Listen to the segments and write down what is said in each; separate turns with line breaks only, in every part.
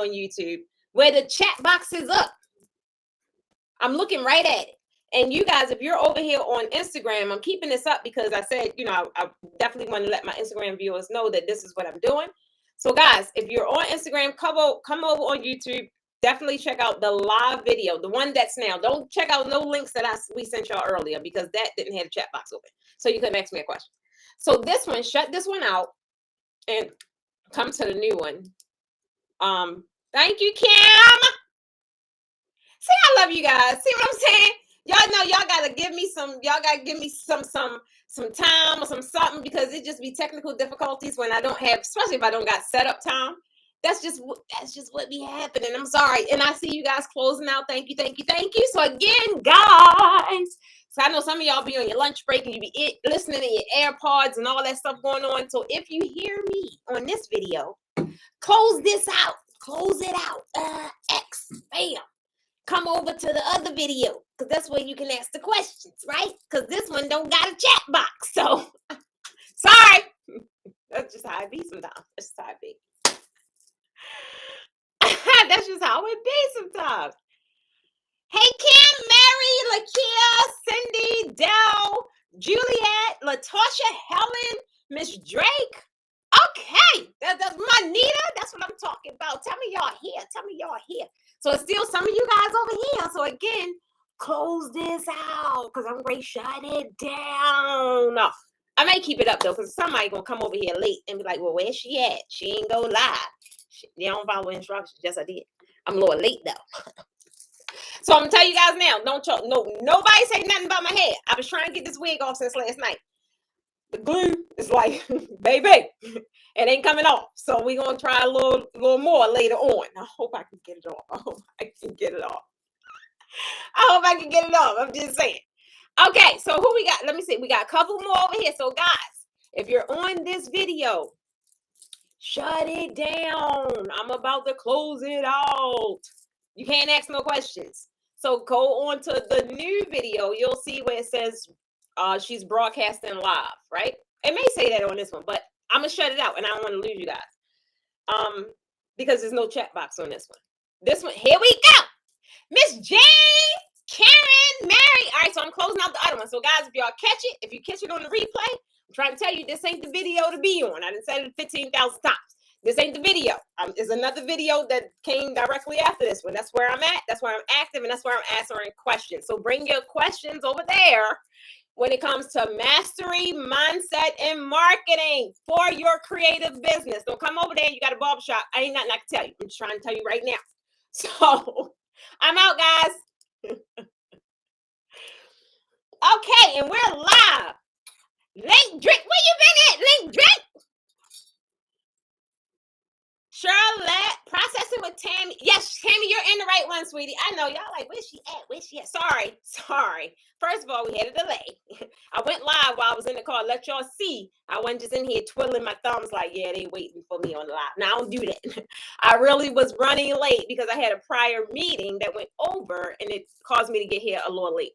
on YouTube where the chat box is up. I'm looking right at it. And you guys, if you're over here on Instagram, I'm keeping this up because I said, I definitely want to let my Instagram viewers know that this is what I'm doing. So guys, if you're on Instagram, come over on YouTube. Definitely check out the live video, the one that's now. Don't check out no links that we sent y'all earlier because that didn't have a chat box open. So you couldn't ask me a question. So this one, shut this one out and come to the new one. Thank you, Kim. See, I love you guys. See what I'm saying? Y'all know y'all gotta give me some time or something because it just be technical difficulties when I don't have, especially if I don't got setup time. That's just what be happening. I'm sorry. And I see you guys closing out. Thank you. So again, guys. So I know some of y'all be on your lunch break and you be listening in your AirPods and all that stuff going on. So if you hear me on this video, close this out. Close it out. X. Bam. Come over to the other video because that's where you can ask the questions, right? Because this one don't got a chat box. So, sorry. That's just how it be sometimes. That's just how it be. That's just how it be sometimes. Hey, Kim, Mary, Lakia, Cindy, Dell, Juliet, Latasha, Helen, Miss Drake. Okay, that's my Nita. That's what I'm talking about. Tell me y'all here. So it's still some of you guys over here. So again, close this out because I'm ready to shut it down. I may keep it up though because somebody gonna come over here late and be like, well, where's she at? She ain't go live. They don't follow instructions. Yes, I did. I'm a little late though. So I'm gonna tell you guys now. Nobody say nothing about my hair. I was trying to get this wig off since last night. The glue is like, baby, it ain't coming off. So we're gonna try a little more later on. I hope I can get it off. I hope I can get it off. I'm just saying. Okay, so who we got? Let me see. We got a couple more over here. So guys, if you're on this video, shut it down. I'm about to close it out. You can't ask no questions. So go on to the new video. You'll see where it says she's broadcasting live, right? It may say that on this one, but I'm gonna shut it out and I don't want to lose you guys. Because there's no chat box on this one. This one, here we go. Miss Jane, Karen, Mary. All right, so I'm closing out the other one. So guys, if y'all catch it, if you catch it on the replay, I'm trying to tell you this ain't the video to be on. I done said it 15,000 times. This ain't the video. There's another video that came directly after this one. That's where I'm at. That's where I'm active, and that's where I'm answering questions. So bring your questions over there when it comes to mastery, mindset, and marketing for your creative business. Don't come over there and you got a barbershop. I ain't nothing I can tell you. I'm just trying to tell you right now. So I'm out, guys. Okay, and we're live. Link Drake, where you been at, Link Drake? Charlotte, processing with Tammy. Yes, Tammy, you're in the right one, sweetie. I know y'all like, where's she at? Sorry. First of all, we had a delay. I went live while I was in the car. Let y'all see. I wasn't just in here twiddling my thumbs like, yeah, they waiting for me on the live. Now, I don't do that. I really was running late because I had a prior meeting that went over and it caused me to get here a little late.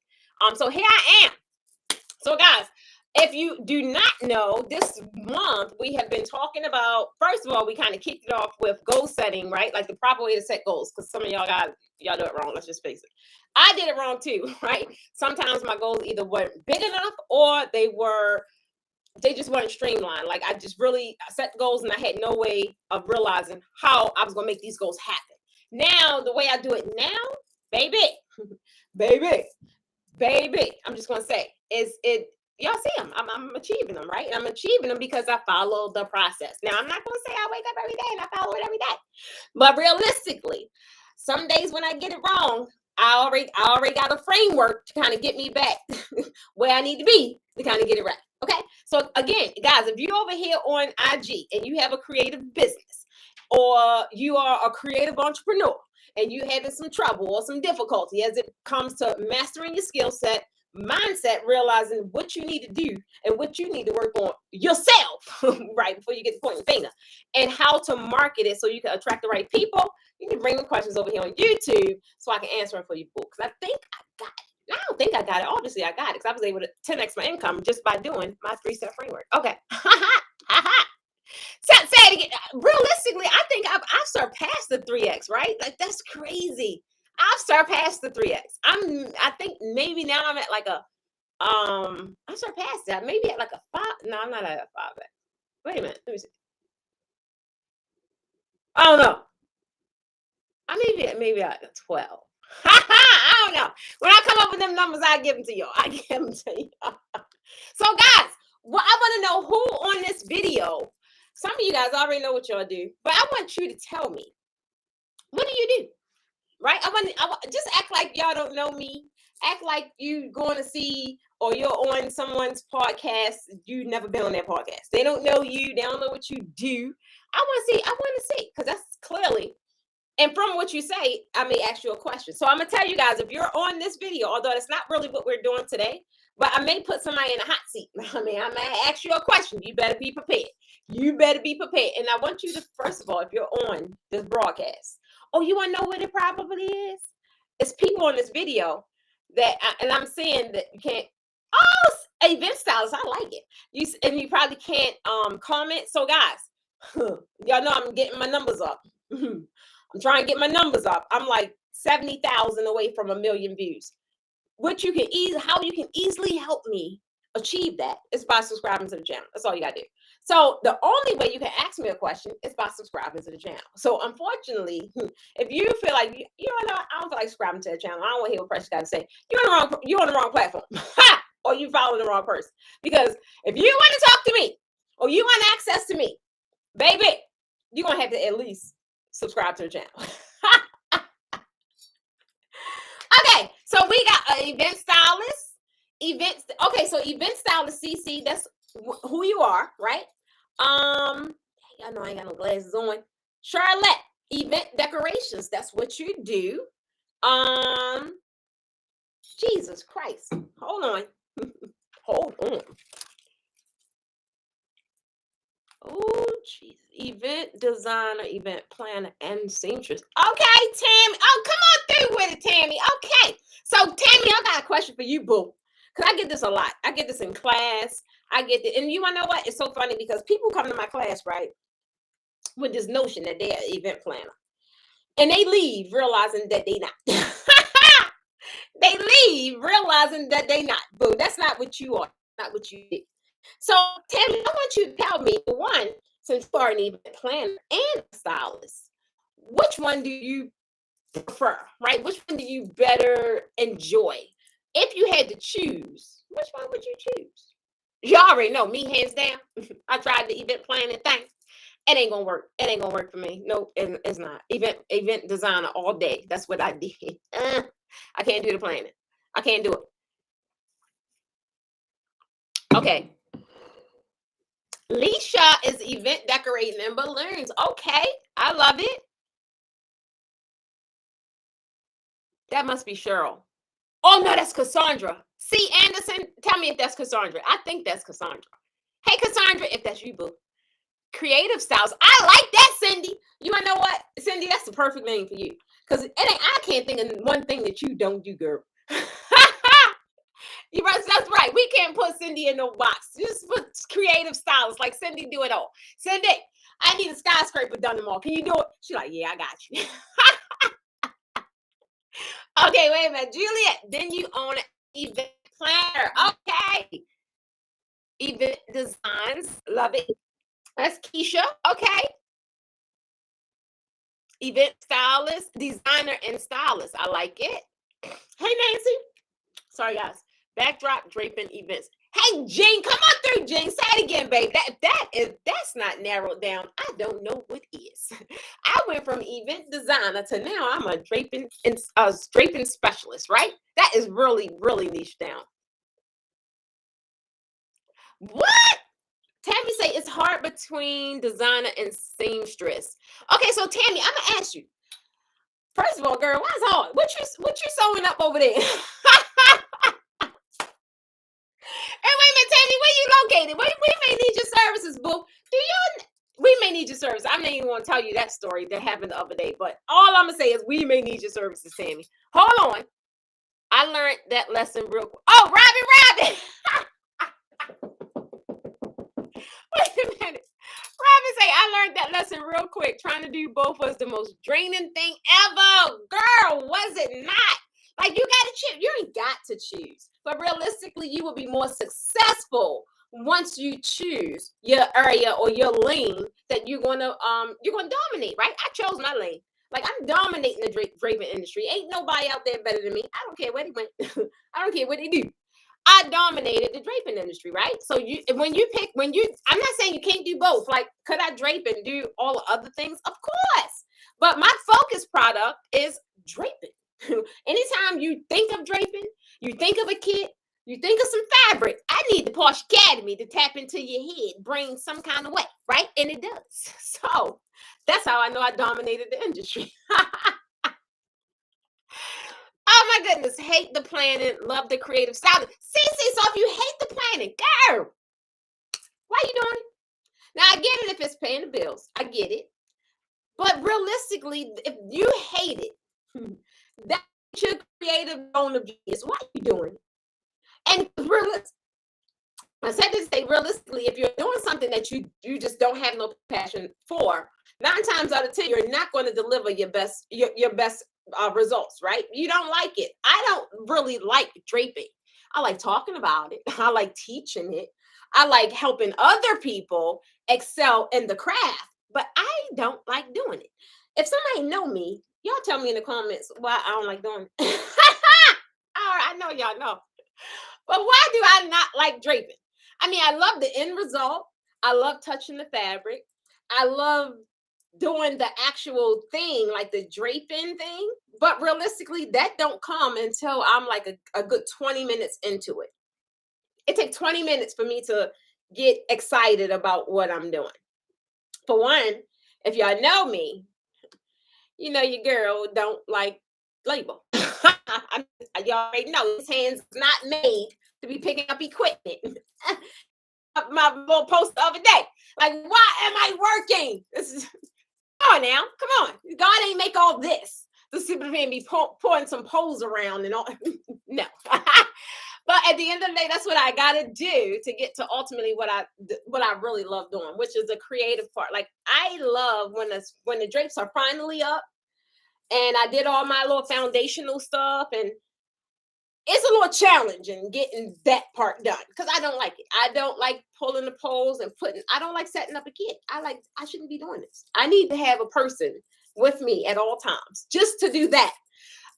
So here I am. So guys, if you do not know, this month we have been talking about, first of all, we kind of kicked it off with goal setting, right? Like the proper way to set goals, because some of y'all do it wrong. Let's just face it. I did it wrong too, right? Sometimes my goals either weren't big enough or they just weren't streamlined. Like I just really set goals and I had no way of realizing how I was going to make these goals happen. Now, the way I do it now, baby, I'm just going to say, y'all see them. I'm achieving them, right? And I'm achieving them because I follow the process. Now, I'm not going to say I wake up every day and I follow it every day. But realistically, some days when I get it wrong, I already got a framework to kind of get me back where I need to be to kind of get it right. Okay? So again, guys, if you're over here on IG and you have a creative business or you are a creative entrepreneur and you're having some trouble or some difficulty as it comes to mastering your skill set, mindset, realizing what you need to do and what you need to work on yourself, right, before you get to pointing the finger, and how to market it so you can attract the right people, you can bring the questions over here on YouTube so I can answer them for you, because I think I got it. I don't think I got it. Obviously, I got it because I was able to 10x my income just by doing my 3-step framework. Okay. Say it again. Realistically, I think I've surpassed the 3x, right? Like that's crazy. I've surpassed the 3x. I think maybe now I'm at like a I surpassed that. Maybe at like a 5. No, I'm not at a 5x. Wait a minute. Let me see. I don't know. I maybe at a 12. I don't know. When I come up with them numbers, I give them to y'all. I give them to y'all. So, guys, well, I want to know who on this video. Some of you guys already know what y'all do, but I want you to tell me, what do you do? Right? I want just act like y'all don't know me. Act like you going to see or you're on someone's podcast. You've never been on their podcast. They don't know you. They don't know what you do. I want to see, because that's clearly. And from what you say, I may ask you a question. So I'm going to tell you guys, if you're on this video, although it's not really what we're doing today, but I may put somebody in a hot seat. I may ask you a question. You better be prepared. You better be prepared. And I want you to, first of all, if you're on this broadcast, you want to know what it probably is? It's people on this video that, and I'm saying that you can't, event stylists, I like it. You probably can't comment. So guys, y'all know I'm getting my numbers up. I'm trying to get my numbers up. I'm like 70,000 away from 1 million views. How you can easily help me achieve that is by subscribing to the channel. That's all you gotta do. So the only way you can ask me a question is by subscribing to the channel. So unfortunately, if you feel like you know, I don't feel like subscribing to the channel, I don't want to hear what Precious got to say. You're on the wrong platform, or you following the wrong person. Because if you want to talk to me, or you want access to me, baby, you're gonna have to at least subscribe to the channel. Okay, so we got an event stylist. Okay, so event stylist CC, that's who you are, right? I know I ain't got no glasses on. Charlotte, event decorations, that's what you do. Jesus Christ. Hold on. Hold on. Oh, jeez. Event designer, event planner, and seamstress. Okay, Tammy. Oh, come on through with it, Tammy. Okay. So, Tammy, I got a question for you, boo. Because I get this a lot. I get this in class. I get it. And you want to know what? It's so funny because people come to my class, right, with this notion that they're an event planner. And they leave realizing that they not. They leave realizing that they not. Boo, that's not what you are. Not what you do. So, Tammy, I want you to tell me, one, since you are an event planner and a stylist, which one do you prefer, right? Which one do you better enjoy? If you had to choose, which one would you choose? You already know me, hands down. I tried the event planning thing. It ain't gonna work. It ain't gonna work for me. No, it's not. Event designer all day. That's what I did. I can't do the planning. I can't do it. Okay. Leisha is event decorating and balloons. Okay, I love it. That must be Cheryl. Oh no, that's Cassandra. C. Anderson, tell me if that's Cassandra. I think that's Cassandra. Hey, Cassandra, if that's you, boo. Creative styles. I like that, Cindy. You wanna know what, Cindy? That's the perfect name for you. Because I can't think of one thing that you don't do, girl. That's right. We can't put Cindy in no box. Just put creative styles. Like Cindy do it all. Cindy, I need a skyscraper done tomorrow. Can you do it? She's like, yeah, I got you. Okay, wait a minute. Juliet, then you own an event planner. Okay. Event designs. Love it. That's Keisha. Okay. Event stylist, designer, and stylist. I like it. Hey, Nancy. Sorry, guys. Backdrop, draping, events. Hey, Jean, come on through, Jean. Say it again, babe. That's not narrowed down. I don't know what is. I went from event designer to now I'm a draping specialist, right? That is really, really niche down. What? Tammy say it's hard between designer and seamstress. Okay, so Tammy, I'm gonna ask you. First of all, girl, why is it hard? What you sewing up over there? And wait a minute, Tammy, where you located? We may need your services, boo. We may need your service. I'm not even going to tell you that story that happened the other day, but all I'm going to say is we may need your services, Tammy. Hold on. I learned that lesson real quick. Oh, Robin. Wait a minute. me say, I learned that lesson real quick. Trying to do both was the most draining thing ever. Girl, was it not? Like, you got to choose. You ain't got to choose. But realistically, you will be more successful once you choose your area or your lane that you're gonna dominate, right? I chose my lane. Like, I'm dominating the draping industry. Ain't nobody out there better than me. I don't care where they went. I don't care what they do. I dominated the draping industry, right? So I'm not saying you can't do both. Like, could I drape and do all the other things? Of course. But my focus product is draping. Anytime you think of draping, you think of a kit, you think of some fabric, I need the Porsche Academy to tap into your head, bring some kind of way, right? And it does. So that's how I know I dominated the industry. Oh my goodness, hate the planning, love the creative style. See, so if you hate the planning, girl, why you doing it? Now, I get it if it's paying the bills. I get it. But realistically, if you hate it, that's your creative zone of genius. Why are you doing it? And I said to say, realistically, if you're doing something that you just don't have no passion for, 9 times out of 10, you're not going to deliver your best results, right? You don't like it. I don't really like draping. I like talking about it. I like teaching it. I like helping other people excel in the craft, but I don't like doing it. If somebody know me, y'all tell me in the comments why I don't like doing it. All right, I know y'all know. But why do I not like draping? I mean, I love the end result. I love touching the fabric. I love doing the actual thing, like the draping thing. But realistically, that don't come until I'm like a good 20 minutes into it. It takes 20 minutes for me to get excited about what I'm doing. For one, if y'all know me, you know your girl don't like label. Y'all already know his hands not made to be picking up equipment. My little post the other day, like, why am I working? This is come on now, come on. God ain't make all this. The super fan be pouring some poles around and all. No. But at the end of the day, that's what I gotta do to get to ultimately what I really love doing, which is the creative part. Like, I love when the drapes are finally up and I did all my little foundational stuff, and it's a little challenging getting that part done because I don't like it. I don't like pulling the poles and I don't like setting up a kit. I shouldn't be doing this. I need to have a person with me at all times just to do that.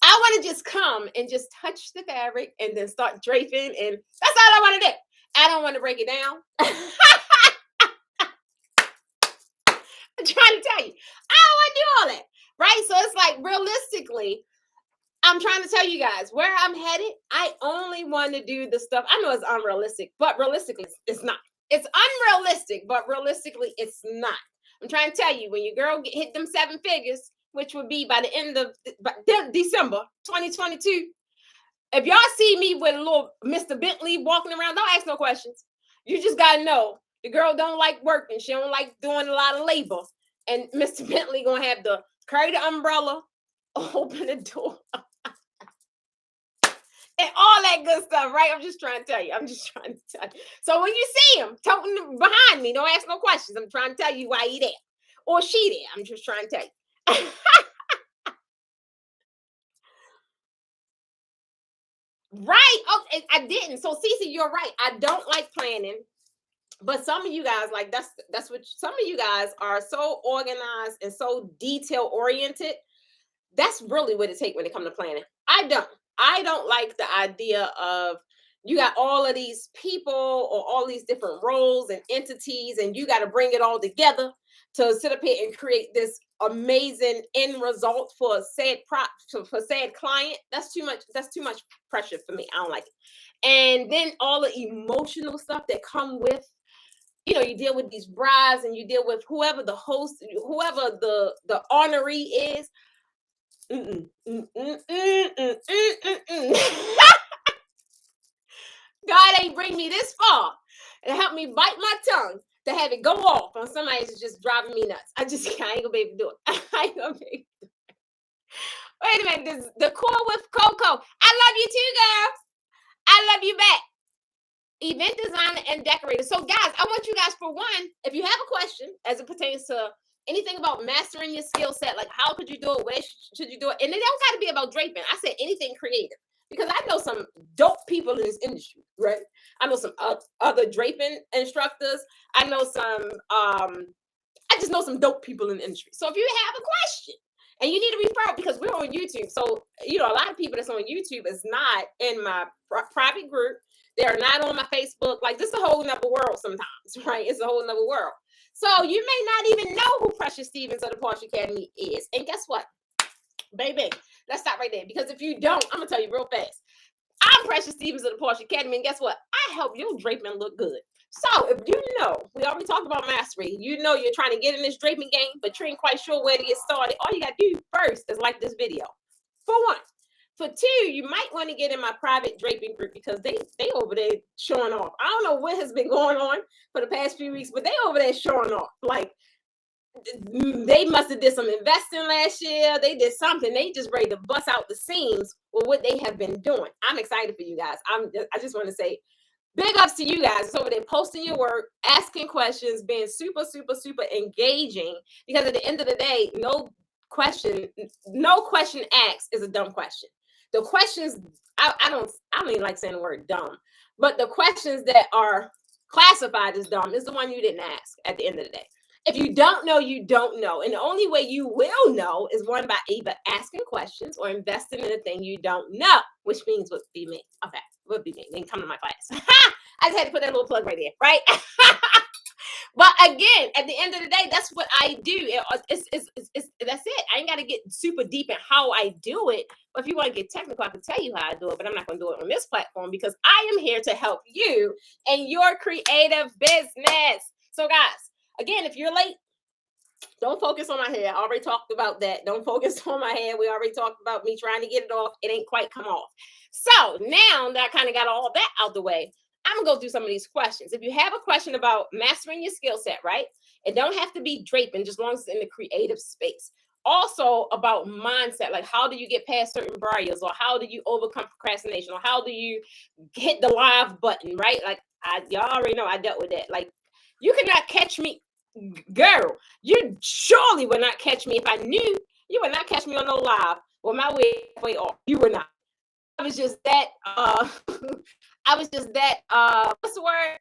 I want to just come and just touch the fabric and then start draping, and that's all I want to do. I don't want to break it down. I'm trying to tell you, I don't want to do all that, right? So it's like, realistically, I'm trying to tell you guys where I'm headed. I only want to do the stuff. I know it's unrealistic, but realistically, it's not. It's unrealistic, but realistically, it's not. I'm trying to tell you, when your girl hit them 7 figures, which would be by the end of December 2022, if y'all see me with a little Mr. Bentley walking around, don't ask no questions. You just got to know the girl don't like working. She don't like doing a lot of labor. And Mr. Bentley going to have to carry the umbrella, open the door, and all that good stuff, right? I'm just trying to tell you. So when you see him toting behind me, don't ask no questions. I'm trying to tell you why he there or she there. I'm just trying to tell you. Right. Oh, I didn't. So Cece, you're right. I don't like planning. But some of you guys, like, that's what some of you guys are, so organized and so detail oriented. That's really what it takes when it comes to planning. I don't like the idea of you got all of these people or all these different roles and entities, and you got to bring it all together to sit up here and create this amazing end result for a said client. That's too much pressure for me. I don't like it. And then all the emotional stuff that come with, you deal with these brides and you deal with whoever the host, whoever the honoree is. God ain't bring me this far and help me bite my tongue to have it go off on somebody who's just driving me nuts. I ain't gonna be able to do it. I ain't gonna be able to do it. Wait a minute, the call with Coco. I love you too, girl. I love you back. event designer and decorator. So guys, I want you guys, for one, if you have a question as it pertains to anything about mastering your skill set, like how could you do it, where should you do it, and it don't got to be about draping. I said anything creative, because I know some dope people in this industry, right? I know some other draping instructors. I know some I just know some dope people in the industry. So if you have a question and you need a referral, because we're on YouTube, so a lot of people that's on YouTube is not in my private group. They are not on my Facebook. Like, this is a whole nother world sometimes, right? It's a whole nother world. So you may not even know who Precious Stevens of the Porsche Academy is. And guess what, baby? Let's stop right there, because if you don't, I'm gonna tell you real fast. I'm Precious Stevens of the Porsche Academy, and guess what? I help your draping look good. So if you know, we already talked about mastery. You know you're trying to get in this draping game, but you ain't quite sure where to get started. All you got to do first is like this video. For one. For two, you might want to get in my private draping group, because they over there showing off. I don't know what has been going on for the past few weeks, but they over there showing off. Like, they must have did some investing last year. They did something. They just ready to bust out the seams with what they have been doing. I'm excited for you guys. I just want to say big ups to you guys. It's over there posting your work, asking questions, being super, super, super engaging. Because at the end of the day, no question asked is a dumb question. The questions, I don't even like saying the word dumb, but the questions that are classified as dumb is the one you didn't ask at the end of the day. If you don't know, you don't know. And the only way you will know is one, by either asking questions or investing in a thing you don't know, which means would be me. Okay, would be me. Then come to my class. I just had to put that little plug right there, right? But again, at the end of the day, that's what I do. That's it. I ain't got to get super deep in how I do it. But if you want to get technical, I can tell you how I do it. But I'm not going to do it on this platform, because I am here to help you in your creative business. So guys, again, if you're late, don't focus on my hair. I already talked about that. Don't focus on my hair. We already talked about me trying to get it off. It ain't quite come off. So now that I kind of got all that out the way, I'm going to go through some of these questions. If you have a question about mastering your skill set, right? It don't have to be draping, just as long as it's in the creative space. Also about mindset, like how do you get past certain barriers, or how do you overcome procrastination, or how do you hit the live button, right? Like, y'all already know I dealt with that. Like, you cannot catch me. Girl, you surely would not catch me. If I knew, you would not catch me on no live with my way off. You would not. I was just that what's the word?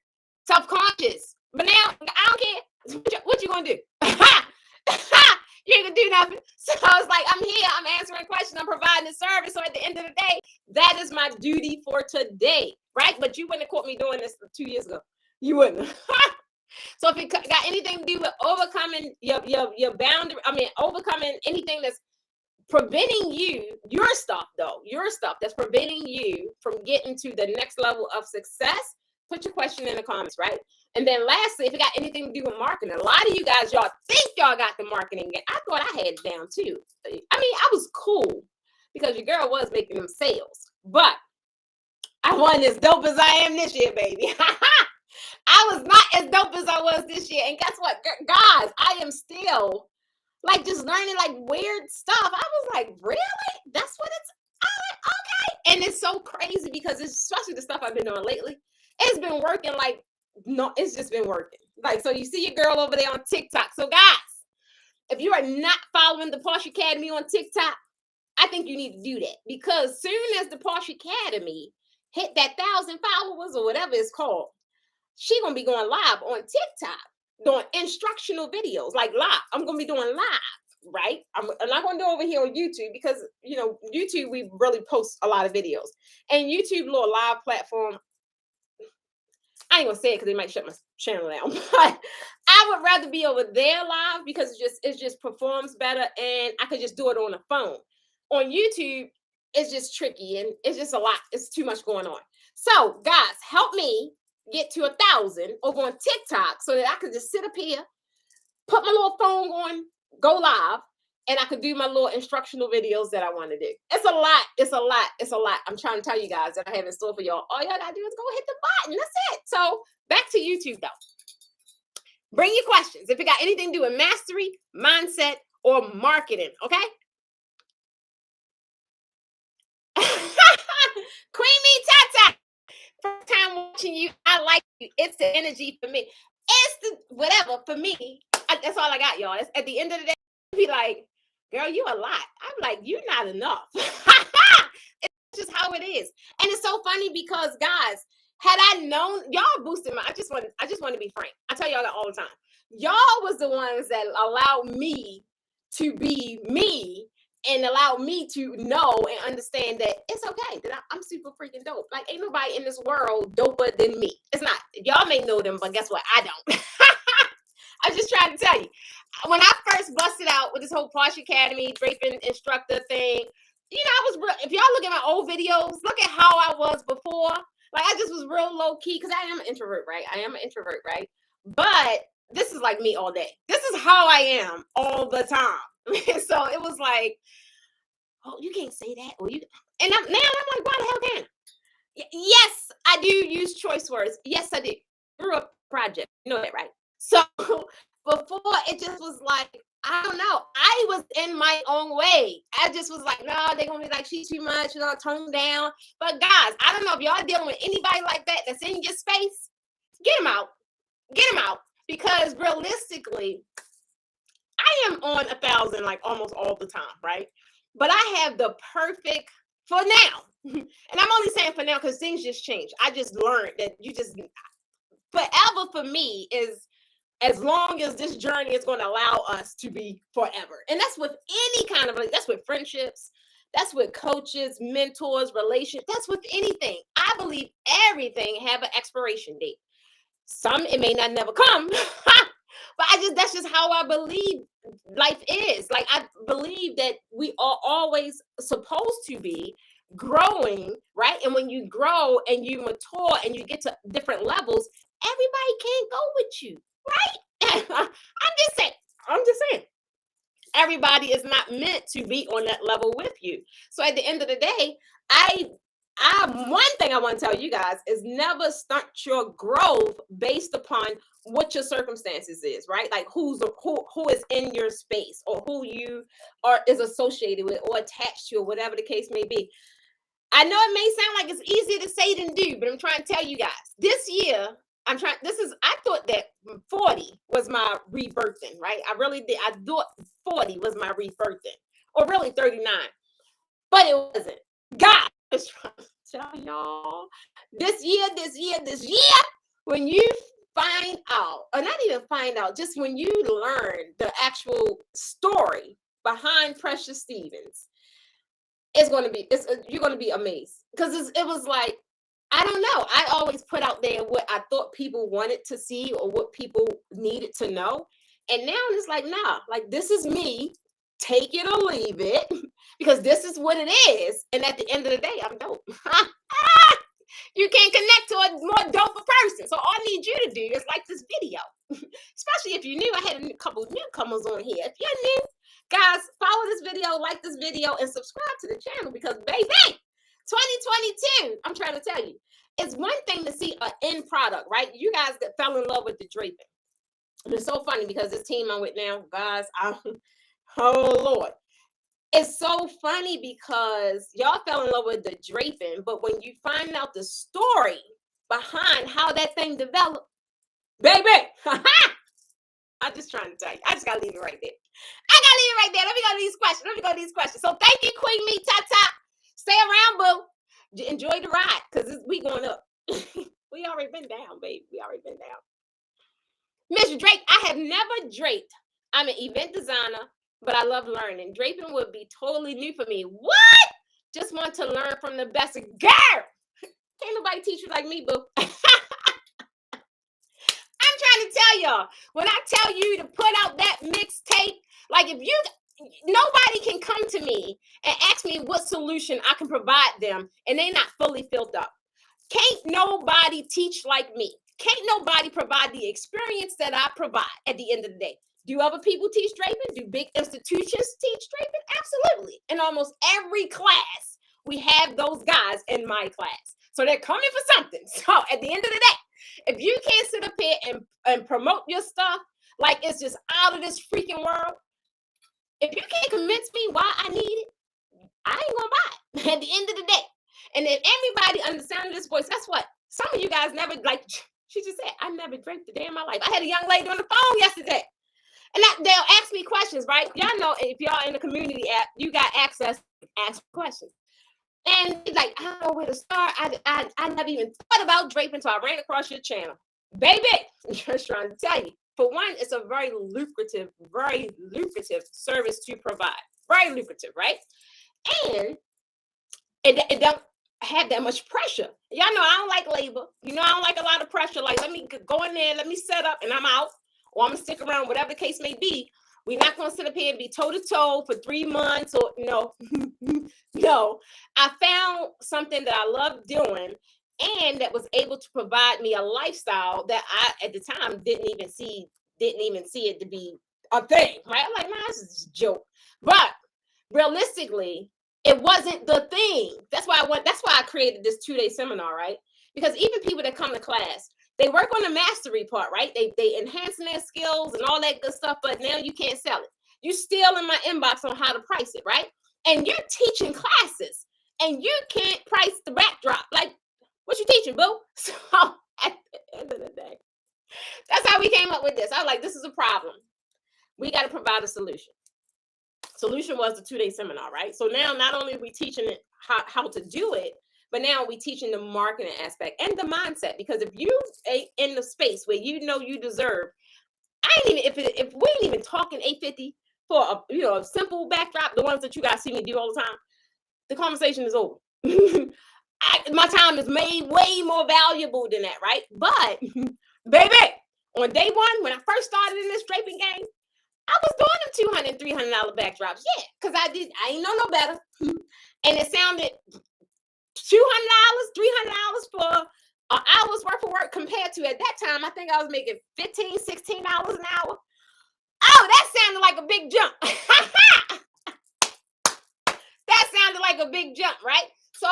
Self-conscious. But now I don't care. What you gonna do? You ain't gonna do nothing. So it's like, I'm here, I'm answering questions, I'm providing a service. So at the end of the day, that is my duty for today, right? But you wouldn't have caught me doing this 2 years ago. You wouldn't. So if it got anything to do with overcoming your boundary, overcoming anything that's preventing your stuff that's preventing you from getting to the next level of success, put your question in the comments, right? And then lastly, if it got anything to do with marketing, a lot of you guys, y'all think y'all got the marketing. I thought I had it down too. I mean, I was cool because your girl was making them sales, but I wasn't as dope as I am this year, baby. I was not as dope as I was this year. And guess what, guys? I am still like just learning like weird stuff. I was like, really? That's what it's okay. And it's so crazy because it's especially the stuff I've been doing lately. It's been working like, no, it's just been working. Like, so you see your girl over there on TikTok. So guys, if you are not following the Porsche Academy on TikTok, I think you need to do that, because soon as the Porsche Academy hit that 1,000 followers or whatever it's called, she gonna be going live on TikTok doing instructional videos, like live. I'm gonna be doing live, right? I'm not gonna do it over here on YouTube, because YouTube, we really post a lot of videos, and YouTube little live platform, I ain't gonna say it because they might shut my channel down, but I would rather be over there live, because it just performs better, and I could just do it on the phone. On YouTube, it's just tricky, and it's just a lot. It's too much going on. So guys, help me get to 1,000 over on TikTok, so that I could just sit up here, put my little phone on, go live, and I could do my little instructional videos that I want to do. It's a lot. It's a lot. It's a lot. I'm trying to tell you guys that I have in store for y'all. All y'all gotta do is go hit the button. That's it. So back to YouTube though. Bring your questions if it got anything to do with mastery, mindset, or marketing. Okay. Creamy Tata. First time watching you. I like you. It's the energy for me. It's the whatever for me. That's all I got, y'all. It's, at the end of the day, be like, girl, you a lot. I'm like, you're not enough. It's just how it is. And it's so funny because, guys, had I known, y'all boosted my, I just want to be frank. I tell y'all that all the time. Y'all was the ones that allowed me to be me and allow me to know and understand that it's okay, that I'm super freaking dope. Like, ain't nobody in this world doper than me. It's not. Y'all may know them, but guess what? I don't. I'm just trying to tell you. When I first busted out with this whole Posh Academy draping instructor thing, you know, I was real. If y'all look at my old videos, look at how I was before. Like, I just was real low key because I am an introvert, right? I am an introvert, right? But this is like me all day. This is how I am all the time. So it was like, oh, you can't say that. Or you, and now I'm like, why the hell can I? Yes, I do use choice words. Yes, I do. Through a project. You know that, right? So before it just was like, I don't know. I was in my own way. I just was like, no, they're going to be like, she's too much, you know, tone down. But guys, I don't know if y'all dealing with anybody like that that's in your space. Get them out. Get them out. Because realistically, I am on 1,000 like almost all the time, right? But I have the perfect, for now, and I'm only saying for now because things just change. I just learned that you just, forever for me is as long as this journey is going to allow us to be forever. And that's with any kind of, that's with friendships, that's with coaches, mentors, relations, that's with anything. I believe everything have an expiration date. Some, it may not never come, but that's just how I believe life is. Like, I believe that we are always supposed to be growing, right? And when you grow and you mature and you get to different levels, everybody can't go with you, right? I'm just saying, everybody is not meant to be on that level with you. So at the end of the day, one thing I want to tell you guys is never stunt your growth based upon what your circumstances is, right? Like who is in your space or who you is associated with or attached to or whatever the case may be. I know it may sound like it's easier to say than do, but I'm trying to tell you guys this year, I thought that 40 was my rebirthing, right? I really did. I thought 40 was my rebirthing, or really 39, but it wasn't. God is trying to tell y'all this year, when you find out, or not even find out, just when you learn the actual story behind Precious Stevens, you're going to be amazed. Because it was like, I don't know. I always put out there what I thought people wanted to see or what people needed to know. And now it's like, nah, like this is me. Take it or leave it, because this is what it is. And at the end of the day, I'm dope. You can't connect to a more doper person. So all I need you to do is like this video. Especially if you're new. I had a couple of newcomers on here. If you're new, guys, follow this video, like this video, and subscribe to the channel, because baby, 2022, I'm trying to tell you, it's one thing to see an end product, right? You guys that fell in love with the draping. And it's so funny because this team I'm with now, guys, oh Lord. It's so funny because y'all fell in love with the draping, but when you find out the story behind how that thing developed, baby, I'm just trying to tell you. I just gotta leave it right there. Let me go to these questions. So thank you, Queen Me Tata. Stay around, boo. Enjoy the ride, because we going up. We already been down, babe. We already been down. Miss Drake, I have never draped. I'm an event designer, but I love learning. Draping would be totally new for me. What? Just want to learn from the best. Girl, can't nobody teach you like me, boo. I'm trying to tell y'all, when I tell you to put out that mixtape, like nobody can come to me and ask me what solution I can provide them and they not fully filled up. Can't nobody teach like me. Can't nobody provide the experience that I provide at the end of the day. Do other people teach draping? Do big institutions teach draping? Absolutely. In almost every class, we have those guys in my class. So they're coming for something. So at the end of the day, if you can't sit up here and promote your stuff like it's just out of this freaking world, if you can't convince me why I need it, I ain't gonna buy it at the end of the day. And if everybody understands this voice, guess what? Some of you guys never, like, she just said, I never draped a day in my life. I had a young lady on the phone yesterday. And they'll ask me questions, right? Y'all know if y'all in the community app, you got access to ask questions. And like, I don't know where to start. I never even thought about draping, so I ran across your channel. Baby, I'm just trying to tell you. For one, it's a very lucrative service to provide. Very lucrative, right? And it don't have that much pressure. Y'all know I don't like labor. You know, I don't like a lot of pressure. Like, let me go in there, let me set up, and I'm out. Or I'm gonna stick around, whatever the case may be. We're not gonna sit up here and be toe to toe for 3 months, or no. No. I found something that I love doing, and that was able to provide me a lifestyle that I at the time didn't even see it to be a thing, right? I'm like, nah, this is a joke. But realistically, it wasn't the thing. That's why I created this 2-day seminar, right? Because even people that come to class, they work on the mastery part, right? They enhancing their skills and all that good stuff, but now you can't sell it. You still in my inbox on how to price it, right? And you're teaching classes and you can't price the backdrop. Like, what you teaching, boo? So at the end of the day, that's how we came up with this. I was like, this is a problem. We got to provide a solution. Solution was the 2-day seminar, right? So now not only are we teaching it how to do it, but now we teaching the marketing aspect and the mindset. Because if you ain't in the space where you know you deserve, if we ain't even talking 850 for a simple backdrop, the ones that you guys see me do all the time, the conversation is over. My time is made way more valuable than that, right? But baby, on day one, when I first started in this draping game, I was doing them $200, $300 backdrops. Yeah, because I ain't know no better. And it sounded $200, $300 for an hour's worth of work compared to, at that time, I think I was making $15, $16 an hour. Oh, that sounded like a big jump. That sounded like a big jump, right? So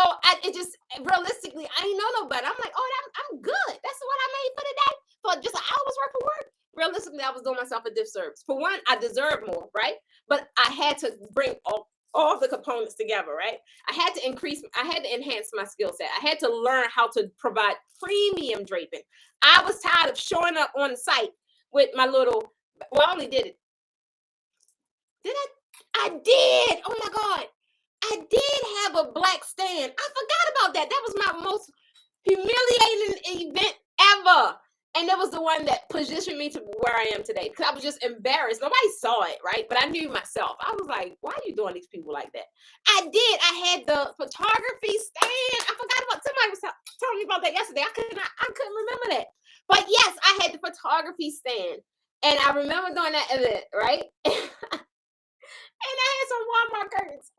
realistically, I ain't know no better. I'm like, oh, I'm good. That's what I made for the day, for just an hour's worth of work. Realistically, I was doing myself a disservice. For one, I deserve more, right? But I had to bring all the components together, right? I had to enhance my skill set. I had to learn how to provide premium draping. I was tired of showing up on the site with my little, well, I only did it. Did I? I did. Oh my God. I did have a black stand. I forgot about that. That was my most humiliating event ever. And that was the one that positioned me to where I am today. Because I was just embarrassed. Nobody saw it, right? But I knew myself. I was like, why are you doing these people like that? I did. I had the photography stand. I forgot about, somebody was telling me about that yesterday. I couldn't remember that. But yes, I had the photography stand. And I remember doing that event, right? And I had some Walmart curtains.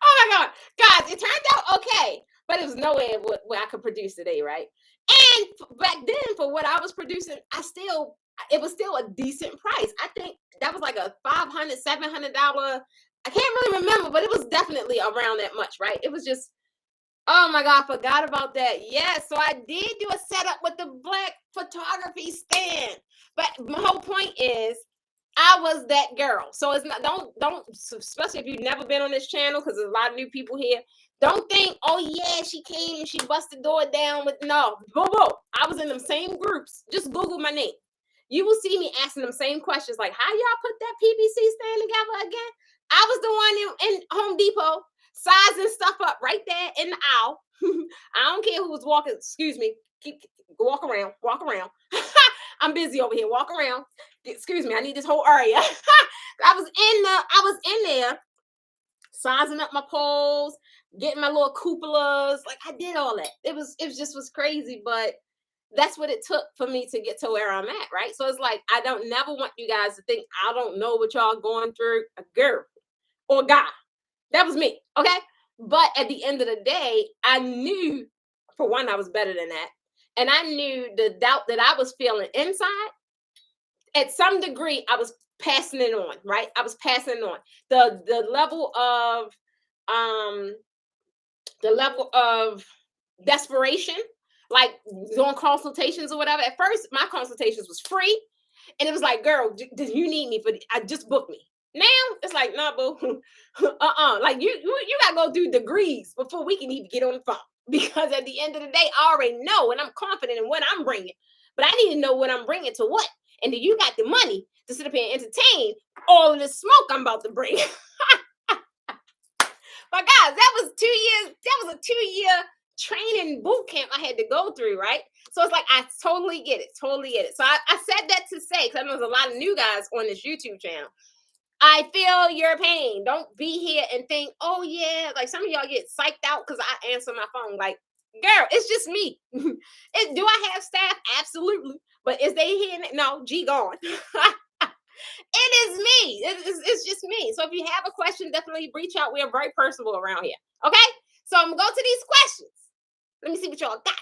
Oh my God. Guys, it turned out okay. But it was nowhere where I could produce today, right? And back then, for what I was producing, it was still a decent price. I think that was like a $500, $700. I can't really remember, but it was definitely around that much, right? It was just, oh my God, I forgot about that. Yes, so I did do a setup with the black photography stand. But my whole point is, I was that girl. So it's not, don't, especially if you've never been on this channel, because there's a lot of new people here. Don't think, oh yeah, she came and she busted the door down with, no. Boo. I was in them same groups. Just Google my name. You will see me asking them same questions, like, how y'all put that PVC stand together again? I was the one in Home Depot sizing stuff up right there in the aisle. I don't care who was walking. Excuse me. Walk around. I'm busy over here. Walk around. Excuse me. I need this whole area. I was in there sizing up my poles, getting my little cupolas. Like, I did all that. It was crazy, but that's what it took for me to get to where I'm at, right? So it's like, I don't never want you guys to think I don't know what y'all going through. A girl or a guy. That was me, okay? But at the end of the day, I knew, for one, I was better than that. And I knew the doubt that I was feeling inside, at some degree, I was passing it on, right? I was passing it on. The level of desperation, like doing consultations or whatever. At first, my consultations was free. And it was like, girl, do you need me for I just booked me. Now it's like, nah, boo. Like you gotta go do degrees before we can even get on the phone. because at the end of the day, I already know and I'm confident in what I'm bringing. But I need to know what I'm bringing to what. And then you got the money to sit up here and entertain all of the smoke I'm about to bring. But guys, that was 2 years. That was a 2-year training boot camp I had to go through, right? So it's like I totally get it, totally get it. So I said that to say, because I know there's a lot of new guys on this YouTube channel. I feel your pain. Don't be here and think, oh yeah, like some of y'all get psyched out because I answer my phone. Like, girl, it's just me. Do I have staff? Absolutely. But is they here? No, G gone. It is me. It's just me. So if you have a question, definitely reach out. We are very personable around here. Okay? So I'm going to go to these questions. Let me see what y'all got.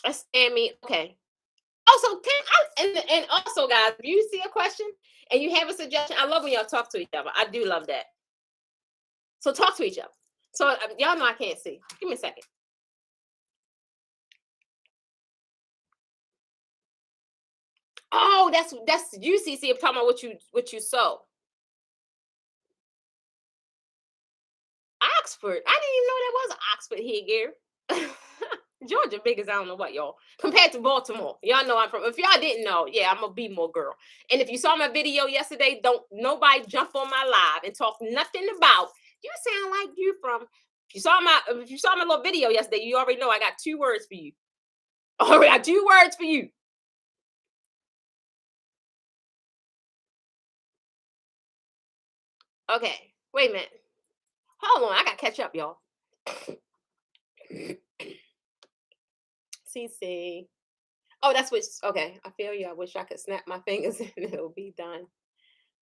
That's Amy. Okay. Also, and also, guys, if you see a question and you have a suggestion, I love when y'all talk to each other. I do love that. So talk to each other. So y'all know I can't see. Give me a second. Oh, that's UCC. I'm talking about what you sow. Oxford. I didn't even know there was an Oxford here, Gary. Georgia big as I don't know what, y'all. Compared to Baltimore. Y'all know I'm from. If y'all didn't know, yeah, I'm a B-more girl. And if you saw my video yesterday, don't nobody jump on my live and talk nothing about you sound like you from. If you saw my little video yesterday, you already know I got 2 words for you. I got 2 words for you. Okay, wait a minute. Hold on, I gotta catch up, y'all. CC. Oh, that's what. Okay, I feel you. I wish I could snap my fingers and it'll be done.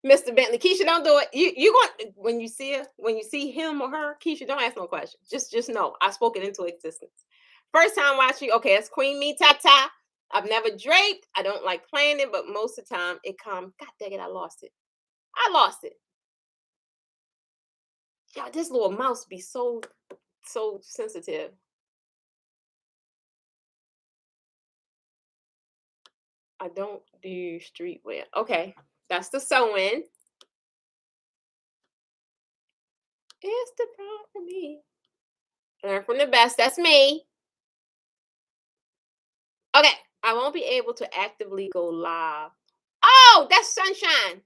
Mr. Bentley, Keisha, don't do it. You going when you see him or her, Keisha, don't ask no questions. Just know I spoke it into existence. First time watching. Okay, it's Queen Me Tata. I've never draped. I don't like playing it, but most of the time it comes. God dang it, I lost it. Y'all, this little mouse be so sensitive. I don't do streetwear. Okay, that's the sewing. It's the problem for me. Learn from the best. That's me. Okay, I won't be able to actively go live. Oh, that's Sunshine.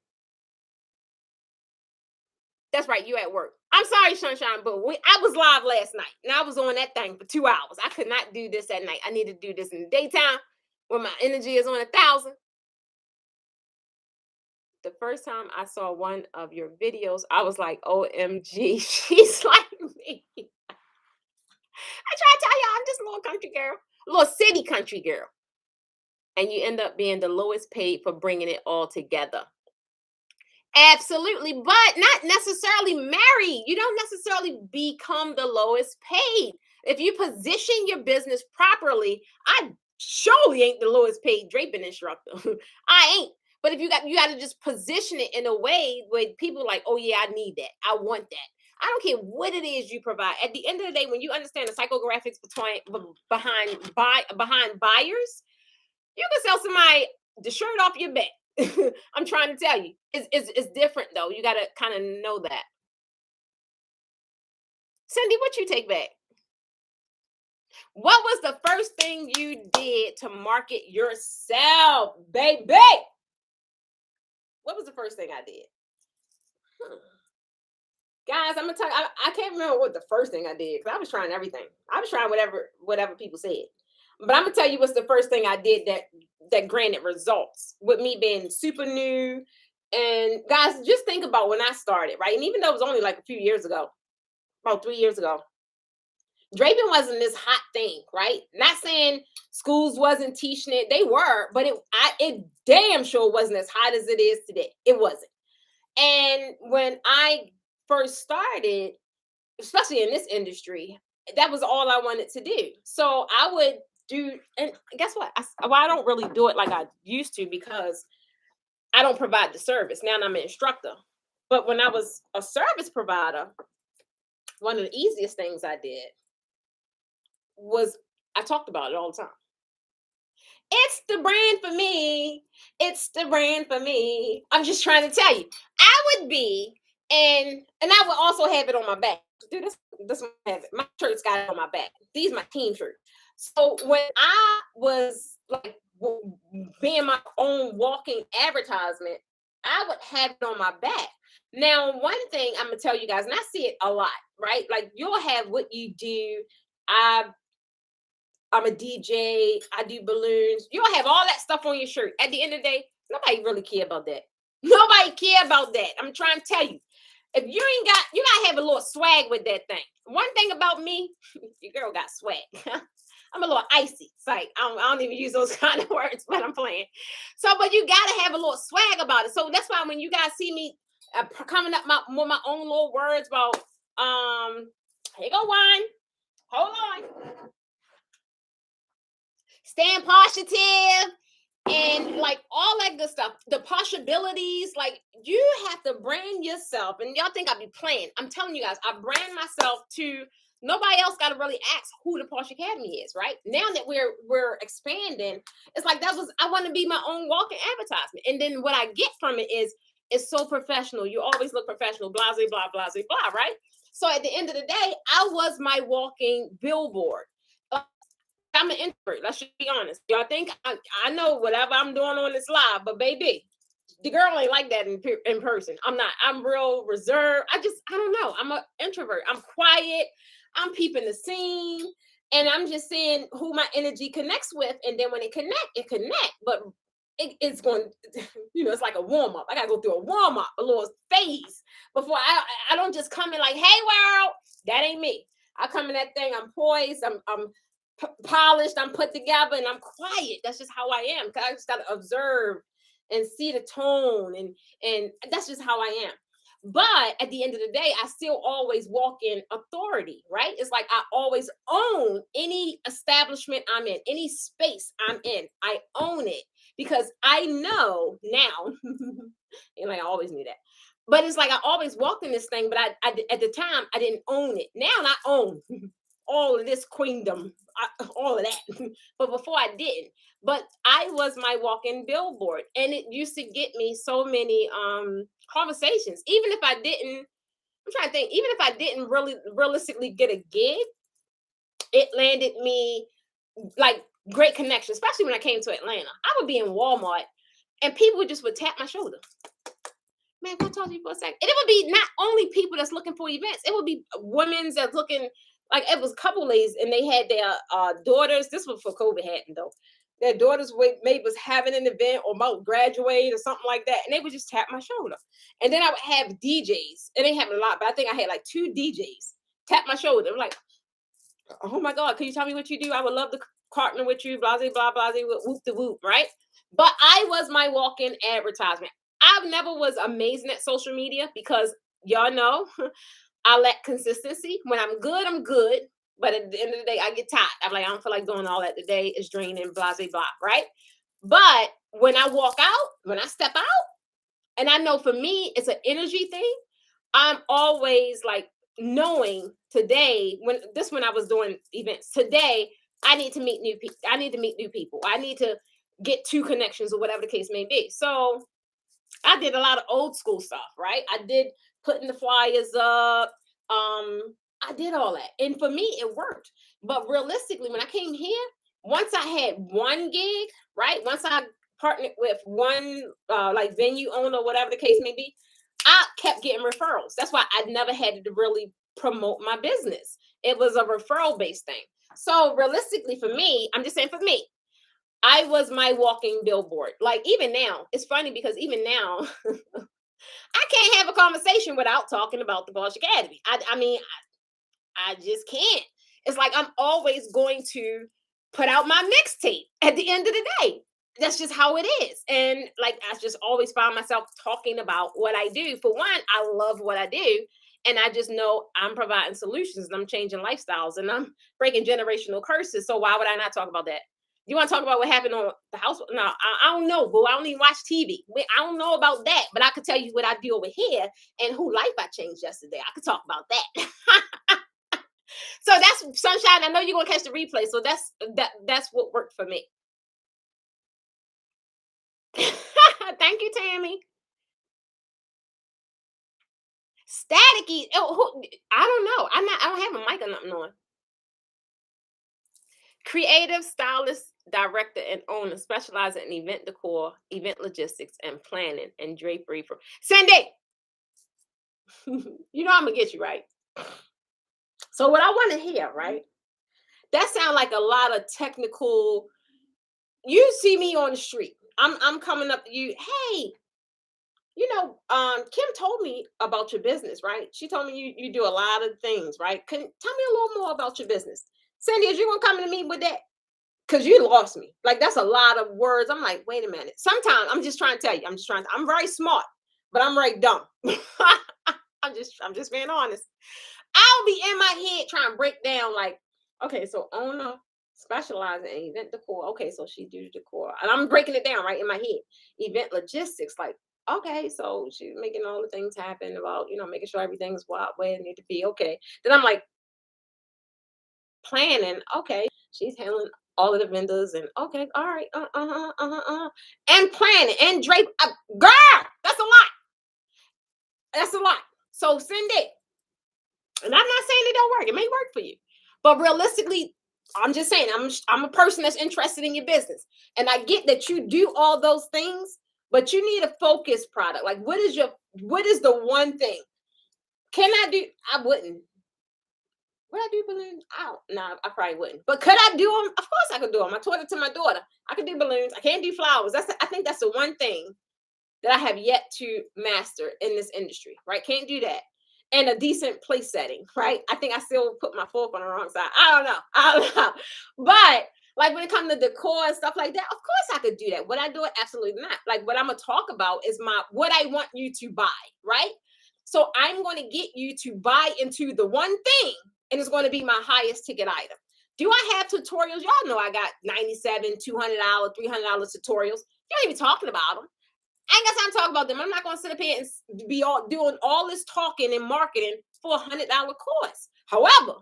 That's right. You at work. I'm sorry, Sunshine, but I was live last night and I was on that thing for 2 hours. I could not do this at night. I need to do this in the daytime when my energy is on 1,000. The first time I saw one of your videos, I was like, OMG, she's like me. I try to tell y'all, I'm just a little country girl, a little city country girl. And you end up being the lowest paid for bringing it all together. Absolutely, but not necessarily married. You don't necessarily become the lowest paid. If you position your business properly, I surely ain't the lowest paid draping instructor. I ain't. But if you got to just position it in a way where people are like, oh yeah, I need that. I want that. I don't care what it is you provide. At the end of the day, when you understand the psychographics behind buyers, you can sell somebody the shirt off your back. I'm trying to tell you, it's different though. You got to kind of know that. Cindy, what you take back? What was the first thing you did to market yourself, baby? What was the first thing I did? Guys, I'm gonna tell you, I can't remember what the first thing I did because I was trying everything. I was trying whatever people said. But I'm gonna tell you what's the first thing I did that granted results with me being super new. And guys, just think about when I started, right? And even though it was only like a few years ago, about 3 years ago, draping wasn't this hot thing, right? Not saying schools wasn't teaching it, they were, but it damn sure wasn't as hot as it is today. It wasn't. And when I first started, especially in this industry, that was all I wanted to do. So I would do, and guess what? I don't really do it like I used to because I don't provide the service. Now I'm an instructor. But when I was a service provider, one of the easiest things I did was I talked about it all the time. It's the brand for me. It's the brand for me. I'm just trying to tell you, I would be And I would also have it on my back. Dude, this one I have it. My shirt's got it on my back. These my team shirts. So when I was like being my own walking advertisement, I would have it on my back. Now, one thing I'm gonna tell you guys, and I see it a lot, right? Like you'll have what you do. I I'm a DJ. I do balloons. You'll have all that stuff on your shirt. At the end of the day, nobody really care about that. Nobody care about that. I'm trying to tell you. If you ain't got, you gotta have a little swag with that thing. One thing about me, your girl got swag. I'm a little icy. It's like I don't even use those kind of words, but I'm playing. So, but you gotta have a little swag about it. So that's why when you guys see me coming up with my own little words about, here you go wine. Hold on. Staying positive and like all that good stuff, the possibilities, like you have to brand yourself. And y'all think I be playing. I'm telling you guys, I brand myself to nobody else got to really ask who the Porsche Academy is, right? Now that we're expanding, it's like that was I want to be my own walking advertisement. And then what I get from it is it's so professional. You always look professional, blah, blah, blah, blah, blah, right? So at the end of the day, I was my walking billboard. I'm an introvert. Let's just be honest. Y'all think I know whatever I'm doing on this live, but baby, the girl ain't like that in person. I'm not. I'm real reserved. I don't know. I'm an introvert. I'm quiet. I'm peeping the scene, and I'm just seeing who my energy connects with, and then when it connect. But it's going, it's like a warm up. I gotta go through a warm up, a little phase before I don't just come in like, hey world, that ain't me. I come in that thing. I'm poised. I'm polished, I'm put together, and I'm quiet. That's just how I am. Cause I just gotta observe and see the tone, and that's just how I am. But at the end of the day, I still always walk in authority, right? It's like I always own any establishment I'm in, any space I'm in. I own it because I know now, and I always knew that. But it's like I always walked in this thing, but I at the time I didn't own it. Now I own all of this queendom, all of that. But before I didn't. But I was my walk-in billboard, and it used to get me so many conversations. Even if I didn't, I'm trying to think. Even if I didn't really realistically get a gig, it landed me like great connections. Especially when I came to Atlanta, I would be in Walmart, and people just would tap my shoulder. Man, can I talk to you for a second? And it would be not only people that's looking for events, it would be women that's looking, like it was a couple ladies, and they had their daughters. This was for COVID happened though. Their daughters maybe was having an event or might graduate or something like that, and they would just tap my shoulder. And then I would have DJs, and they have a lot, but I think I had like 2 DJs tap my shoulder. I'm like, oh my God, can you tell me what you do? I would love to partner with you, blah, blah, blah, blah, whoop the whoop, right? But I was my walk-in advertisement. I never was amazing at social media because y'all know I lack consistency. When I'm good, I'm good. But at the end of the day, I get tired. I'm like, I don't feel like doing all that today. It's draining, blah, blah, blah, right? But when I walk out, when I step out, and I know for me, it's an energy thing. I'm always like knowing today when I was doing events today, I need to meet new people. I need to meet new people. I need to get 2 connections or whatever the case may be. So I did a lot of old school stuff, right? I did putting the flyers up. I did all that. And for me, it worked. But realistically, when I came here, once I had one gig, right? Once I partnered with one like venue owner, whatever the case may be, I kept getting referrals. That's why I never had to really promote my business. It was a referral based thing. So realistically for me, I'm just saying for me, I was my walking billboard. Like even now, it's funny because even now, I can't have a conversation without talking about the Porsche Academy. I mean, I just can't. It's like I'm always going to put out my mixtape at the end of the day. That's just how it is. And like I just always find myself talking about what I do. For one, I love what I do. And I just know I'm providing solutions and I'm changing lifestyles and I'm breaking generational curses. So why would I not talk about that? You want to talk about what happened on the house? No, I don't know, boo. I don't even watch TV. I don't know about that, but I could tell you what I do over here and who life I changed yesterday. I could talk about that. So that's Sunshine. I know you're gonna catch the replay. So that's what worked for me. Thank you, Tammy. Staticky. Oh, I don't know. I don't have a mic or nothing on. Creative stylist, director, and owner specializing in event decor, event logistics, and planning and drapery for Cindy. You know I'm gonna get you right. So what I want to hear, right? That sounds like a lot of technical. You see me on the street. I'm coming up to you. Hey, Kim told me about your business, right? She told me you do a lot of things, right? Can tell me a little more about your business. Cindy, is you gonna come to me with that? Because you lost me. Like that's a lot of words. I'm like, wait a minute. Sometimes I'm just trying to tell you. I'm very smart, but I'm very dumb. I'm just being honest. I'll be in my head trying to break down like, okay, so owner specializing in event decor. Okay, so she do the decor. And I'm breaking it down right in my head. Event logistics, like, okay, so she's making all the things happen about, making sure everything's where it need to be. Okay. Then I'm like planning, okay, she's handling all of the vendors and okay, all right, and planning and drape. Girl, that's a lot. That's a lot. So send it. And I'm not saying it don't work. It may work for you. But realistically, I'm just saying I'm a person that's interested in your business. And I get that you do all those things, but you need a focused product. Like what is the one thing? I wouldn't. Would I do balloons? No, I probably wouldn't. But could I do them? Of course I could do them. I taught it to my daughter. I could do balloons. I can't do flowers. I think that's the one thing that I have yet to master in this industry, right? Can't do that. And a decent place setting, right? I think I still put my fork on the wrong side. I don't know. But like when it comes to decor and stuff like that, of course I could do that. Would I do it? Absolutely not. Like what I'm gonna talk about is what I want you to buy, right? So I'm going to get you to buy into the one thing, and it's going to be my highest ticket item. Do I have tutorials? Y'all know I got $97, $200, $300 tutorials. You ain't even talking about them. I ain't got time to talk about them. I'm not going to sit up here and be doing all this talking and marketing for $100 course. However,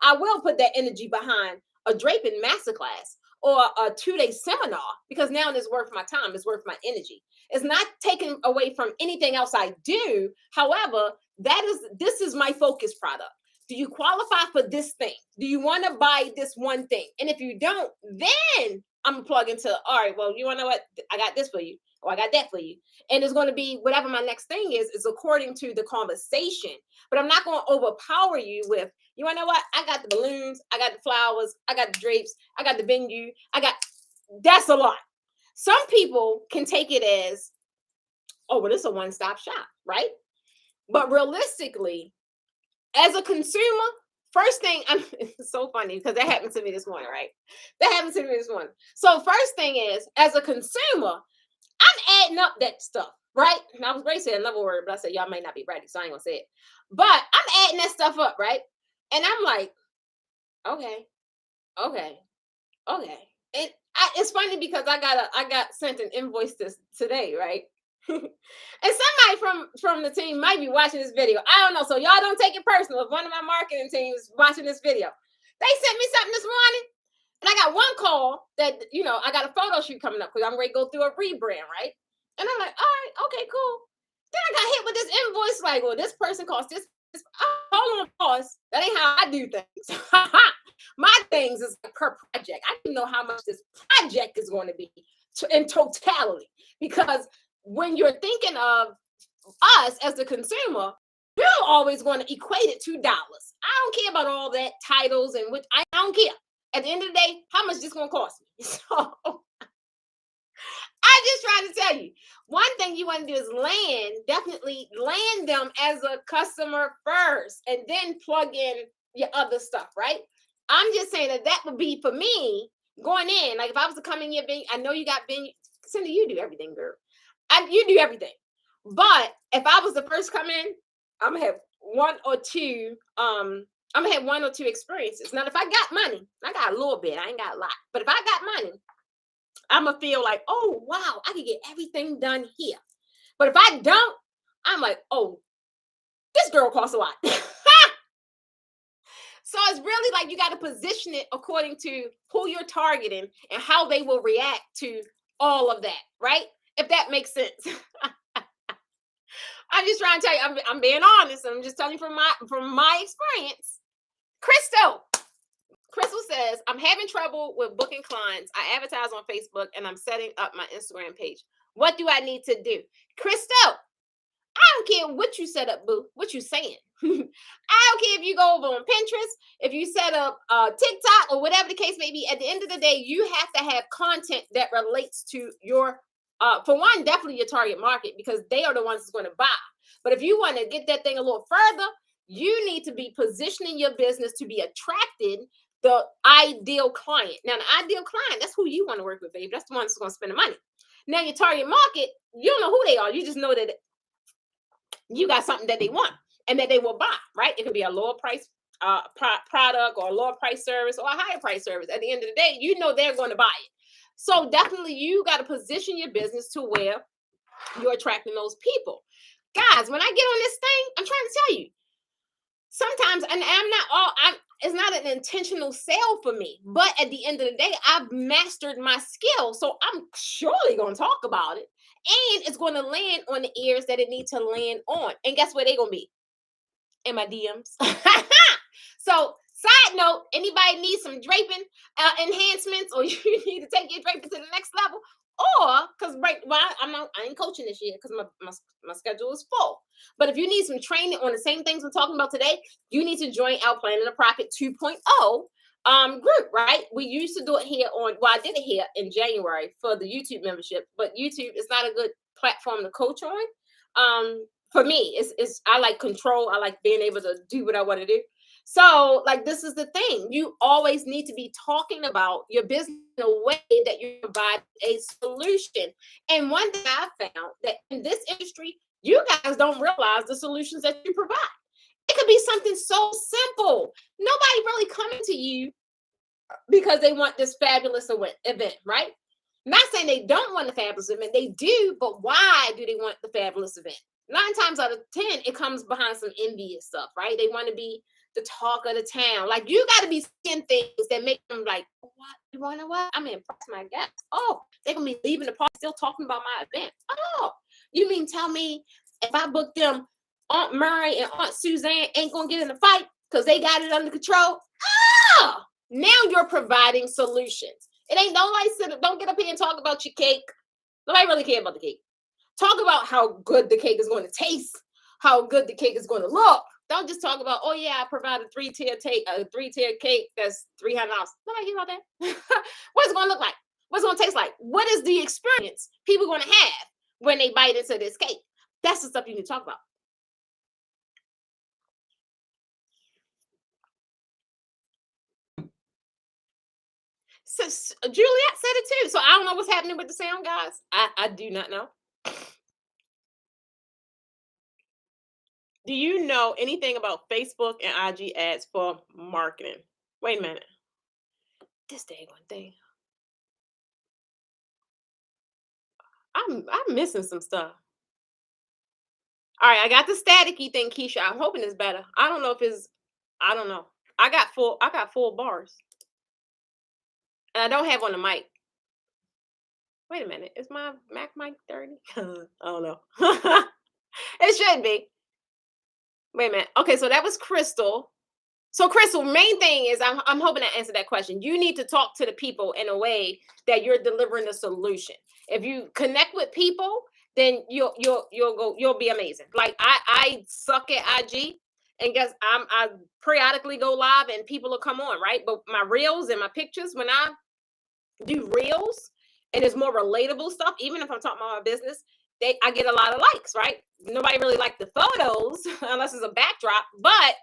I will put that energy behind a draping masterclass or a 2-day seminar because now it's worth my time. It's worth my energy. It's not taken away from anything else I do. However, this is my focus product. Do you qualify for this thing? Do you want to buy this one thing? And if you don't, then I'm gonna plug into, all right, well, you want to know what? I got this for you. Oh, I got that for you. And it's going to be whatever my next thing is according to the conversation. But I'm not going to overpower you with, you want to know what? I got the balloons. I got the flowers. I got the drapes. I got the venue. That's a lot. Some people can take it as, oh, well, this is a one-stop shop, right? But realistically, as a consumer, first thing, it's so funny because that happened to me this morning, right? That happened to me this morning. So first thing is, as a consumer, I'm adding up that stuff, right? And I was ready to say another word, but I said, y'all may not be ready, so I ain't gonna say it. But I'm adding that stuff up, right? And I'm like, okay. And it's funny because I got sent an invoice today, right? And somebody from the team might be watching this video. I don't know. So y'all don't take it personal. If one of my marketing teams watching this video, they sent me something this morning. And I got one call that, I got a photo shoot coming up because I'm ready to go through a rebrand, right? And I'm like, all right, okay, cool. Then I got hit with this invoice like, well, this person cost this. Hold on, boss. That ain't how I do things. My things is per project. I don't know how much this project is going to be in totality. Because when you're thinking of us as the consumer, you're always going to equate it to dollars. I don't care about all that titles and which I don't care. At the end of the day, how much this gonna cost me? So I'm just trying to tell you, one thing you want to do is definitely land them as a customer first, and then plug in your other stuff, right? I'm just saying that would be for me going in. Like if I was to come in your venue, I know you got venue. Cindy, you do everything, girl. You do everything. But if I was the first come in, I'm gonna have one or two experiences. Now, if I got money, I got a little bit. I ain't got a lot. But if I got money, I'm going to feel like, oh, wow, I can get everything done here. But if I don't, I'm like, oh, this girl costs a lot. So it's really like you got to position it according to who you're targeting and how they will react to all of that, right? If that makes sense. I'm just trying to tell you, I'm being honest, and I'm just telling you from my experience. Crystal says, I'm having trouble with booking clients. I advertise on Facebook and I'm setting up my Instagram page. What do I need to do? Crystal, I don't care what you set up, boo. What you saying? I don't care if you go over on Pinterest, if you set up TikTok or whatever the case may be. At the end of the day, you have to have content that relates to your, for one, definitely your target market, because they are the ones that's going to buy. But if you want to get that thing a little further, you need to be positioning your business to be attracted the ideal client. Now, the ideal client, that's who you want to work with, baby. That's the one that's going to spend the money. Now, your target market, you don't know who they are. You just know that you got something that they want and that they will buy, right? It could be a lower price product or a lower price service or a higher price service. At the end of the day, you know they're going to buy it. So definitely you got to position your business to where you're attracting those people. Guys, when I get on this thing, I'm trying to tell you, sometimes, and it's not an intentional sale for me, but at the end of the day, I've mastered my skill. So I'm surely going to talk about it, and it's going to land on the ears that it needs to land on. And guess where they're going to be? In my DMs. So side note, anybody needs some draping enhancements, or you need to take your draping to the next level, or because I ain't coaching this year because my schedule is full. But if you need some training on the same things we're talking about today, you need to join our Planning a Profit 2.0 group, right? We used to do it here I did it here in January for the YouTube membership, but YouTube is not a good platform to coach on. For me, it's I like control. I like being able to do what I want to do. So, like, this is the thing. You always need to be talking about your business in a way that you provide a solution. And one thing I found that in this industry, you guys don't realize the solutions that you provide. It could be something so simple. Nobody really coming to you because they want this fabulous event, right? Not saying they don't want the fabulous event. They do, but why do they want the fabulous event? 9 times out of 10, it comes behind some envious stuff, right? They want to be the talk of the town. Like, you got to be seeing things that make them like, what? You want to know what? I'm going to impress my guests. Oh, they're going to be leaving the party still talking about my event. Oh, you mean tell me if I book them, Aunt Murray and Aunt Suzanne ain't going to get in a fight because they got it under control? Oh, now you're providing solutions. It ain't nobody don't get up here and talk about your cake. Nobody really care about the cake. Talk about how good the cake is going to taste, how good the cake is going to look. Don't just talk about, oh yeah, I provide a 3-tier cake that's $300. Nobody hear about that. What's it going to look like? What's it going to taste like? What is the experience people going to have when they bite into this cake? That's the stuff you need to talk about. So Juliet said it too. So I don't know what's happening with the sound, guys. I do not know. Do you know anything about Facebook and IG ads for marketing? Wait a minute. This dang one thing. I'm missing some stuff. All right, I got the staticky thing, Keisha. I'm hoping it's better. I don't know if it's. I don't know. I got full bars, and I don't have on the mic. Wait a minute. Is my Mac mic dirty? I don't know. It should be. Wait a minute. Okay, so that was Crystal. So Crystal, main thing is I'm hoping to answer that question. You need to talk to the people in a way that you're delivering a solution. If you connect with people, then you'll be amazing. Like I suck at IG, and guess I periodically go live and people will come on, right? But my reels and my pictures, when I do reels and it's more relatable stuff, even if I'm talking about my business, I get a lot of likes, right? Nobody really likes the photos unless it's a backdrop, but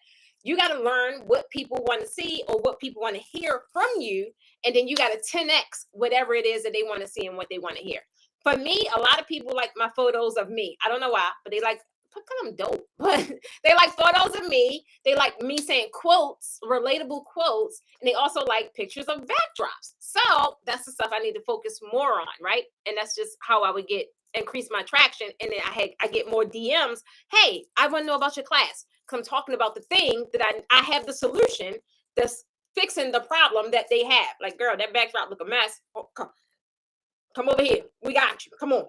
you got to learn what people want to see or what people want to hear from you. And then you got to 10x whatever it is that they want to see and what they want to hear. For me, a lot of people like my photos of me. I don't know why, but they like, because I'm dope. But they like photos of me. They like me saying quotes, relatable quotes. And they also like pictures of backdrops. So that's the stuff I need to focus more on, right? And that's just how I would increase my traction. And then I get more DMs. Hey, I want to know about your class. I'm talking about the thing that I have the solution that's fixing the problem that they have. Like, girl, that backdrop look a mess. Oh, come over here. We got you. Come on.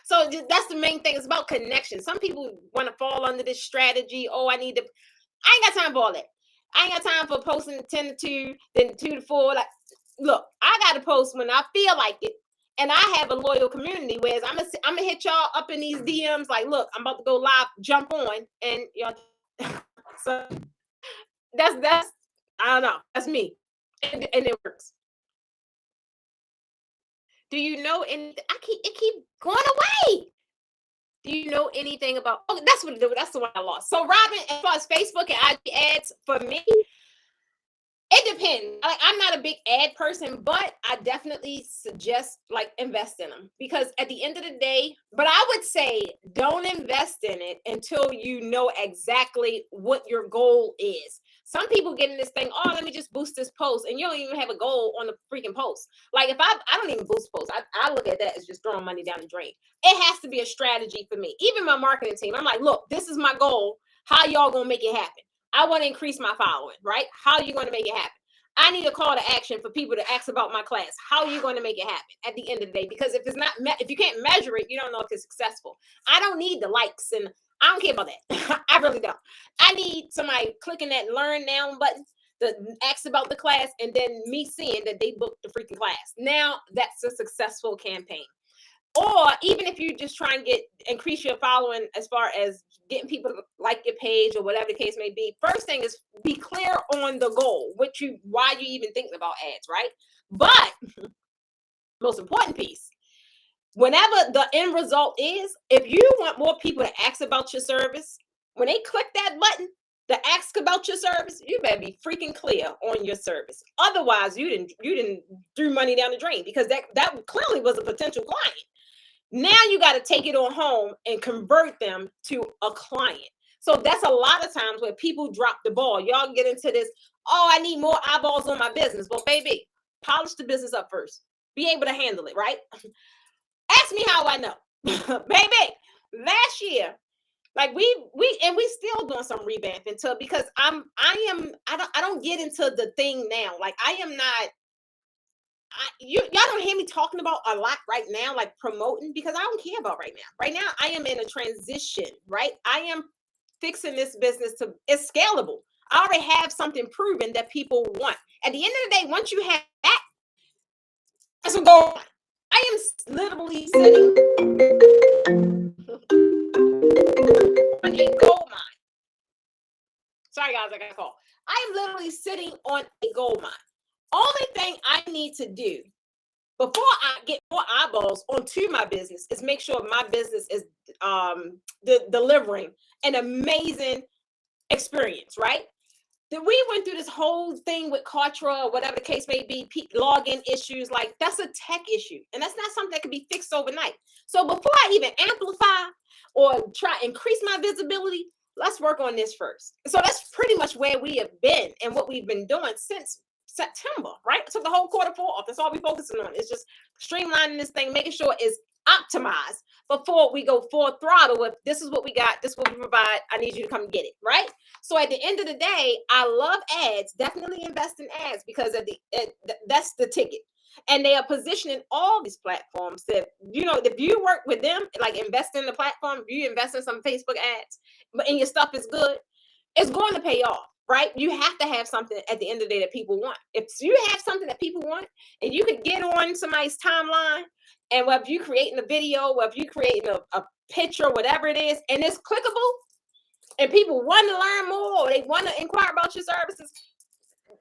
So that's the main thing. It's about connection. Some people want to fall under this strategy. Oh, I ain't got time for all that. I ain't got time for posting 10 to 2, then 2 to 4. Like, look, I got to post when I feel like it. And I have a loyal community, whereas I'm gonna hit y'all up in these DMs like, look, I'm about to go live, jump on, and y'all. So that's I don't know. That's me, and it works. Do you know anything? It keep going away. Do you know anything about? Oh, that's what that's the one I lost. So Robin, as far as Facebook and IG ads, for me, it depends. Like, I'm not a big ad person, but I definitely suggest like invest in them, because at the end of the day, but I would say don't invest in it until you know exactly what your goal is. Some people get in this thing, oh, let me just boost this post, and you don't even have a goal on the freaking post. Like, if I don't even boost posts, I look at that as just throwing money down the drain. It has to be a strategy for me. Even my marketing team, I'm like, look, this is my goal. How y'all gonna make it happen? I want to increase my following, right? How are you going to make it happen? I need a call to action for people to ask about my class. How are you going to make it happen at the end of the day? Because if it's not, if you can't measure it, you don't know if it's successful. I don't need the likes, and I don't care about that. I really don't. I need somebody clicking that learn now button to ask about the class, and then me seeing that they booked the freaking class. Now that's a successful campaign. Or even if you just try and increase your following as far as getting people to like your page or whatever the case may be, first thing is be clear on the goal, why you even thinking about ads, right? But most important piece, whenever the end result is, if you want more people to ask about your service, when they click that button to ask about your service, you better be freaking clear on your service. Otherwise, you didn't threw money down the drain, because that clearly was a potential client. Now you got to take it on home and convert them to a client. So that's a lot of times where people drop the ball. Y'all get into this, oh, I need more eyeballs on my business. Well, baby, polish the business up first. Be able to handle it, right? Ask me how I know. Baby, last year, like we still doing some revamping too, because I don't get into the thing now. Like, I am not, y'all don't hear me talking about a lot right now, like promoting, because I don't care about right now. Right now, I am in a transition, right? I am fixing this business it's scalable. I already have something proven that people want. At the end of the day, once you have that, that's a goal. I am literally sitting on a gold mine. Sorry, guys, I got a call. I am literally sitting on a gold mine. Only thing I need to do before I get more eyeballs onto my business is make sure my business is delivering an amazing experience, right? That we went through this whole thing with Kartra or whatever the case may be, login issues, like that's a tech issue, and that's not something that can be fixed overnight. So before I even amplify or try increase my visibility, let's work on this first. So that's pretty much where we have been and what we've been doing since September, right? So the whole quarter 4 off. That's all we're focusing on. It's just streamlining this thing, making sure it's optimized before we go full throttle with this is what we got, this is what we provide. I need you to come get it, right? So at the end of the day, I love ads. Definitely invest in ads, because that's the ticket. And they are positioning all these platforms that, if you work with them, like invest in the platform, if you invest in some Facebook ads, and your stuff is good, it's going to pay off, right? You have to have something at the end of the day that people want. If you have something that people want, and you could get on somebody's timeline, and whether you creating a video, whether you creating a picture, whatever it is, and it's clickable, and people want to learn more, or they want to inquire about your services,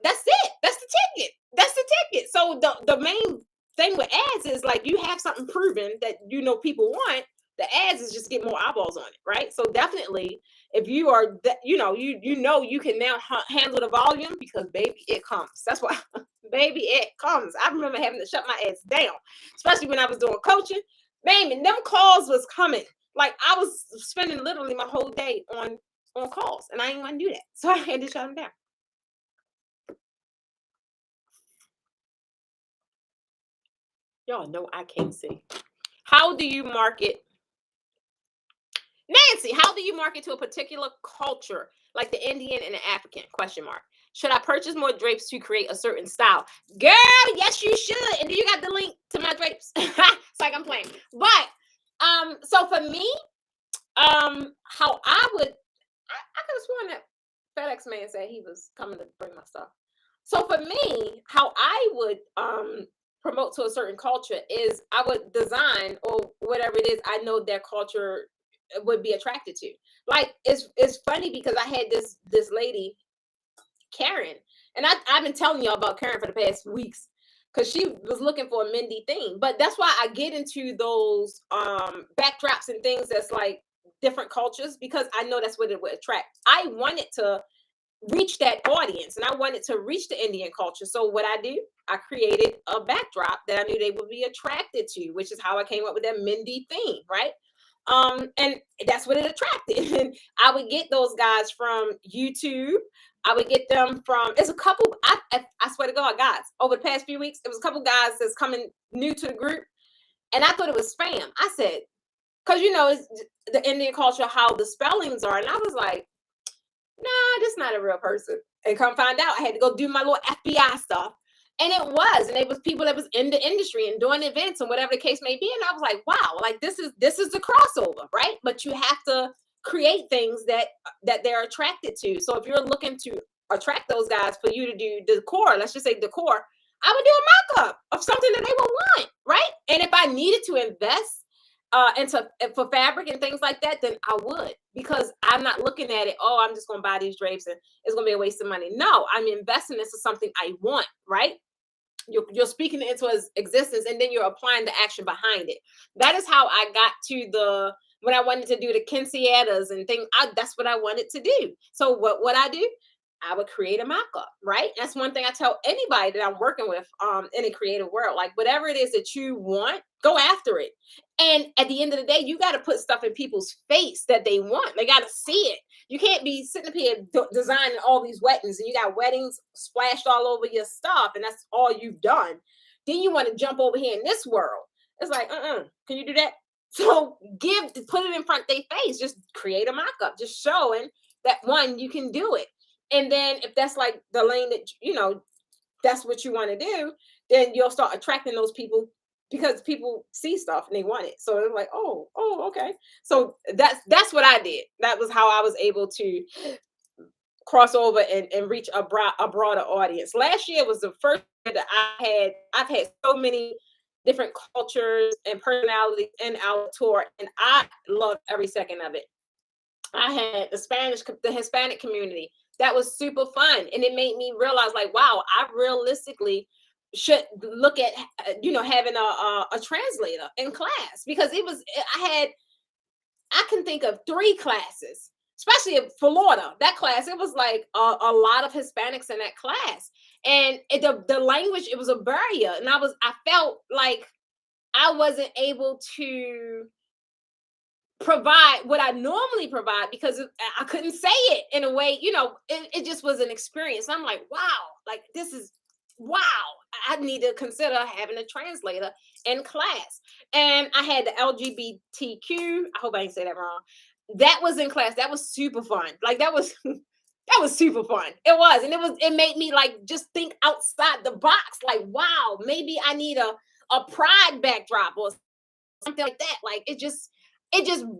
that's it. That's the ticket. That's the ticket. So the main thing with ads is, like, you have something proven that people want. The ads is just get more eyeballs on it, right? So definitely, if you are that, you can now handle the volume, because baby, it comes. That's why, baby, it comes. I remember having to shut my ads down, especially when I was doing coaching. Man, and them calls was coming. Like, I was spending literally my whole day on calls, and I didn't want to do that, so I had to shut them down. Y'all know I can't see. How do you market? Nancy, how do you market to a particular culture, like the Indian and the African? ? Should I purchase more drapes to create a certain style? Girl, yes, you should. And do you got the link to my drapes? It's like I'm playing. But So for me, how I could have sworn that FedEx man said he was coming to bring my stuff. So for me, how I would promote to a certain culture is I would design or whatever it is I know their culture would be attracted to. Like it's funny because I had this lady, Karen, and I've been telling y'all about Karen for the past weeks because she was looking for a Mindy theme. But that's why I get into those backdrops and things that's like different cultures, because I know that's what it would attract. I wanted to reach that audience and I wanted to reach the Indian culture. So what I do, I created a backdrop that I knew they would be attracted to, which is how I came up with that Mindy theme, right? And that's what it attracted. And I would get those guys from YouTube. I would get them from, it's a couple, I swear to God, guys, over the past few weeks, it was a couple guys that's coming new to the group. And I thought it was spam. I said, because it's the Indian culture, how the spellings are. And I was like, nah, this not a real person. And come find out, I had to go do my little FBI stuff. And it was people that was in the industry and doing events and whatever the case may be. And I was like, wow, like this is the crossover, right? But you have to create things that they're attracted to. So if you're looking to attract those guys for you to do decor, let's just say decor, I would do a mock-up of something that they would want, right? And if I needed to invest for fabric and things like that, then I would, because I'm not looking at it, oh, I'm just going to buy these drapes and it's going to be a waste of money. No, I'm investing into something I want, right? You're speaking it into existence, and then you're applying the action behind it. That is how I got to when I wanted to do the quinceañeras and things. That's what I wanted to do. So what I do, I would create a mock-up, right? That's one thing I tell anybody that I'm working with in a creative world. Like whatever it is that you want, go after it. And at the end of the day, you got to put stuff in people's face that they want. They got to see it. You can't be sitting up here designing all these weddings and you got weddings splashed all over your stuff and that's all you've done. Then you want to jump over here in this world. It's like, can you do that? So put it in front of their face. Just create a mock-up, just showing that one, you can do it. And then if that's like the lane that, that's what you want to do, then you'll start attracting those people because people see stuff and they want it. So it's like, oh, okay. So that's what I did. That was how I was able to cross over and reach a broader audience. Last year was the first year that I've had so many different cultures and personalities in our tour, and I loved every second of it. I had the Hispanic community. That was super fun. And it made me realize, like, wow, I realistically should look at, having a translator in class, because I can think of 3 classes, especially in Florida. That class, it was like a lot of Hispanics in that class. And the language, it was a barrier. And I felt like I wasn't able to provide what I normally provide because I couldn't say it in a way, it just was an experience. I'm like, wow, like this is wow. I need to consider having a translator in class. And I had the LGBTQ, I hope I didn't say that wrong. That was in class. That was super fun. Like that was super fun. It was. And it made me like just think outside the box. Like, wow, maybe I need a pride backdrop or something like that. Like it just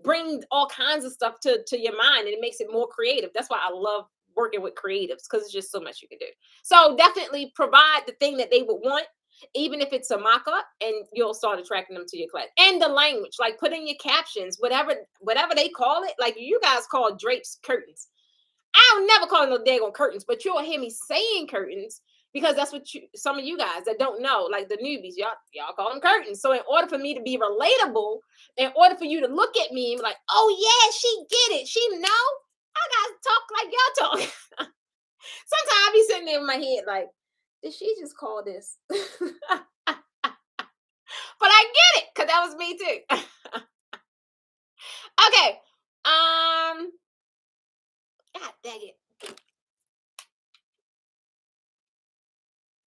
brings all kinds of stuff to your mind, and it makes it more creative. That's why I love working with creatives, because it's just so much you can do. So definitely provide the thing that they would want, even if it's a mock-up, and you'll start attracting them to your class. And the language, like put in your captions, whatever they call it. Like you guys call drapes curtains. I'll never call it no daggone curtains, but you'll hear me saying curtains, because that's what some of you guys that don't know, like the newbies, y'all call them curtains. So in order for me to be relatable, in order for you to look at me and be like, oh yeah, she get it, she know, I gotta talk like y'all talk. Sometimes I be sitting there in my head like, did she just call this? But I get it, because that was me too. Okay. God dang it.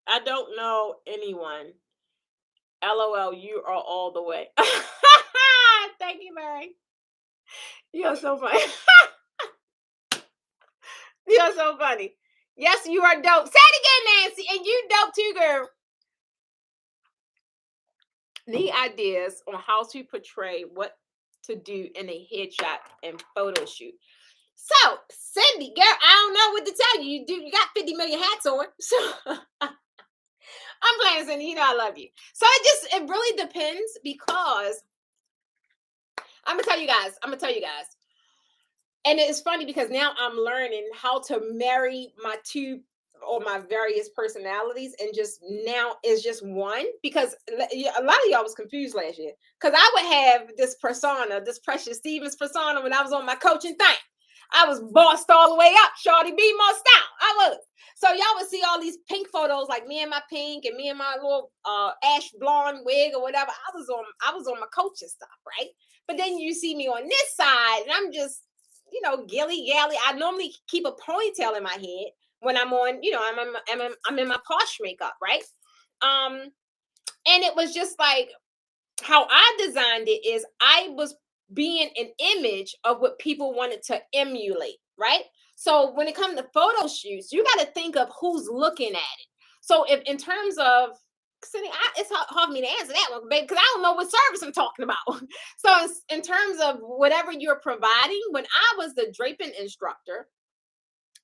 I don't know anyone. LOL, you are all the way. Thank you, Mary. You're so funny. You're so funny. Yes, you are dope. Say it again, Nancy. And you dope too, girl. need ideas on how to portray what to do in a headshot and photo shoot. So, Cindy, girl, I don't know what to tell you. You got 50 million hats on. So I'm playing, Cindy. You know I love you. So it really depends, because I'm gonna tell you guys. And it's funny because now I'm learning how to marry my two or my various personalities, and just now is just one, because a lot of y'all was confused last year, because I would have this persona, this Precious Stevens persona, when I was on my coaching thing. I was bossed all the way up, Shawty B more style. I was. So y'all would see all these pink photos, like me in my pink and me in my little ash blonde wig or whatever. I was on my coaching stuff, right? But then you see me on this side, and I'm just, gilly gally. I normally keep a ponytail in my head when I'm on, I'm in my posh makeup, right? And it was just like, how I designed it is I was being an image of what people wanted to emulate, right? So when it comes to photo shoots, you got to think of who's looking at it. So if in terms of, it's hard for me to answer that one, babe, because I don't know what service I'm talking about. So in terms of whatever you're providing, when I was the draping instructor,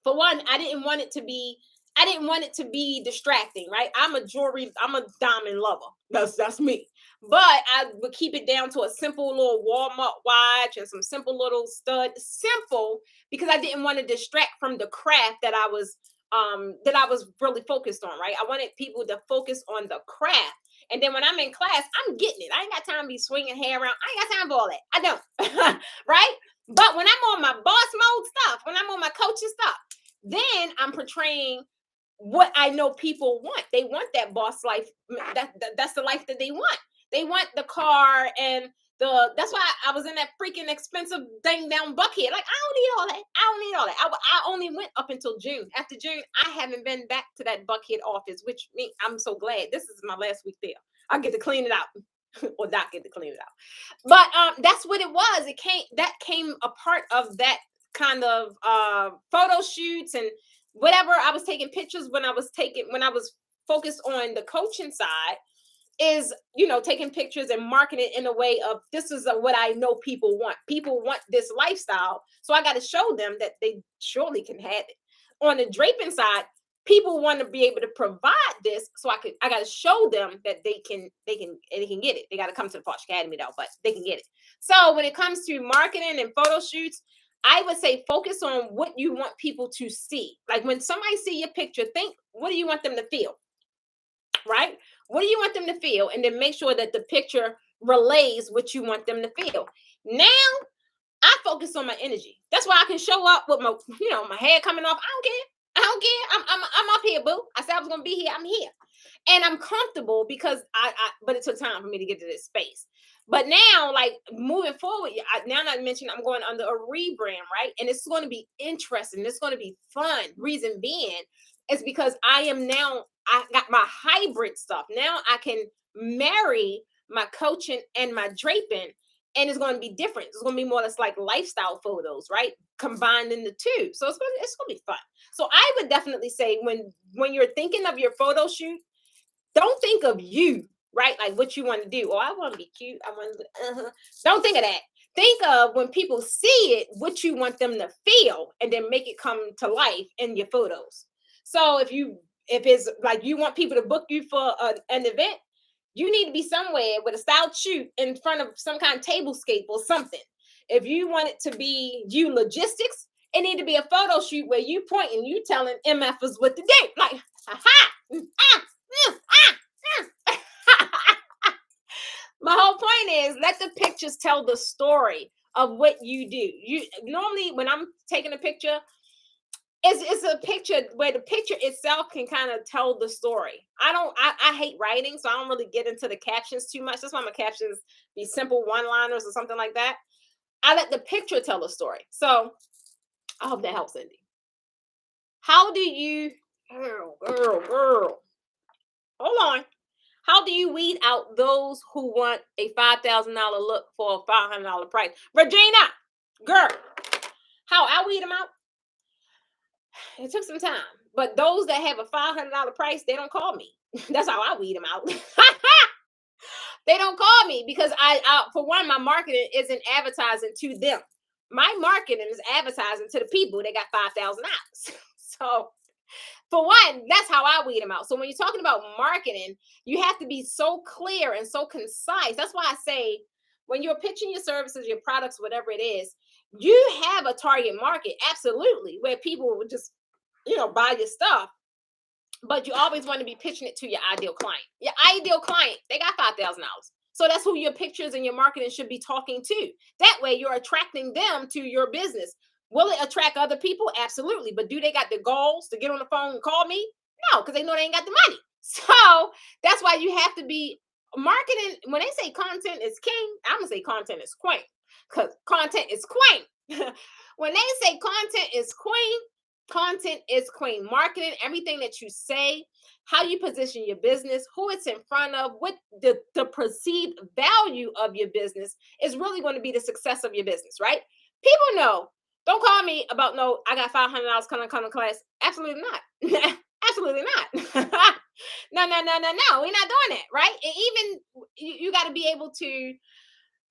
for one, I didn't want it to be distracting, right? I'm a diamond lover. That's me. But I would keep it down to a simple little Walmart watch and some simple little stud. Simple, because I didn't want to distract from the craft that I was really focused on, right? I wanted people to focus on the craft. And then when I'm in class, I'm getting it. I ain't got time to be swinging hair around. I ain't got time for all that. I don't. Right? But when I'm on my boss mode stuff, when I'm on my coaching stuff, then I'm portraying what I know people want. They want that boss life. That's the life that they want. They want the car and that's why I was in that freaking expensive thing down Buckhead. Like, I don't need all that. I only went up until June. After June, I haven't been back to that Buckhead office, which means I'm so glad. This is my last week there. I get to clean it out. Or not get to clean it out. But that's what it was. That came a part of that kind of photo shoots and whatever. I was taking pictures when I was focused on the coaching side, is taking pictures and marketing in a way of, this is what I know people want this lifestyle, so I got to show them that they surely can have it. On the draping side, people want to be able to provide this, so I got to show them that they can get it. They got to come to the Posh Academy though, but they can get it. So when it comes to marketing and photo shoots, I would say focus on what you want people to see. Like when somebody see your picture, think, what do you want them to feel? Right? What do you want them to feel? And then make sure that the picture relays what you want them to feel. Now, I focus on my energy. That's why I can show up with my, my hair coming off. I don't care. I'm up here, boo. I said I was gonna be here. I'm here. And I'm comfortable because but it took time for me to get to this space. But now, like moving forward, now that I mentioned I'm going under a rebrand, right? And it's going to be interesting. It's going to be fun. Reason being is because I got my hybrid stuff. Now I can marry my coaching and my draping, and it's going to be different. It's going to be more or less like lifestyle photos, right? Combining the two. So it's going to be fun. So I would definitely say when you're thinking of your photo shoot, don't think of you, right? Like what you want to do. Oh, I want to be cute. I want to, Don't think of that. Think of when people see it, what you want them to feel, and then make it come to life in your photos. So if it's like you want people to book you for an event, you need to be somewhere with a styled shoot in front of some kind of tablescape or something. If you want it to be you logistics, it need to be a photo shoot where you pointing, you telling MFers what to do. Like, my whole point is, let the pictures tell the story of what you do. You normally, when I'm taking a picture, it's a picture where the picture itself can kind of tell the story. I hate writing, so I don't really get into the captions too much. That's why my captions be simple one-liners or something like that. I let the picture tell the story. So I hope that helps, Cindy. How do you, girl, hold on. How do you weed out those who want a $5,000 look for a $500 price? Regina, girl, how I weed them out? It took some time. But those that have a $500 price, they don't call me. That's how I weed them out. They don't call me because I for one, my marketing isn't advertising to them. My marketing is advertising to the people that got $5,000. So for one, that's how I weed them out. So when you're talking about marketing, you have to be so clear and so concise. That's why I say when you're pitching your services, your products, whatever it is, you have a target market, absolutely, where people will just, buy your stuff. But you always want to be pitching it to your ideal client. Your ideal client, they got $5,000. So that's who your pictures and your marketing should be talking to. That way you're attracting them to your business. Will it attract other people? Absolutely. But do they got the goals to get on the phone and call me? No, because they know they ain't got the money. So that's why you have to be marketing. When they say content is king, I'm going to say content is queen, because content is queen. When they say content is queen, content is queen. Marketing, everything that you say, how you position your business, who it's in front of, what the perceived value of your business is really going to be the success of your business, right? People know. Don't call me about no, I got $500 come to class. Absolutely not. Absolutely not. No. We're not doing that, right? And even you got to be able to,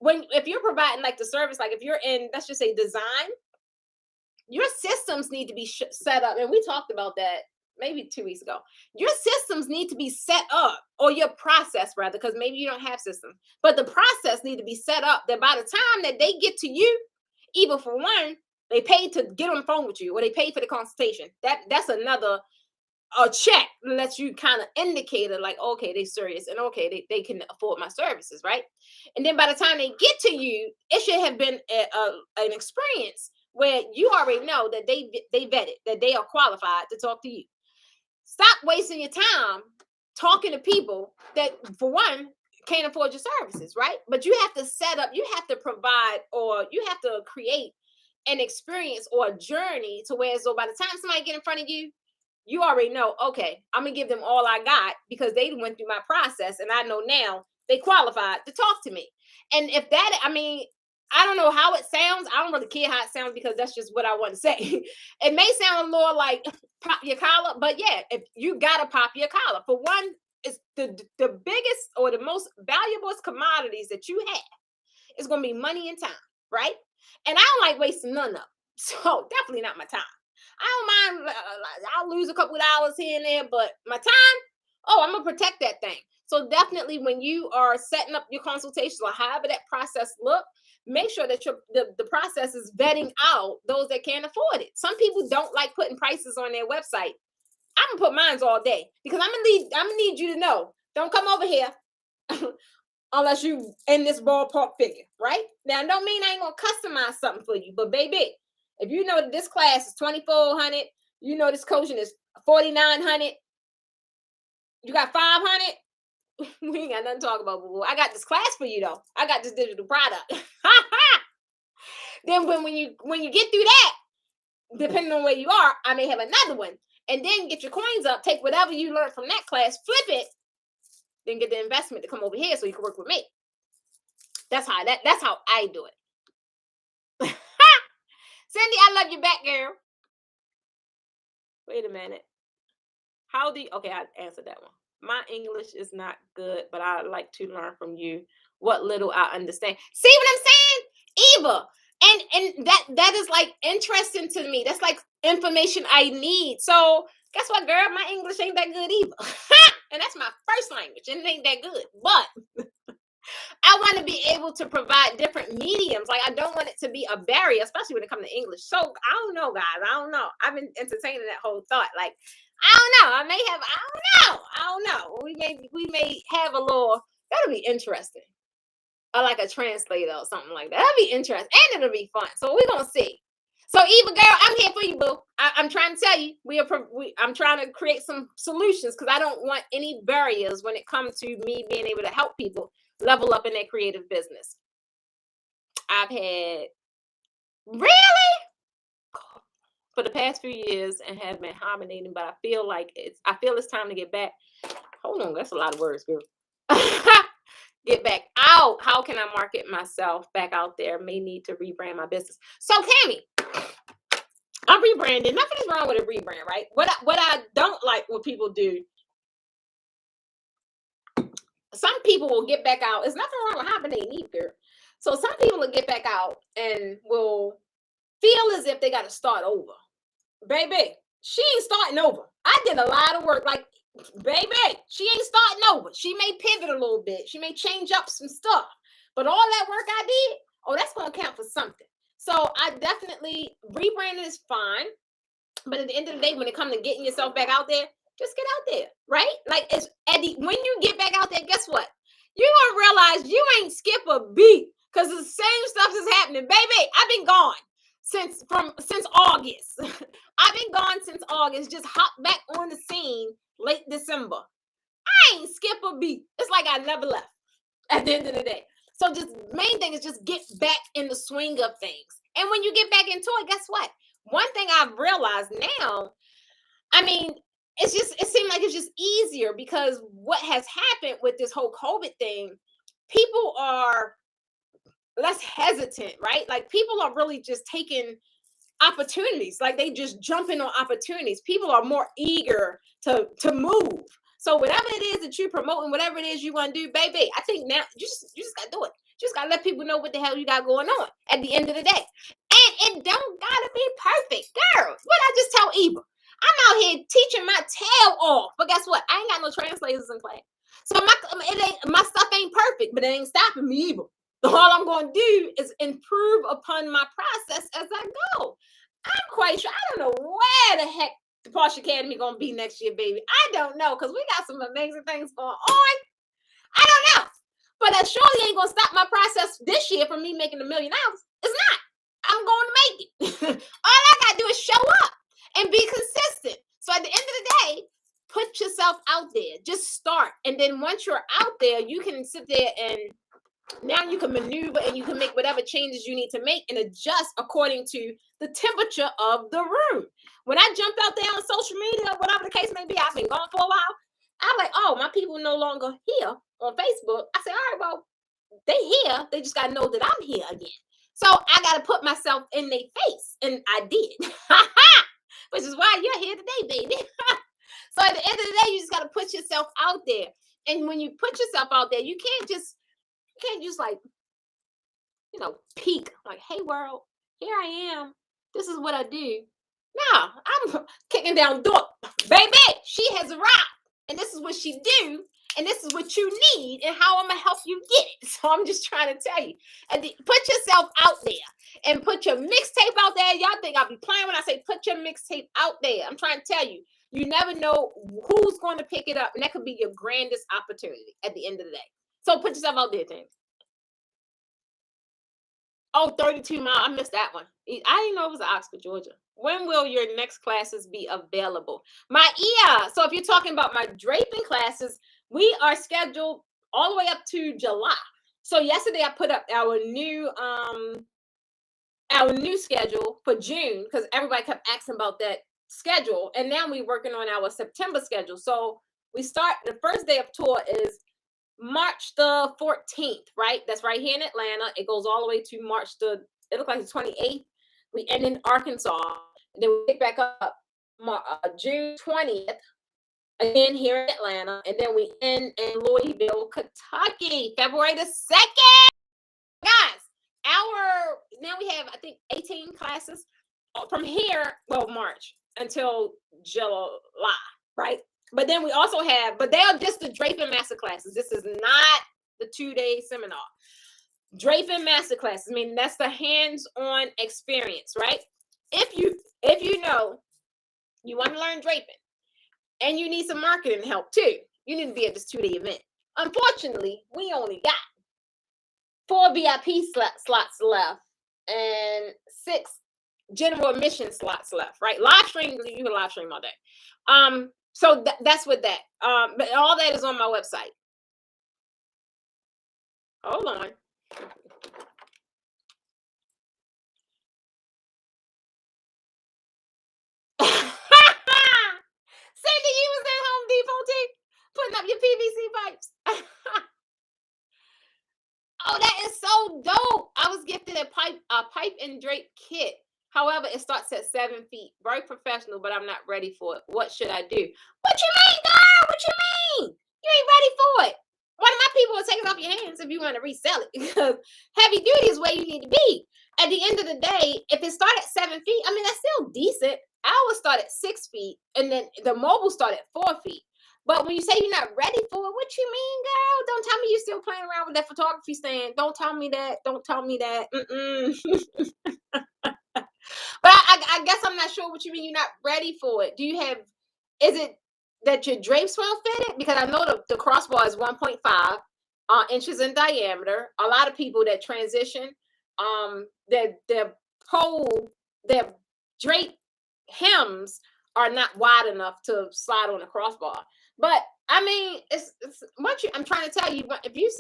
if you're providing like the service, like if you're in, let's just say design, your systems need to be set up. And we talked about that maybe 2 weeks ago. Your systems need to be set up, or your process rather, because maybe you don't have systems, but the process need to be set up that by the time that they get to you, even for one, they paid to get on the phone with you, or they paid for the consultation. That's another check that lets you kind of indicate it, like, okay, they're serious, and okay, they can afford my services, right? And then by the time they get to you, it should have been an experience where you already know that they vetted, that they are qualified to talk to you. Stop wasting your time talking to people that, for one, can't afford your services, right? But you have to set up, you have to provide, or you have to create an experience or a journey to where, so by the time somebody get in front of you, you already know, okay, I'm going to give them all I got because they went through my process, and I know now they qualified to talk to me. And if that, I don't know how it sounds. I don't really care how it sounds because that's just what I want to say. It may sound a little like pop your collar, but yeah, if you got to pop your collar. For one, it's the biggest or the most valuable commodities that you have is going to be money and time, right? And I don't like wasting none of them. So definitely not my time. I don't mind. I'll lose a couple of dollars here and there, but my time, I'm going to protect that thing. So definitely when you are setting up your consultations or however that process look, make sure that the process is vetting out those that can't afford it. Some people don't like putting prices on their website. I'm going to put mine all day because I'm going to need you to know, don't come over here unless you in this ballpark figure, right? Now, don't mean I ain't going to customize something for you, but baby, if you know that this class is $2,400, you know this coaching is $4,900, you got $500, we ain't got nothing to talk about, boo. I got this class for you though. I got this digital product. Then when you get through that, depending on where you are, I may have another one. And then get your coins up, take whatever you learned from that class, flip it, then get the investment to come over here so you can work with me. That's how I do it. Cindy, I love you back, girl. Wait a minute. Okay, I answered that one. My English is not good, but I like to learn from you what little I understand. See what I'm saying? Eva. And that is like interesting to me. That's like information I need. So guess what, girl? My English ain't that good either. And that's my first language. And it ain't that good. But I want to be able to provide different mediums. Like, I don't want it to be a barrier, especially when it comes to English. So I don't know, guys. I don't know. I've been entertaining that whole thought. Like, I don't know. I don't know. We may have a little, that'll be interesting. Or like a translator or something like that. That'll be interesting. And it'll be fun. So we're going to see. So Eva, girl, I'm here for you, boo. I'm trying to tell you, I'm trying to create some solutions because I don't want any barriers when it comes to me being able to help people level up in their creative business. I've had for the past few years and have been dominating, but I feel it's time to get back. Hold on, that's a lot of words, girl. Get back out. How can I market myself back out there? May need to rebrand my business. So Cammie, I'm rebranding. Nothing is wrong with a rebrand, right? What I don't like what people do. some people will get back out. There's nothing wrong with hibernating either. So some people will get back out and will feel as if they got to start over. Baby, she ain't starting over. I did a lot of work. Like, baby, she ain't starting over. She may pivot a little bit. She may change up some stuff. But all that work I did, oh, that's going to count for something. So I definitely, rebranding is fine. But at the end of the day, when it comes to getting yourself back out there, just get out there, right? Like, it's when you get back out there, guess what? You're gonna realize you ain't skip a beat because the same stuff is happening, baby. I've been gone since August. I've been gone since August. Just hop back on the scene late December. I ain't skip a beat. It's like I never left at the end of the day. So just main thing is just get back in the swing of things. And when you get back into it, guess what? One thing I've realized now, I mean, it seemed like it's just easier because what has happened with this whole COVID thing, people are less hesitant, right? Like, people are really just taking opportunities. Like, they just jumping on opportunities. People are more eager to move. So whatever it is that you're promoting, whatever it is you want to do, baby, I think now you just gotta do it. You just gotta let people know what the hell you got going on at the end of the day. And it don't gotta be perfect, girl. What I just tell Eva, I'm out here teaching my tail off, but guess what? I ain't got no translators in class, so my stuff ain't perfect, but it ain't stopping me either. All I'm going to do is improve upon my process as I go. I'm quite sure. I don't know where the heck the Porsche Academy going to be next year, baby. I don't know, because we got some amazing things going on. I don't know. But that surely ain't going to stop my process this year from me making $1 million. It's not. I'm going to make it. All I got to do is show up and be consistent. So at the end of the day, put yourself out there. Just start. And then once you're out there, you can sit there and now you can maneuver and you can make whatever changes you need to make and adjust according to the temperature of the room. When I jumped out there on social media, whatever the case may be, I've been gone for a while. I'm like, oh, my people no longer here on Facebook. I said, all right, well, they here. They just got to know that I'm here again. So I got to put myself in their face. And I did. Which is why you're here today, baby. So at the end of the day, you just got to put yourself out there. And when you put yourself out there, you can't just like, peek like, hey world, here I am. This is what I do. No, I'm kicking down door. Baby, she has arrived. And this is what she do. And this is what you need and how I'm going to help you get it. So I'm just trying to tell you. And put yourself out there and put your mixtape out there. Y'all think I'll be playing when I say put your mixtape out there. I'm trying to tell you. You never know who's going to pick it up. And that could be your grandest opportunity at the end of the day. So put yourself out there, Tim. Oh, 32 Mile. I missed that one. I didn't know it was in Oxford, Georgia. When will your next classes be available? So if you're talking about my draping classes, we are scheduled all the way up to July. So yesterday I put up our new schedule for June because everybody kept asking about that schedule. And now we're working on our September schedule. So we start, the first day of tour is March the 14th, right? That's right here in Atlanta. It goes all the way to it looks like the 28th. We end in Arkansas. And then we pick back up June 20th, again here in Atlanta. And then we end in Louisville, Kentucky, February the 2nd. Guys, now we have, I think, 18 classes from here, March until July, right? But then we also have, but they are just the Draping masterclasses. This is not the 2-day seminar. Draping masterclasses. I mean, that's the hands-on experience, right? If you know you want to learn draping and you need some marketing help too, you need to be at this 2-day event. Unfortunately, we only got 4 VIP slots left and 6 general admission slots left, right? Live stream, you can live stream all day. So that's with that. But all that is on my website. Hold on. Cindy, you was at Home Depot too, putting up your PVC pipes. Oh, that is so dope. I was gifted a pipe and drape kit. However, it starts at 7 feet. Very professional, but I'm not ready for it. What should I do? What you mean, girl? What you mean? You ain't ready for it. One of my people will take it off your hands if you want to resell it, because heavy duty is where you need to be. At the end of the day, if it started at 7 feet, I mean, that's still decent. Ours start at 6 feet, and then the mobile start at 4 feet. But when you say you're not ready for it, what you mean, girl? Don't tell me you're still playing around with that photography stand. Don't tell me that. Don't tell me that. But I guess I'm not sure what you mean you're not ready for it. Do you have, is it that your drapes won't fit it? Because I know the crossbar is 1.5 inches in diameter. A lot of people that transition, their pole, their drape hems are not wide enough to slide on a crossbar. But I mean, it's what I'm trying to tell you. If you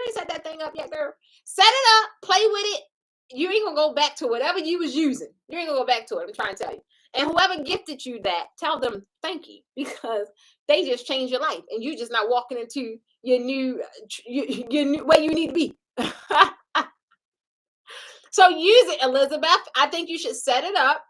ain't set that thing up yet, girl, set it up, play with it. You ain't gonna go back to whatever you was using. You ain't gonna go back to it. I'm trying to tell you. And whoever gifted you that, tell them thank you, because they just changed your life, and you just not walking into your new where you need to be. So use it, Elizabeth. I think you should set it up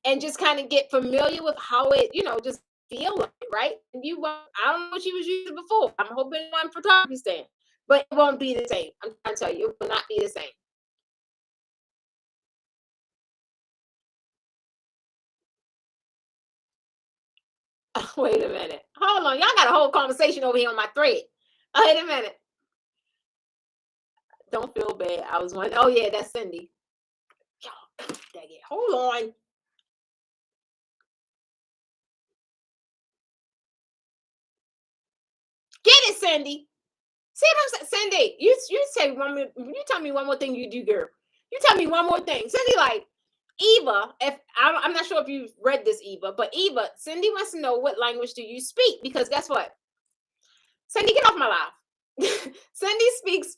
and just kind of get familiar with how it, just feel like it, right? And I don't know what you was using before. I'm hoping one photography stand, but it won't be the same. I'm trying to tell you, it will not be the same. Oh, wait a minute. Hold on. Y'all got a whole conversation over here on my thread. Oh, wait a minute. Don't feel bad. I was wondering. Oh, yeah, that's Cindy. Dang it. Hold on. Get it, Cindy. See what I'm saying? Cindy, you tell me one more thing you do, girl. You tell me one more thing. Cindy, like, Eva, if I'm not sure if you've read this, Eva, but Eva, Cindy wants to know what language do you speak? Because guess what? Cindy, get off my live. Cindy speaks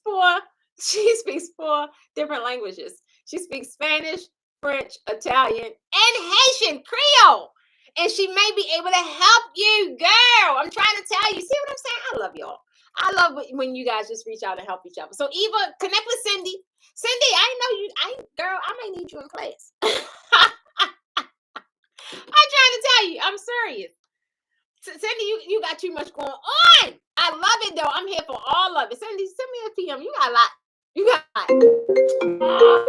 she speaks 4 different languages. She speaks Spanish, French, Italian, and Haitian Creole. And she may be able to help you, girl. I'm trying to tell you. See what I'm saying? I love y'all. I love when you guys just reach out and help each other. So Eva, connect with Cindy. Cindy, girl, I may need you in class. I'm trying to tell you, I'm serious. Cindy, you got too much going on. I love it though. I'm here for all of it. Cindy, send me a PM. You got a lot. You got a lot.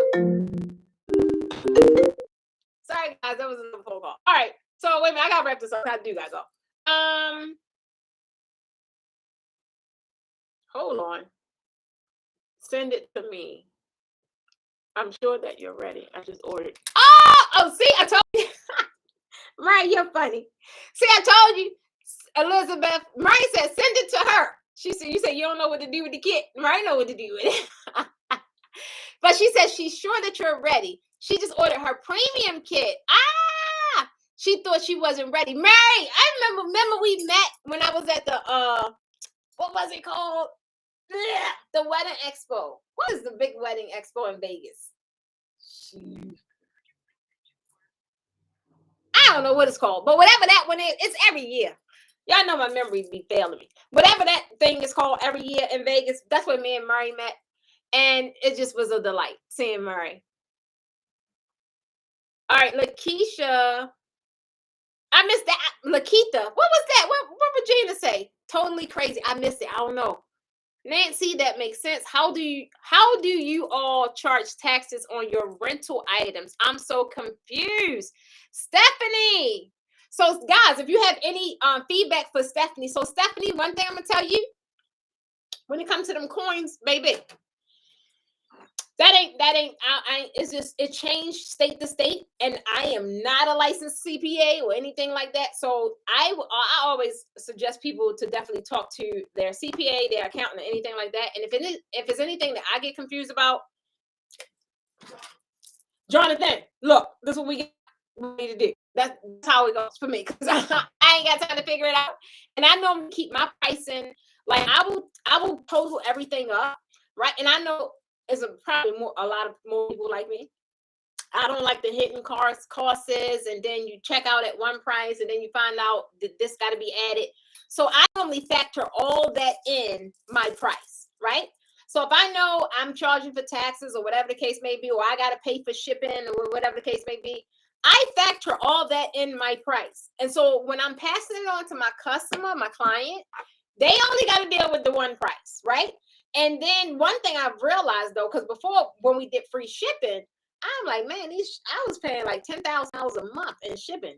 Sorry guys, that was a phone call. All right. So wait a minute, I gotta wrap this up. How do you guys go? Hold on. Send it to me. I'm sure that you're ready. I just ordered. Oh, see, I told you. Mariah, you're funny. See, I told you. Elizabeth, Mariah said, send it to her. She said, you said you don't know what to do with the kit. Mariah know what to do with it. But she said she's sure that you're ready. She just ordered her premium kit. She thought she wasn't ready. Mary, I remember we met when I was at the what was it called? The wedding expo. What is the big wedding expo in Vegas? I don't know what it's called, but whatever that one is, it's every year. Y'all know my memory be failing me. Whatever that thing is called every year in Vegas, that's where me and Murray met. And it just was a delight seeing Murray. All right, Lakeisha. I missed that. Lakita. What was that? What Regina say? Totally crazy. I missed it. I don't know. Nancy, that makes sense. How do you all charge taxes on your rental items? I'm so confused. Stephanie. So guys, if you have any feedback for Stephanie. So Stephanie, one thing I'm gonna tell you, when it comes to them coins, baby, that ain't it's just, it changed state to state, and I am not a licensed CPA or anything like that. So I always suggest people to definitely talk to their CPA, their accountant, or anything like that. And if it's anything that I get confused about, Jonathan, look, this is what we need to do. That's how it goes for me, because I ain't got time to figure it out. And I know I'm gonna keep my pricing. Like I will total everything up, right? And I know it's probably a lot of more people like me. I don't like the hidden costs, and then you check out at one price, and then you find out that this got to be added. So I only factor all that in my price, right? So if I know I'm charging for taxes or whatever the case may be, or I got to pay for shipping or whatever the case may be, I factor all that in my price. And so when I'm passing it on to my customer, my client, They only got to deal with the one price, right? And then one thing I've realized though, because before when we did free shipping, I'm like, man, I was paying like $10,000 a month in shipping,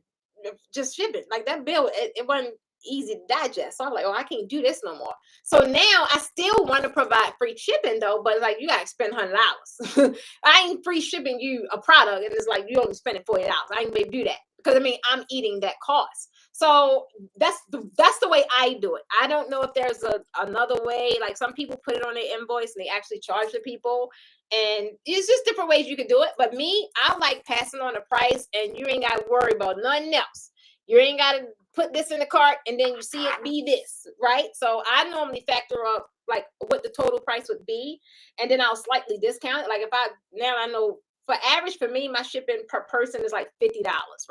just shipping. Like that bill, it wasn't easy to digest. So I'm like, oh, I can't do this no more. So now I still want to provide free shipping though, but like you gotta spend $100. I ain't free shipping you a product, and it's like you only spending $40. I ain't able to do that because I mean I'm eating that cost. So that's the way I do it. I don't know if there's another way. Like some people put it on their invoice and they actually charge the people, and it's just different ways you can do it. But me, I like passing on the price, and you ain't got to worry about nothing else. You ain't got to put this in the cart and then you see it be this, right? So I normally factor up like what the total price would be, and then I'll slightly discount it. Like if I know for average for me, my shipping per person is like $50,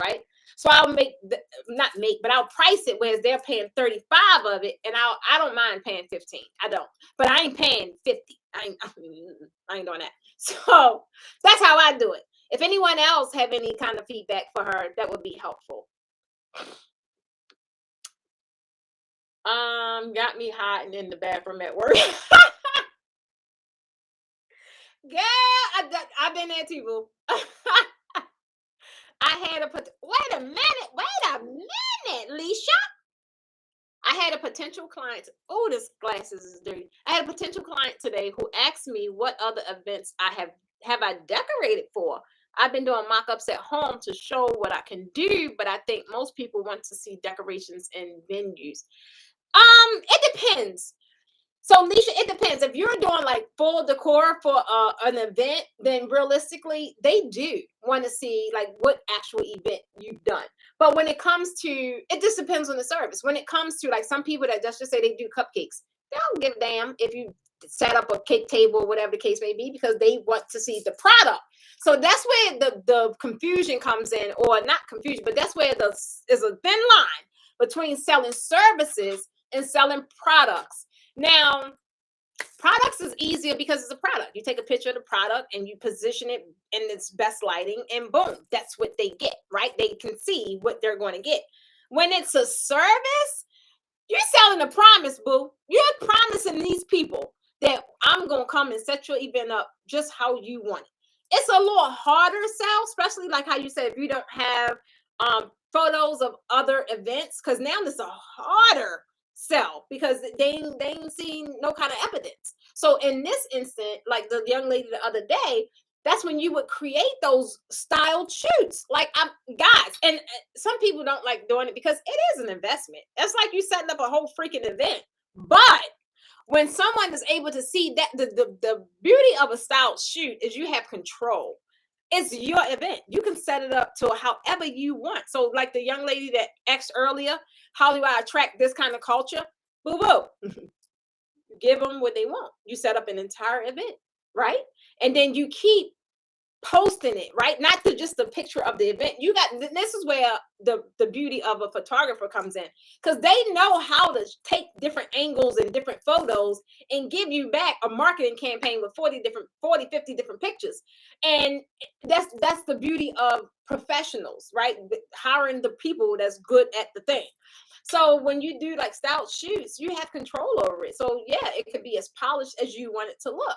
right? So I'll but I'll price it whereas they're paying 35 of it, and I don't mind paying 15. I don't, but I ain't paying 50. I ain't doing that. So that's how I do it. If anyone else have any kind of feedback for her, that would be helpful. Got me hiding in the bathroom at work. Yeah, I've been there too, boo. I had wait a minute, Leisha. I had a potential client. Oh, this glasses is dirty. I had a potential client today who asked me what other events I have decorated for. I've been doing mock-ups at home to show what I can do, but I think most people want to see decorations in venues. It depends. So, Leisha, it depends. If you're doing like full decor for an event, then realistically, they do want to see like what actual event you've done. But when it comes to, it just depends on the service. When it comes to like some people that just say they do cupcakes, they don't give a damn if you set up a cake table, whatever the case may be, because they want to see the product. So that's where the confusion comes in, or not confusion, but that's where is a thin line between selling services and selling products. Now, products is easier because it's a product. You take a picture of the product and you position it in its best lighting, and boom, that's what they get, right? They can see what they're going to get. When it's a service, you're selling a promise, boo. You're promising these people that I'm going to come and set your event up just how you want it. It's a little harder sell, especially like how you said, if you don't have photos of other events, because now it's a harder sell because they ain't seen no kind of evidence. So in this instant, like the young lady the other day, that's when you would create those styled shoots. Like guys, and some people don't like doing it because it is an investment. It's like you setting up a whole freaking event. But when someone is able to see that the beauty of a styled shoot is you have control. It's your event. You can set it up to however you want. So like the young lady that asked earlier, how do I attract this kind of culture? Boo boo. Give them what they want. You set up an entire event, right? And then you keep posting it, right? Not to just the picture of the event. This is where the beauty of a photographer comes in, because they know how to take different angles and different photos and give you back a marketing campaign with 50 different pictures. And that's the beauty of professionals, right? Hiring the people that's good at the thing. So when you do like styled shoots, you have control over it. So yeah, it could be as polished as you want it to look.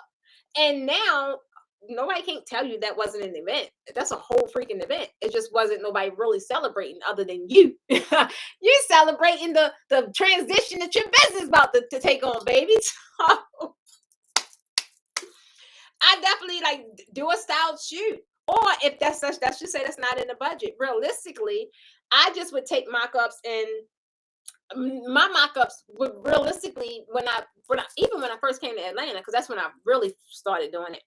And now nobody can't tell you that wasn't an event. That's a whole freaking event. It just wasn't nobody really celebrating other than you. You celebrating the transition that your business is about to take on, baby. So I definitely like do a styled shoot. Or if that's just say that's not in the budget. Realistically, I just would take mock-ups, and my mock-ups would realistically when I first came to Atlanta, because that's when I really started doing it.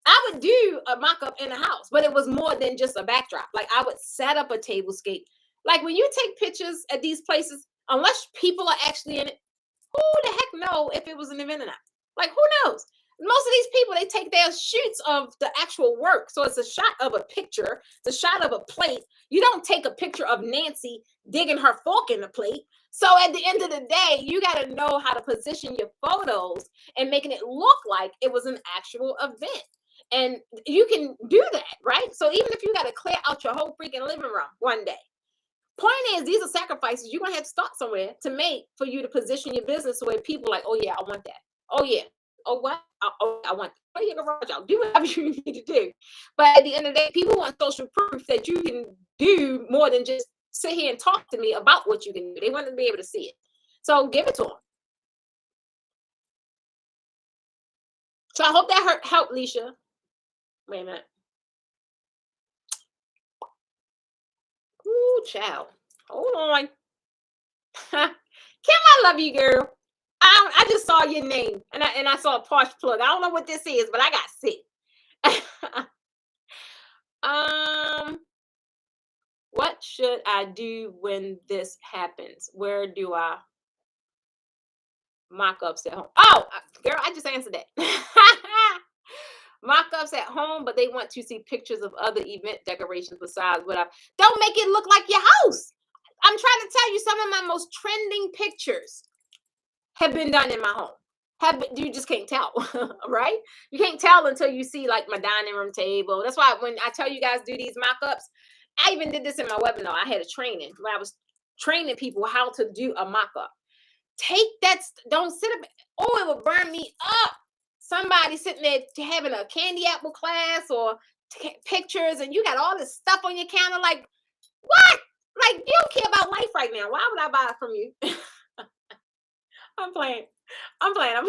I would do a mock-up in the house, but it was more than just a backdrop. Like I would set up a tablescape. Like when you take pictures at these places, unless people are actually in it, who the heck know if it was an event or not? Like who knows? Most of these people, they take their shoots of the actual work. So it's a shot of a picture, it's a shot of a plate. You don't take a picture of Nancy digging her fork in the plate. So at the end of the day, you got to know how to position your photos and making it look like it was an actual event. And you can do that, right? So even if you got to clear out your whole freaking living room one day, point is, these are sacrifices you're gonna have to start somewhere to make for you to position your business so where people are like, oh yeah, I want that. Oh yeah. Oh what? I want that. Put your garage out. Do whatever you need to do. But at the end of the day, people want social proof that you can do more than just sit here and talk to me about what you can do. They want to be able to see it. So give it to them. So I hope that helped, Leisha. Wait a minute. Ooh, child. Hold on. Kim, I love you, girl. I just saw your name and I saw a posh plug. I don't know what this is, but I got sick. What should I do when this happens? Where do I mock-ups at home? Oh, girl, I just answered that. Mock-ups at home, but they want to see pictures of other event decorations besides what I don't make it look like your house. I'm trying to tell you, some of my most trending pictures have been done in my home. You just can't tell, right? You can't tell until you see like my dining room table. That's why when I tell you guys do these mock-ups, I even did this in my webinar. I had a training where I was training people how to do a mock-up. Take that, don't sit up. Oh, it will burn me up. Somebody sitting there having a candy apple class or pictures, and you got all this stuff on your counter. Like, what? Like, you don't care about life right now. Why would I buy it from you? I'm playing. I'm playing. I'm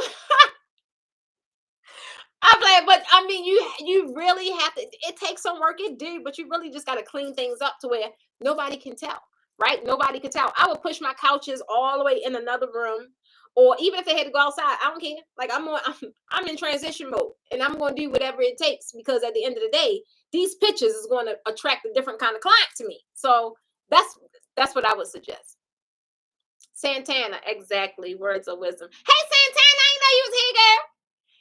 playing, but I mean, you really have to. It takes some work, it do, but you really just got to clean things up to where nobody can tell, right? Nobody can tell. I would push my couches all the way in another room, or even if they had to go outside, I don't care. Like I'm in transition mode, and I'm going to do whatever it takes because at the end of the day, these pictures is going to attract a different kind of client to me. So that's what I would suggest. Santana, exactly. Words of wisdom. Hey, Santana, I didn't know you was here, girl.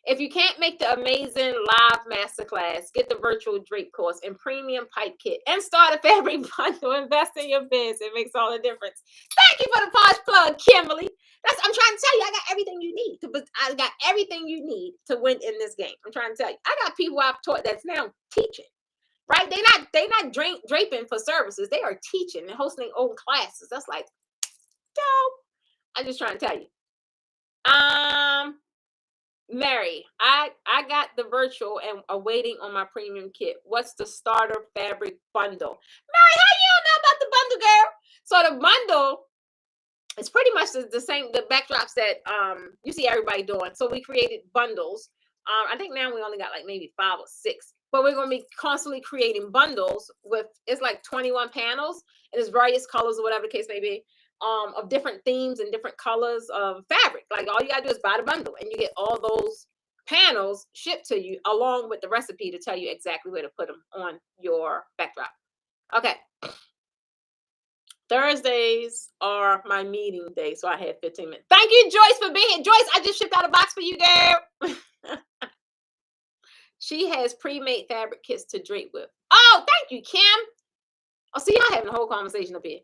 If you can't make the amazing live masterclass, get the virtual drape course and premium pipe kit and start a fabric bundle. Invest in your biz. It makes all the difference. Thank you for the posh plug, Kimberly. I'm trying to tell you, I got everything you need. I got everything you need to win in this game. I'm trying to tell you. I got people I've taught that's now teaching. Right? They're not draping for services. They are teaching and hosting their own classes. That's like, dope. I'm just trying to tell you. Mary, I got the virtual and awaiting on my premium kit. What's the starter fabric bundle? Mary, how you don't know about the bundle, girl? So the bundle is pretty much the same, the backdrops that you see everybody doing. So we created bundles. I think now we only got like maybe 5 or 6, but we're going to be constantly creating bundles with, it's like 21 panels and it's various colors or whatever the case may be. Of different themes and different colors of fabric. Like all you gotta do is buy the bundle and you get all those panels shipped to you along with the recipe to tell you exactly where to put them on your backdrop. Okay. Thursdays are my meeting day, so I have 15 minutes. Thank you, Joyce, for being here. Joyce, I just shipped out a box for you, girl. She has pre-made fabric kits to drape with. Oh, thank you, Kim. Oh, see, y'all having a whole conversation up here.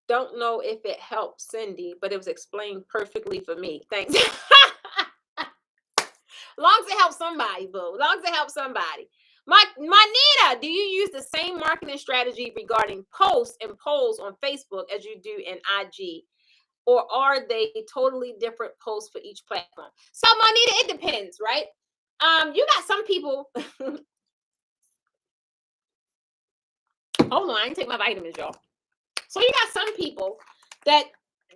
Don't know if it helped Cindy, but it was explained perfectly for me. Thanks. Long as it helps somebody, boo. Long as it helps somebody. Manita, do you use the same marketing strategy regarding posts and polls on Facebook as you do in IG? Or are they totally different posts for each platform? So, Manita, it depends, right? You got some people. Hold on, I didn't take my vitamins, y'all. So you got some people that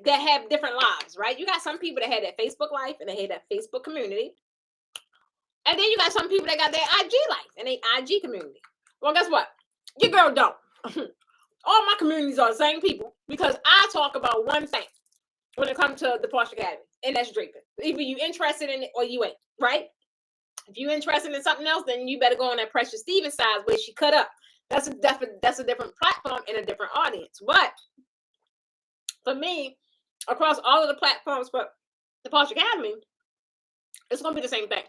have different lives, right? You got some people that had that Facebook life and they had that Facebook community. And then you got some people that got their IG life and they IG community. Well, guess what? Your girl don't. All my communities are the same people because I talk about one thing when it comes to the Posh Academy, and that's draping. Either you interested in it or you ain't, right? If you're interested in something else, then you better go on that Precious Stevens side where she cut up. That's a different platform and a different audience. But for me, across all of the platforms for the Posh Academy, it's going to be the same thing.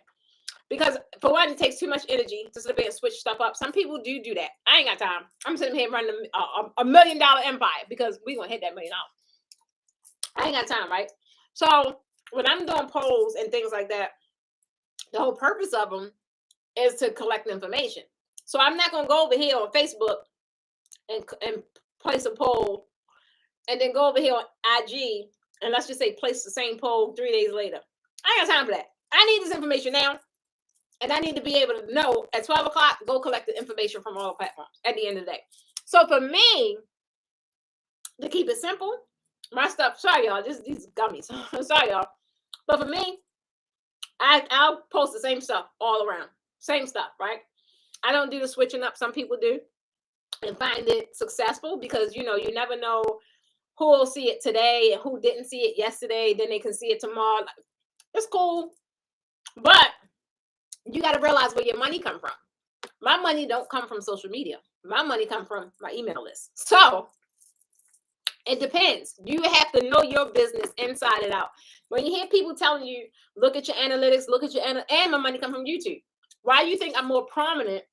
Because for one, it takes too much energy to sit there and switch stuff up. Some people do that. I ain't got time. I'm sitting here running a $1 million empire because we're going to hit that $1 million. I ain't got time, right? So when I'm doing polls and things like that, the whole purpose of them is to collect information. So I'm not going to go over here on Facebook and place a poll, and then go over here on IG and let's just say place the same poll 3 days later. I ain't got time for that. I need this information now, and I need to be able to know at 12 o'clock, go collect the information from all platforms at the end of the day. So for me, to keep it simple, my stuff, sorry y'all, just these gummies. Sorry y'all. But for me, I'll post the same stuff all around. Same stuff, right? I don't do the switching up some people do and find it successful, because you never know who will see it today and who didn't see it yesterday. Then they can see it tomorrow. It's cool. But you got to realize where your money come from. My money don't come from social media. My money come from my email list. So it depends. You have to know your business inside and out. When you hear people telling you, look at your analytics, and my money come from YouTube. Why do you think I'm more prominent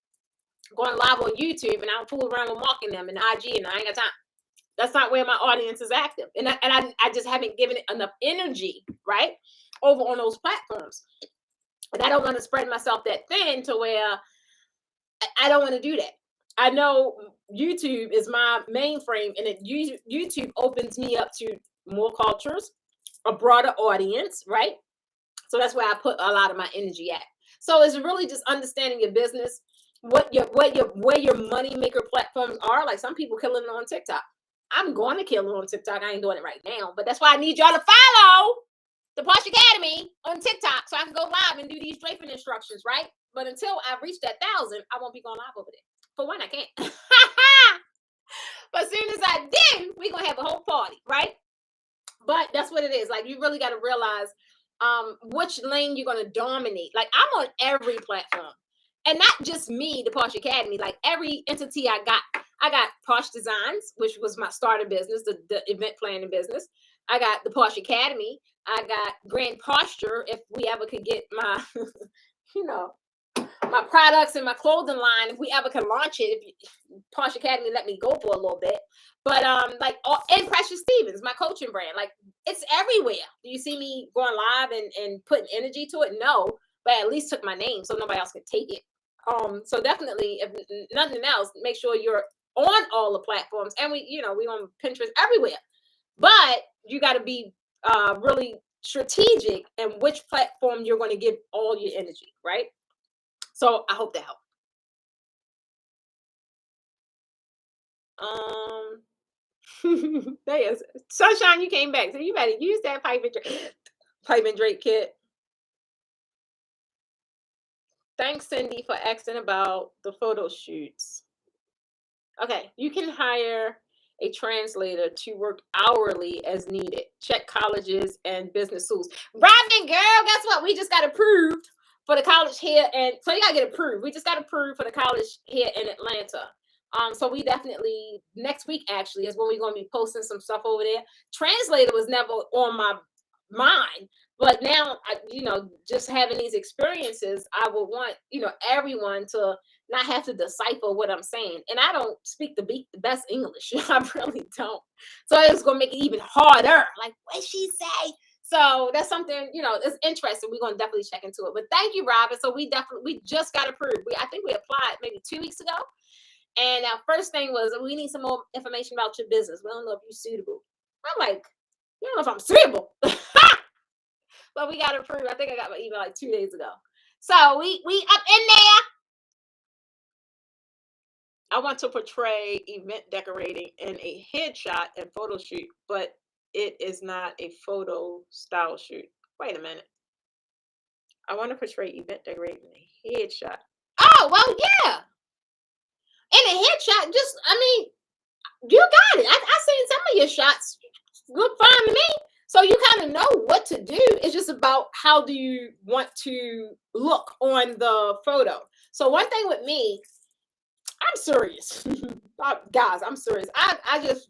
going live on YouTube and I don't fool around with marking them in IG and I ain't got time? That's not where my audience is active. And I just haven't given it enough energy, right, over on those platforms. And I don't want to spread myself that thin to where I don't want to do that. I know YouTube is my mainframe, and YouTube opens me up to more cultures, a broader audience, right? So that's where I put a lot of my energy at. So it's really just understanding your business, where your money maker platforms are. Like some people killing it on TikTok. I'm going to kill it on TikTok. I ain't doing it right now, but that's why I need y'all to follow the Posh Academy on TikTok so I can go live and do these draping instructions, right? But until I reach that 1,000, I won't be going live over there. For one, I can't. But as soon as I do, we're going to have a whole party, right? But that's what it is. Like, you really got to realize which lane you're going to dominate. Like, I'm on every platform. And not just me, the Posh Academy. Like, every entity I got Posh Designs, which was my starter business, the event planning business. I got the Posh Academy. I got Grand Posture, if we ever could get my, my products and my clothing line, if we ever can launch it, if Posh Academy let me go for a little bit. But and Precious Stevens, my coaching brand, like it's everywhere. Do you see me going live and putting energy to it? No, but I at least took my name so nobody else could take it. So definitely, if nothing else, make sure you're on all the platforms, and we on Pinterest everywhere. But you got to be really strategic in which platform you're going to give all your energy, right? So I hope that helped. There is Sunshine. You came back, so you better use that pipe and drape kit. Thanks, Cindy, for asking about the photo shoots. Okay, you can hire a translator to work hourly as needed. Check colleges and business schools. Robin, girl, guess what? We just got approved for the college here, and so you gotta get approved. We just got approved for the college here in Atlanta. So we definitely next week actually is when we're gonna be posting some stuff over there. Translator was never on my mind, but now just having these experiences, I would want everyone to not have to decipher what I'm saying. And I don't speak the best English. I really don't. So it's going to make it even harder. Like, what she say? So that's something, it's interesting. We're going to definitely check into it. But thank you, Robin. So we just got approved. I think we applied maybe 2 weeks ago. And our first thing was, we need some more information about your business. We don't know if you're suitable. I'm like, you don't know if I'm suitable. But we got approved. I think I got my email like 2 days ago. So we up in there. I want to portray event decorating in a headshot and photo shoot, but it is not a photo style shoot. Wait a minute. I want to portray event decorating in a headshot. Oh, well, yeah. In a headshot, you got it. I seen some of your shots. Look fine to me. So you kind of know what to do. It's just about how do you want to look on the photo. So one thing with me, I'm serious. Guys, I'm serious. I just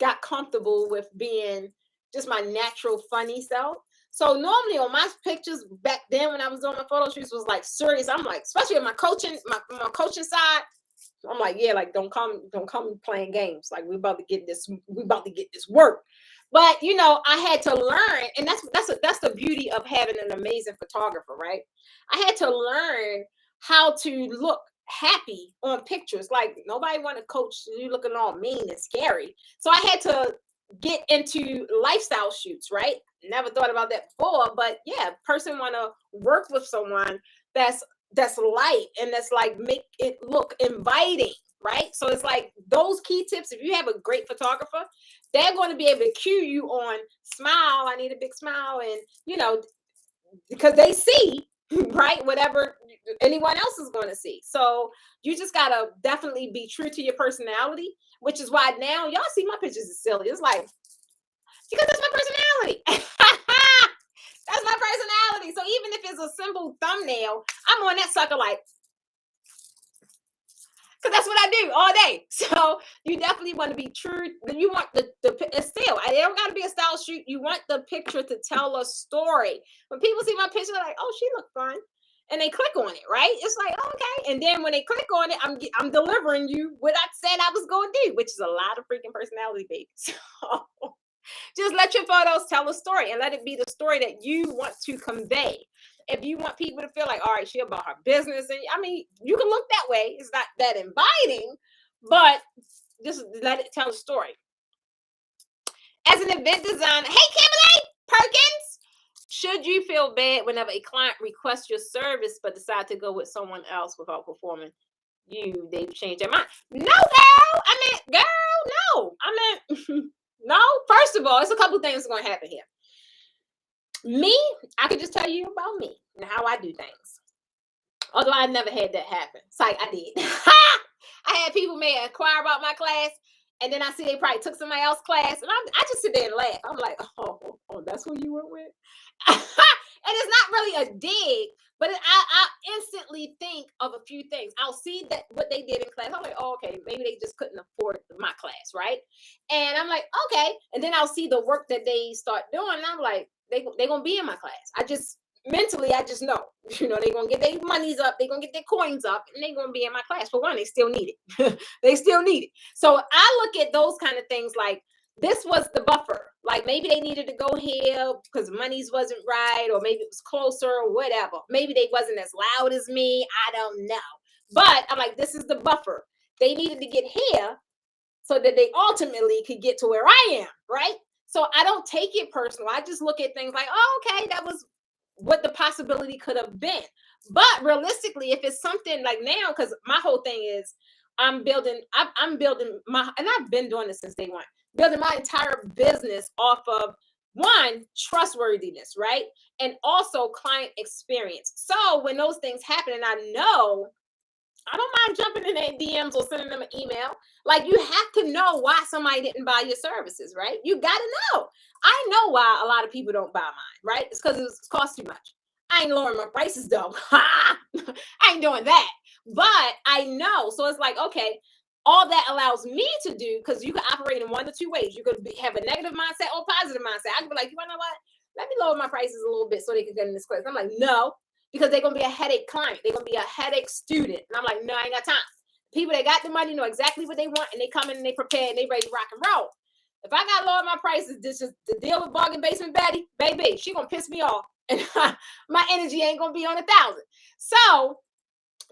got comfortable with being just my natural funny self. So normally on my pictures back then when I was doing my photo shoots was like serious. I'm like, especially on my coaching side, I'm like, yeah, like don't come playing games. Like we about to get this work. But I had to learn, and that's the beauty of having an amazing photographer, right? I had to learn how to look happy on pictures. Like nobody want to coach you looking all mean and scary. So I had to get into lifestyle shoots, right? Never thought about that before, but yeah, person want to work with someone that's light and that's like make it look inviting, right? So it's like those key tips. If you have a great photographer, they're going to be able to cue you on smile. I need a big smile, and because they see right whatever anyone else is going to see. So you just gotta definitely be true to your personality, which is why now y'all see my pictures is silly. It's like because that's my personality. That's my personality. So even if it's a simple thumbnail, I'm on that sucker like, because that's what I do all day. So you definitely want to be true. You want the still, it don't got to be a style shoot. You want the picture to tell a story. When people see my picture, they're like, "Oh, she look fun," and they click on it, right? It's like, oh, okay. And then when they click on it, I'm delivering you what I said I was going to do, which is a lot of freaking personality, baby. So just let your photos tell a story and let it be the story that you want to convey. If you want people to feel like, all right, she about her business, and I mean, you can look that way. It's not that inviting, but just let it tell a story. As an event designer, hey, Kimberly Perkins, should you feel bad whenever a client requests your service but decide to go with someone else without performing? They've changed their mind. No, girl. No. No. First of all, it's a couple things going to happen here. Me, I could just tell you about me and how I do things. Although I never had that happen. It's like I did. I had people may inquire about my class, and then I see they probably took somebody else's class, and I just sit there and laugh. I'm like, oh, that's who you went with? And it's not really a dig, but I instantly think of a few things. I'll see that what they did in class. I'm like, oh, okay, maybe they just couldn't afford my class, right? And I'm like, okay. And then I'll see the work that they start doing, and I'm like, they're going to be in my class. I just know, they're going to get their monies up, they're going to get their coins up, and they're going to be in my class. For one, they still need it. They still need it. So I look at those kind of things like, this was the buffer. Like maybe they needed to go here because monies wasn't right, or maybe it was closer or whatever. Maybe they wasn't as loud as me. I don't know. But I'm like, this is the buffer. They needed to get here so that they ultimately could get to where I am, right? So I don't take it personal. I just look at things like, oh, okay, that was what the possibility could have been. But realistically, if it's something like now, because my whole thing is I'm building my, and I've been doing this since day one, building my entire business off of one, trustworthiness, right? And also client experience. So when those things happen, and I know, I don't mind jumping in their DMs or sending them an email. Like, you have to know why somebody didn't buy your services, right? You got to know. I know why a lot of people don't buy mine, right? It's because it costs too much. I ain't lowering my prices, though. I ain't doing that. But I know. So it's like, okay, all that allows me to do, because you can operate in one or two ways. You could have a negative mindset or positive mindset. I could be like, you know what? Let me lower my prices a little bit so they can get in this class. I'm like, no, because they're going to be a headache client. They're going to be a headache student. And I'm like, no, I ain't got time. People that got the money know exactly what they want, and they come in and they prepare and they ready to rock and roll. If I got to lower my prices, this is the deal with Bargain Basement Betty, baby, she going to piss me off. And my energy ain't going to be on 1,000. So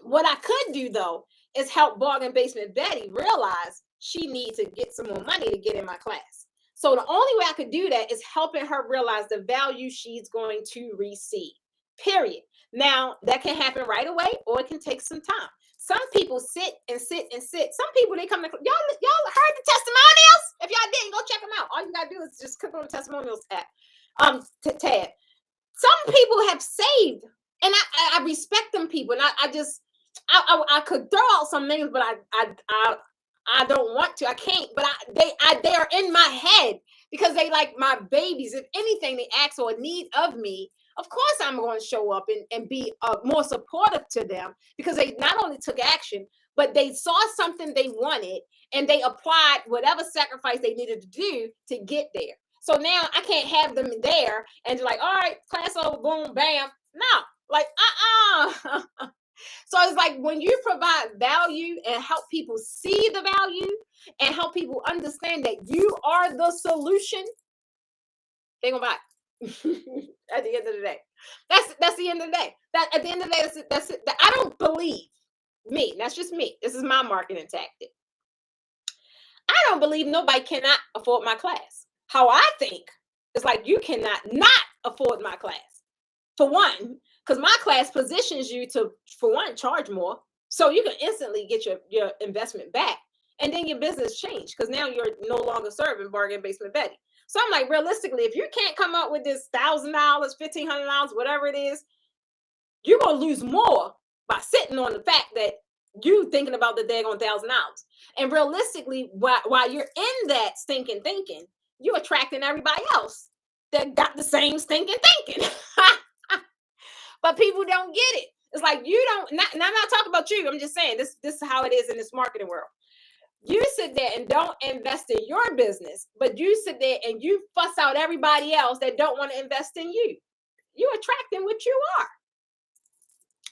what I could do, though, is help Bargain Basement Betty realize she needs to get some more money to get in my class. So the only way I could do that is helping her realize the value she's going to receive, period. Now, that can happen right away, or it can take some time. Some people sit and sit and sit. Some people, they come to, y'all heard the testimonials? If y'all didn't, go check them out. All you got to do is just click on the testimonials tab. Some people have saved, and I respect them people. And I could throw out some names, but I don't want to. I can't. But they are in my head because they like my babies. If anything, they ask or need of me, of course I'm going to show up and be more supportive to them, because they not only took action, but they saw something they wanted and they applied whatever sacrifice they needed to do to get there. So now I can't have them there and like, all right, class over, boom, bam. No, like, So it's like when you provide value and help people see the value and help people understand that you are the solution, they're gonna buy it. At the end of the day, that's the end of the day. That at the end of the day, that's it. I don't believe me. That's just me. This is my marketing tactic. I don't believe nobody cannot afford my class. How I think is like you cannot not afford my class. For one, because my class positions you to, for one, charge more. So you can instantly get your investment back. And then your business change because now you're no longer serving bargain basement Betty. So I'm like, realistically, if you can't come up with this $1,000, $1,500, whatever it is, you're gonna lose more by sitting on the fact that you thinking about the daggone $1,000. And realistically, while you're in that stinking thinking, you're attracting everybody else that got the same stinking thinking. But people don't get it. It's like you don't. I'm not talking about you. I'm just saying this is how it is in this marketing world. You sit there and don't invest in your business, but you sit there and you fuss out everybody else that don't want to invest in you. You're attracting what you are.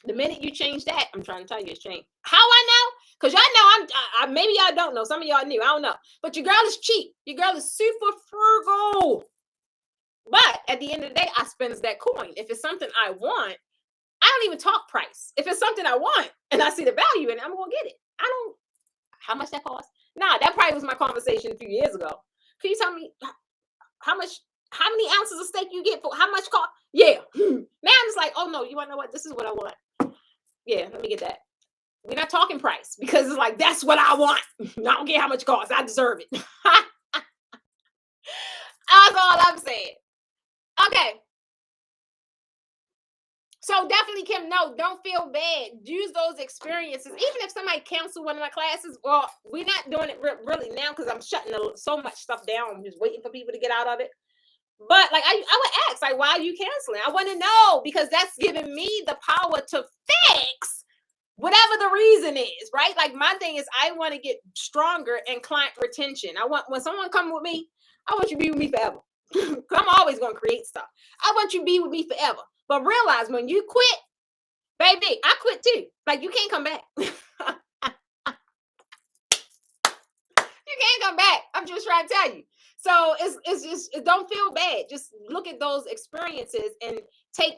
The minute you change that, I'm trying to tell you it's changed. How I know? Because y'all know maybe y'all don't know. Some of y'all knew. I don't know. But your girl is cheap. Your girl is super frugal. But at the end of the day, I spends that coin. If it's something I want, I don't even talk price. If it's something I want and I see the value in it, I'm going to get it. I don't, how much that costs? Nah, that probably was my conversation a few years ago. Can you tell me how many ounces of steak you get for how much cost? Yeah. Now I'm just like, oh no, you want to know what? This is what I want. Yeah, let me get that. We're not talking price because it's like, that's what I want. I don't care how much it costs. I deserve it. That's all I'm saying. Okay. So definitely, Kim, no, don't feel bad. Use those experiences. Even if somebody canceled one of my classes, well, we're not doing it really now because I'm shutting so much stuff down. I'm just waiting for people to get out of it. But like I would ask, like, why are you canceling? I want to know because that's giving me the power to fix whatever the reason is, right? Like my thing is I want to get stronger in client retention. I want when someone comes with me, I want you to be with me forever. I'm always going to create stuff. I want you to be with me forever. But realize when you quit, baby, I quit too. Like you can't come back. You can't come back. I'm just trying to tell you. So it's just don't feel bad. Just look at those experiences and take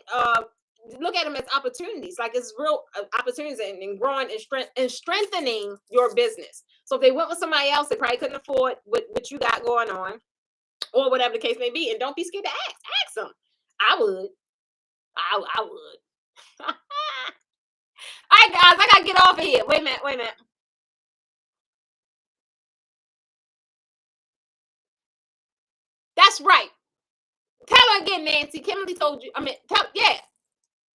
look at them as opportunities. Like it's real opportunities and growing and strengthening your business. So if they went with somebody else, they probably couldn't afford what you got going on, or whatever the case may be. And don't be scared to ask. Ask them. I would. I would. All right, guys, I gotta get off of here. Wait a minute. That's right. Tell her again, Nancy. Kimberly told you.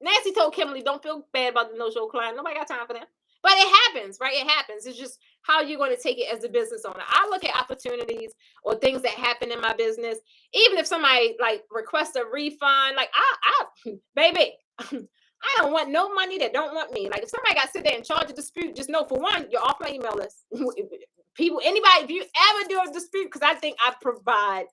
Nancy told Kimberly, don't feel bad about the no-show client. Nobody got time for that. But it happens, right? It happens. It's just how you're going to take it as a business owner. I look at opportunities or things that happen in my business. Even if somebody like requests a refund, like baby, I don't want no money that don't want me. Like if somebody got to sit there and charge a dispute, just know for one, you're off my email list. People, anybody, if you ever do a dispute, because I think I provide,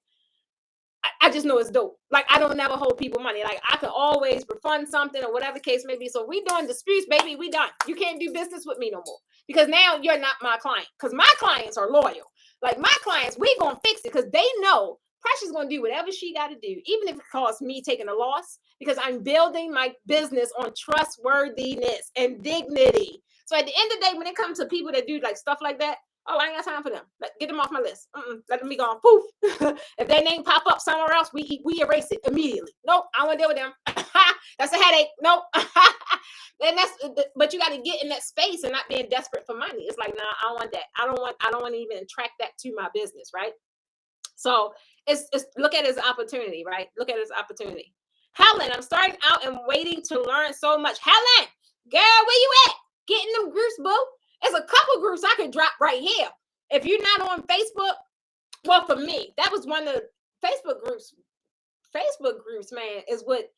I just know it's dope. Like I don't never hold people money. Like I can always refund something or whatever the case may be. So we doing disputes, baby. We done. You can't do business with me no more because now you're not my client. Because my clients are loyal. Like my clients, we gonna fix it because they know Precious gonna do whatever she got to do, even if it costs me taking a loss. Because I'm building my business on trustworthiness and dignity. So at the end of the day, when it comes to people that do like stuff like that, oh, I ain't got time for them. Get them off my list. Let them be gone. Poof. If their name pop up somewhere else, we erase it immediately. Nope, I don't want to deal with them. That's a headache. Nope. And but you got to get in that space and not being desperate for money. It's like, nah, I don't want that. I don't want to even attract that to my business, right? So it's look at it as an opportunity, right? Look at it as an opportunity. Helen, I'm starting out and waiting to learn so much. Helen, girl, where you at? Get in them groups, boo. There's a couple groups I could drop right here. If you're not on Facebook, well, for me, that was one of the Facebook groups. Facebook groups, man, is what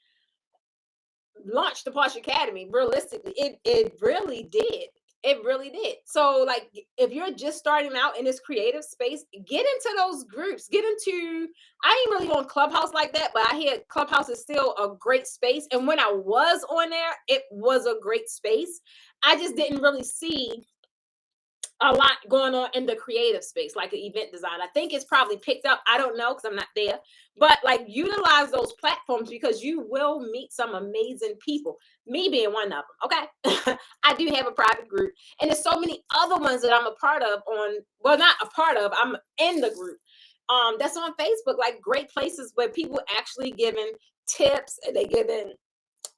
launched the Posh Academy. Realistically, it really did. It really did. So, like, if you're just starting out in this creative space, get into those groups. Get into, I ain't really on Clubhouse like that, but I hear Clubhouse is still a great space. And when I was on there, it was a great space. I just didn't really see a lot going on in the creative space, like an event design. I think it's probably picked up. I don't know because I'm not there, but like utilize those platforms because you will meet some amazing people. Me being one of them. Okay, I do have a private group, and there's so many other ones that I'm a part of. Well, not a part of. I'm in the group. That's on Facebook. Like great places where people actually giving tips and they giving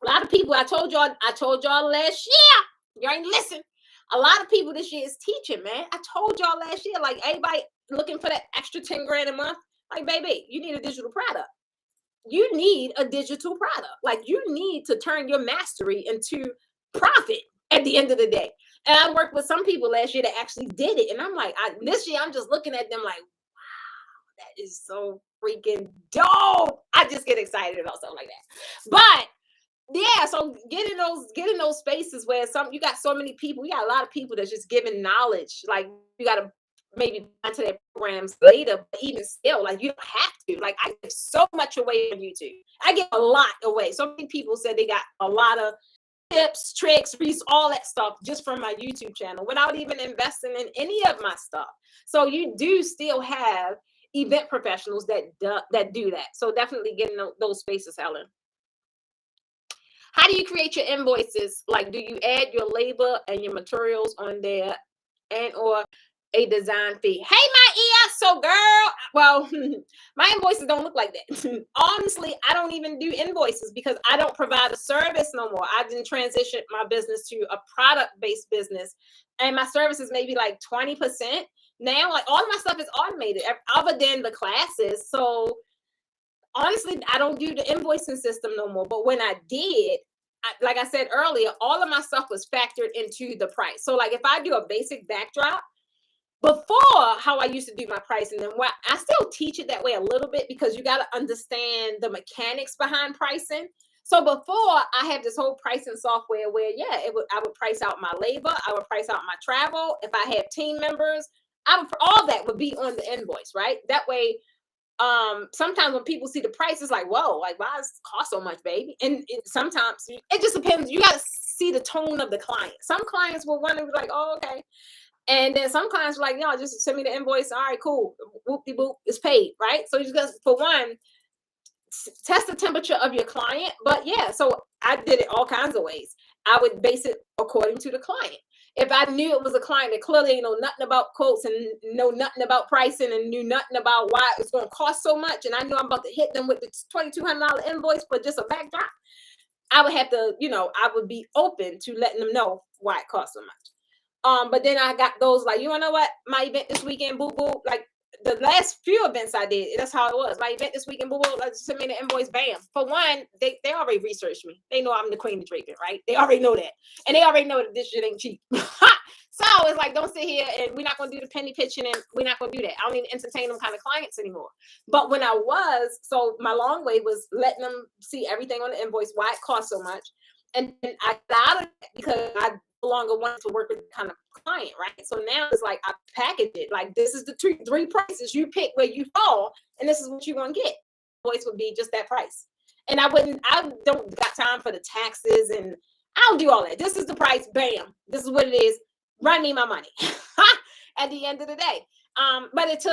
a lot of people. I told y'all last year. You ain't listen. A lot of people this year is teaching, man. I told y'all last year, like everybody looking for that extra 10 grand a month. Like, baby, you need a digital product. You need a digital product. Like, you need to turn your mastery into profit at the end of the day. And I worked with some people last year that actually did it. And I'm like, this year, I'm just looking at them like, wow, that is so freaking dope. I just get excited about something like that. But yeah, so get in those spaces where you got so many people, you got a lot of people that's just giving knowledge. Like you got to maybe into their programs later, but even still, like you don't have to. Like I give so much away on YouTube. I give a lot away. So many people said they got a lot of tips, tricks, all that stuff just from my YouTube channel without even investing in any of my stuff. So you do still have event professionals that do that. So definitely get in those spaces, Helen. How do you create your invoices? Like, do you add your labor and your materials on there and or a design fee? Hey, my so girl. Well, my invoices don't look like that. Honestly, I don't even do invoices because I don't provide a service no more. I didn't transition my business to a product-based business. And my service is maybe like 20% now. Like all of my stuff is automated other than the classes. So honestly, I don't do the invoicing system no more. But when I did, like I said earlier, all of my stuff was factored into the price. So like if I do a basic backdrop, before how I used to do my pricing, and what I still teach it that way a little bit because you got to understand the mechanics behind pricing. So before I have this whole pricing software where, yeah, I would price out my labor, I would price out my travel. If I have team members, all that would be on the invoice, right? That way, sometimes when people see the price, it's like, whoa, like why does it cost so much, baby? And sometimes it just depends. You got to see the tone of the client. Some clients will want to be like, oh, okay. And then some clients are like, no, just send me the invoice. All right, cool. Whoop-de-boop, it's paid, right? So you just, for one, test the temperature of your client. But yeah, so I did it all kinds of ways. I would base it according to the client. If I knew it was a client that clearly know nothing about quotes and know nothing about pricing and knew nothing about why it's going to cost so much, and I knew I'm about to hit them with the $2,200 invoice for just a backdrop, I would have to, I would be open to letting them know why it costs so much. But then I got those like, you wanna know what? My event this weekend, boo boo. Like the last few events I did, that's how it was. My event this weekend, boo boo. Like send me the invoice, bam. For one, they already researched me. They know I'm the queen of draping, right? They already know that, and they already know that this shit ain't cheap. So it's like, don't sit here and we're not gonna do the penny pitching, and we're not gonna do that. I don't even entertain them kind of clients anymore. But when I was, so my long way was letting them see everything on the invoice, why it costs so much, and I got out of it because I no longer wanted to work with the kind of client, right? So now it's like I package it. Like this is the three prices. You pick where you fall, and this is what you're gonna get. Voice would be just that price. And I don't got time for the taxes, and I don't do all that. This is the price, bam. This is what it is. Run me my money at the end of the day. But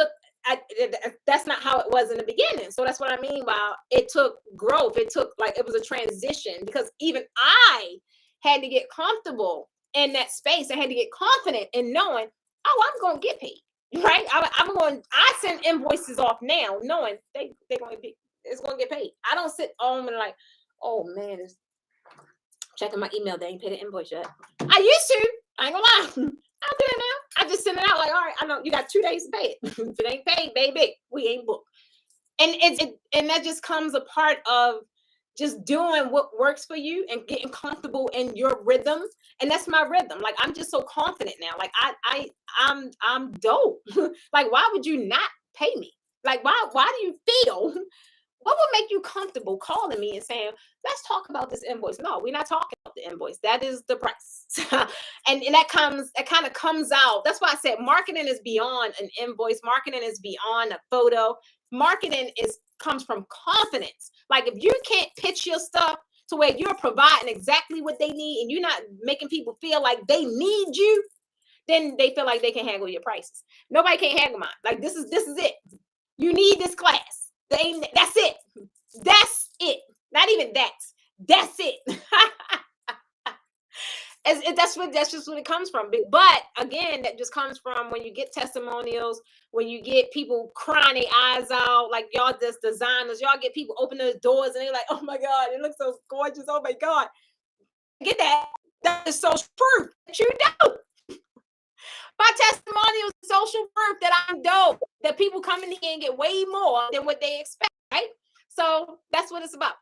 that's not how it was in the beginning. So that's what I mean by it took growth. It took it was a transition because even I had to get comfortable in that space. I had to get confident in knowing, oh, I'm going to get paid, right? I send invoices off now knowing it's going to get paid. I don't sit home and like, oh man, it's checking my email. They ain't paid the invoice yet. I used to. I ain't gonna lie. I don't do it now. I just send it out like, all right, I know you got 2 days to pay it. If it ain't paid, baby, we ain't booked. And and that just comes a part of just doing what works for you and getting comfortable in your rhythm. And that's my rhythm. Like I'm just so confident now. Like I'm dope. Like why would you not pay me? Like why do you feel? What would make you comfortable calling me and saying, let's talk about this invoice? No, we're not talking about the invoice. That is the price. and that kind of comes out. That's why I said marketing is beyond an invoice. Marketing is beyond a photo. Marketing comes from confidence. Like if you can't pitch your stuff to where you're providing exactly what they need and you're not making people feel like they need you, then they feel like they can haggle your prices. Nobody can haggle mine. Like this is it. You need this class. That's it. That's it. Not even that. That's it. That's just what it comes from. But again, that just comes from when you get testimonials, when you get people crying their eyes out, like y'all just designers, y'all get people open those doors and they're like, oh my God, it looks so gorgeous. Oh my God. Get that. That is social proof that you know. My testimonials, social proof that I'm dope, that people come in here and get way more than what they expect, right? So that's what it's about.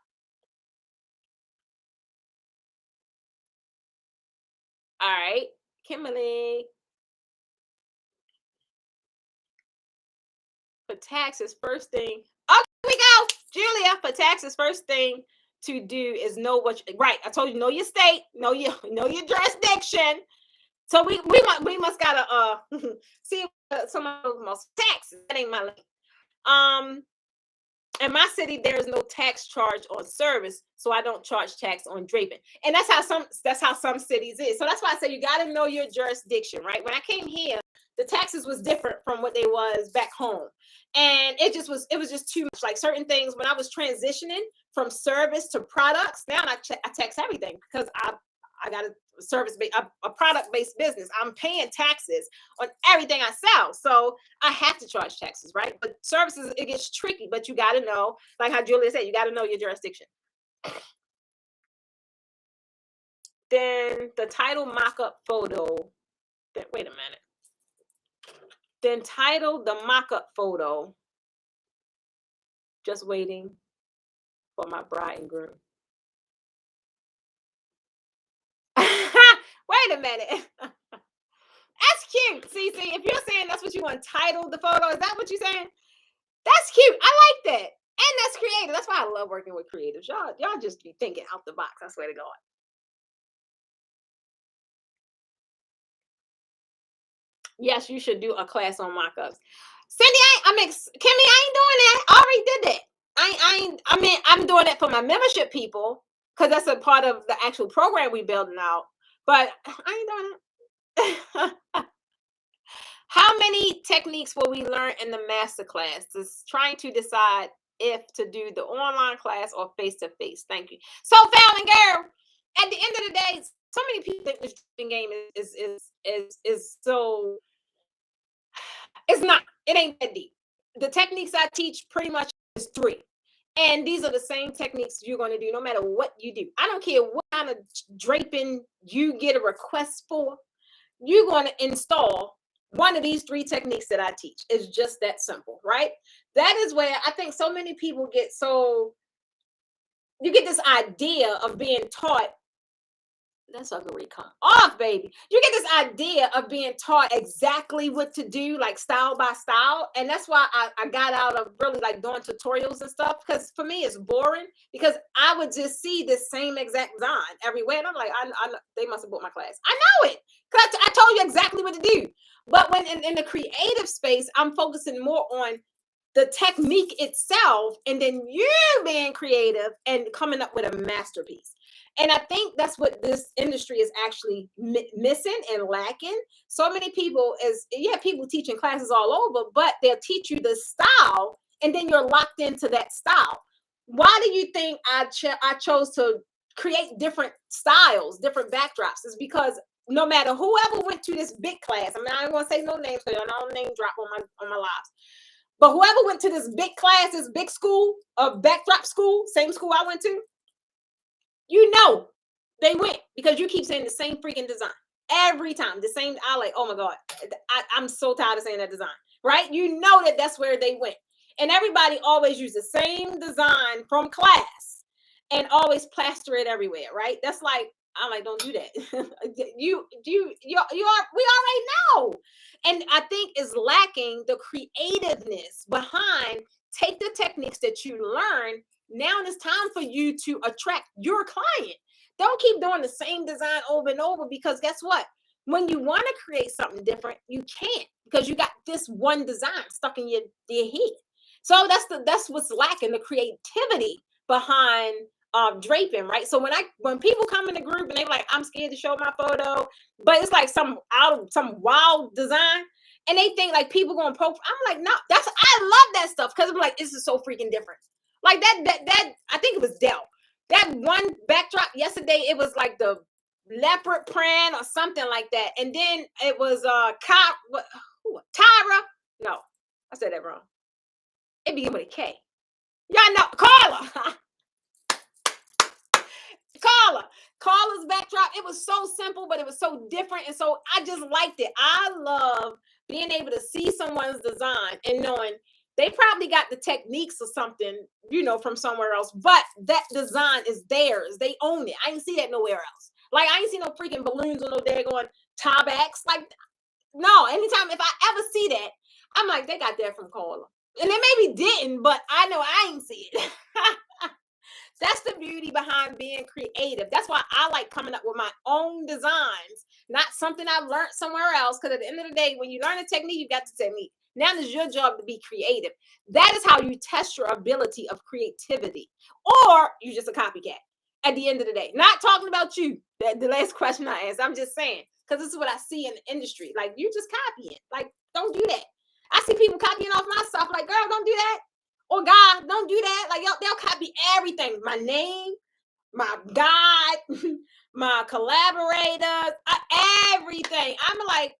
All right, Kimberly. For taxes, first thing. Okay, here we go. Julia, for taxes, first thing to do is know what right. I told you, know your state, know your jurisdiction. So we must gotta see some of those most taxes. That ain't my lane. In my city, there is no tax charge on service, so I don't charge tax on draping. And that's how some cities is. So that's why I say you got to know your jurisdiction, right? When I came here, the taxes was different from what they was back home, and it was just too much. Like certain things when I was transitioning from service to products, now I tax everything because I got a a product-based business. I'm paying taxes on everything I sell. So I have to charge taxes, right? But services, it gets tricky, but you got to know, like how Julia said, you got to know your jurisdiction. Then the title mock-up photo. Wait a minute. Then title the mock-up photo. Just waiting for my bride and groom. Wait a minute. That's cute. See, if you're saying that's what you want to title the photo, is that what you're saying? That's cute. I like that. And that's creative. That's why I love working with creatives. Y'all just be thinking out the box. I swear to God. Yes, you should do a class on mock-ups. Cindy, Kimmy, I ain't doing that. I already did that. I'm doing it for my membership people because that's a part of the actual program we building out. But I ain't doing it. How many techniques will we learn in the masterclass? Just trying to decide if to do the online class or face-to-face. Thank you. So, Fallon girl, at the end of the day, so many people think this game is so. It's not. It ain't that deep. The techniques I teach pretty much is 3. And these are the same techniques you're going to do no matter what you do. I don't care what kind of draping you get a request for. You're going to install one of these 3 techniques that I teach. It's just that simple, right? That is where I think so many people you get this idea of being taught. That's ugly. Come off, baby. You get this idea of being taught exactly what to do, like style by style. And that's why I got out of really like doing tutorials and stuff. Because for me, it's boring. Because I would just see this same exact design everywhere. And I'm like, I they must have bought my class. I know it. Because I told you exactly what to do. But when in the creative space, I'm focusing more on the technique itself. And then you being creative and coming up with a masterpiece. And I think that's what this industry is actually missing and lacking. So many people people teaching classes all over, but they'll teach you the style and then you're locked into that style. Why do you think I chose to create different styles, different backdrops? Is because no matter whoever went to this big class, I mean, I don't want to say no names because I don't name drop on my lives. But whoever went to this big class, this big school, backdrop school, same school I went to, you know they went because you keep saying the same freaking design every time. The same. I like, oh my God, I'm so tired of saying that design, right? You know that's where they went. And everybody always use the same design from class and always plaster it everywhere, right? That's like, I'm like, don't do that. we already know. And I think is lacking the creativeness behind take the techniques that you learn. Now it's time for you to attract your client. Don't keep doing the same design over and over because guess what? When you want to create something different, you can't because you got this one design stuck in your head. So that's what's lacking, the creativity behind draping, right? So when people come in the group and they're like, I'm scared to show my photo, but it's like some wild design, and they think like people gonna poke. I'm like, no, I love that stuff because I'm like, this is so freaking different. Like that I think it was Dell. That one backdrop yesterday, it was like the leopard print or something like that, and then it was Tyra. No, I said that wrong. It began with a K. Y'all know Carla. Carla's backdrop. It was so simple, but it was so different. And so I just liked it. I love being able to see someone's design and knowing they probably got the techniques or something, from somewhere else, but that design is theirs. They own it. I ain't see that nowhere else. Like, I ain't see no freaking balloons or no daggone tie backs. Like, no, anytime if I ever see that, I'm like, they got that from Carla. And they maybe didn't, but I know I ain't see it. That's the beauty behind being creative. That's why I like coming up with my own designs, not something I've learned somewhere else. Because at the end of the day, when you learn a technique, you got the technique. Now it's your job to be creative. That is how you test your ability of creativity. Or you're just a copycat at the end of the day. Not talking about you, the last question I asked. I'm just saying, because this is what I see in the industry. Like, you just copying. Like, don't do that. I see people copying off my stuff. Like, girl, don't do that. Or God, don't do that. Like, they'll copy everything. My name, my God, my collaborators, everything. I'm like,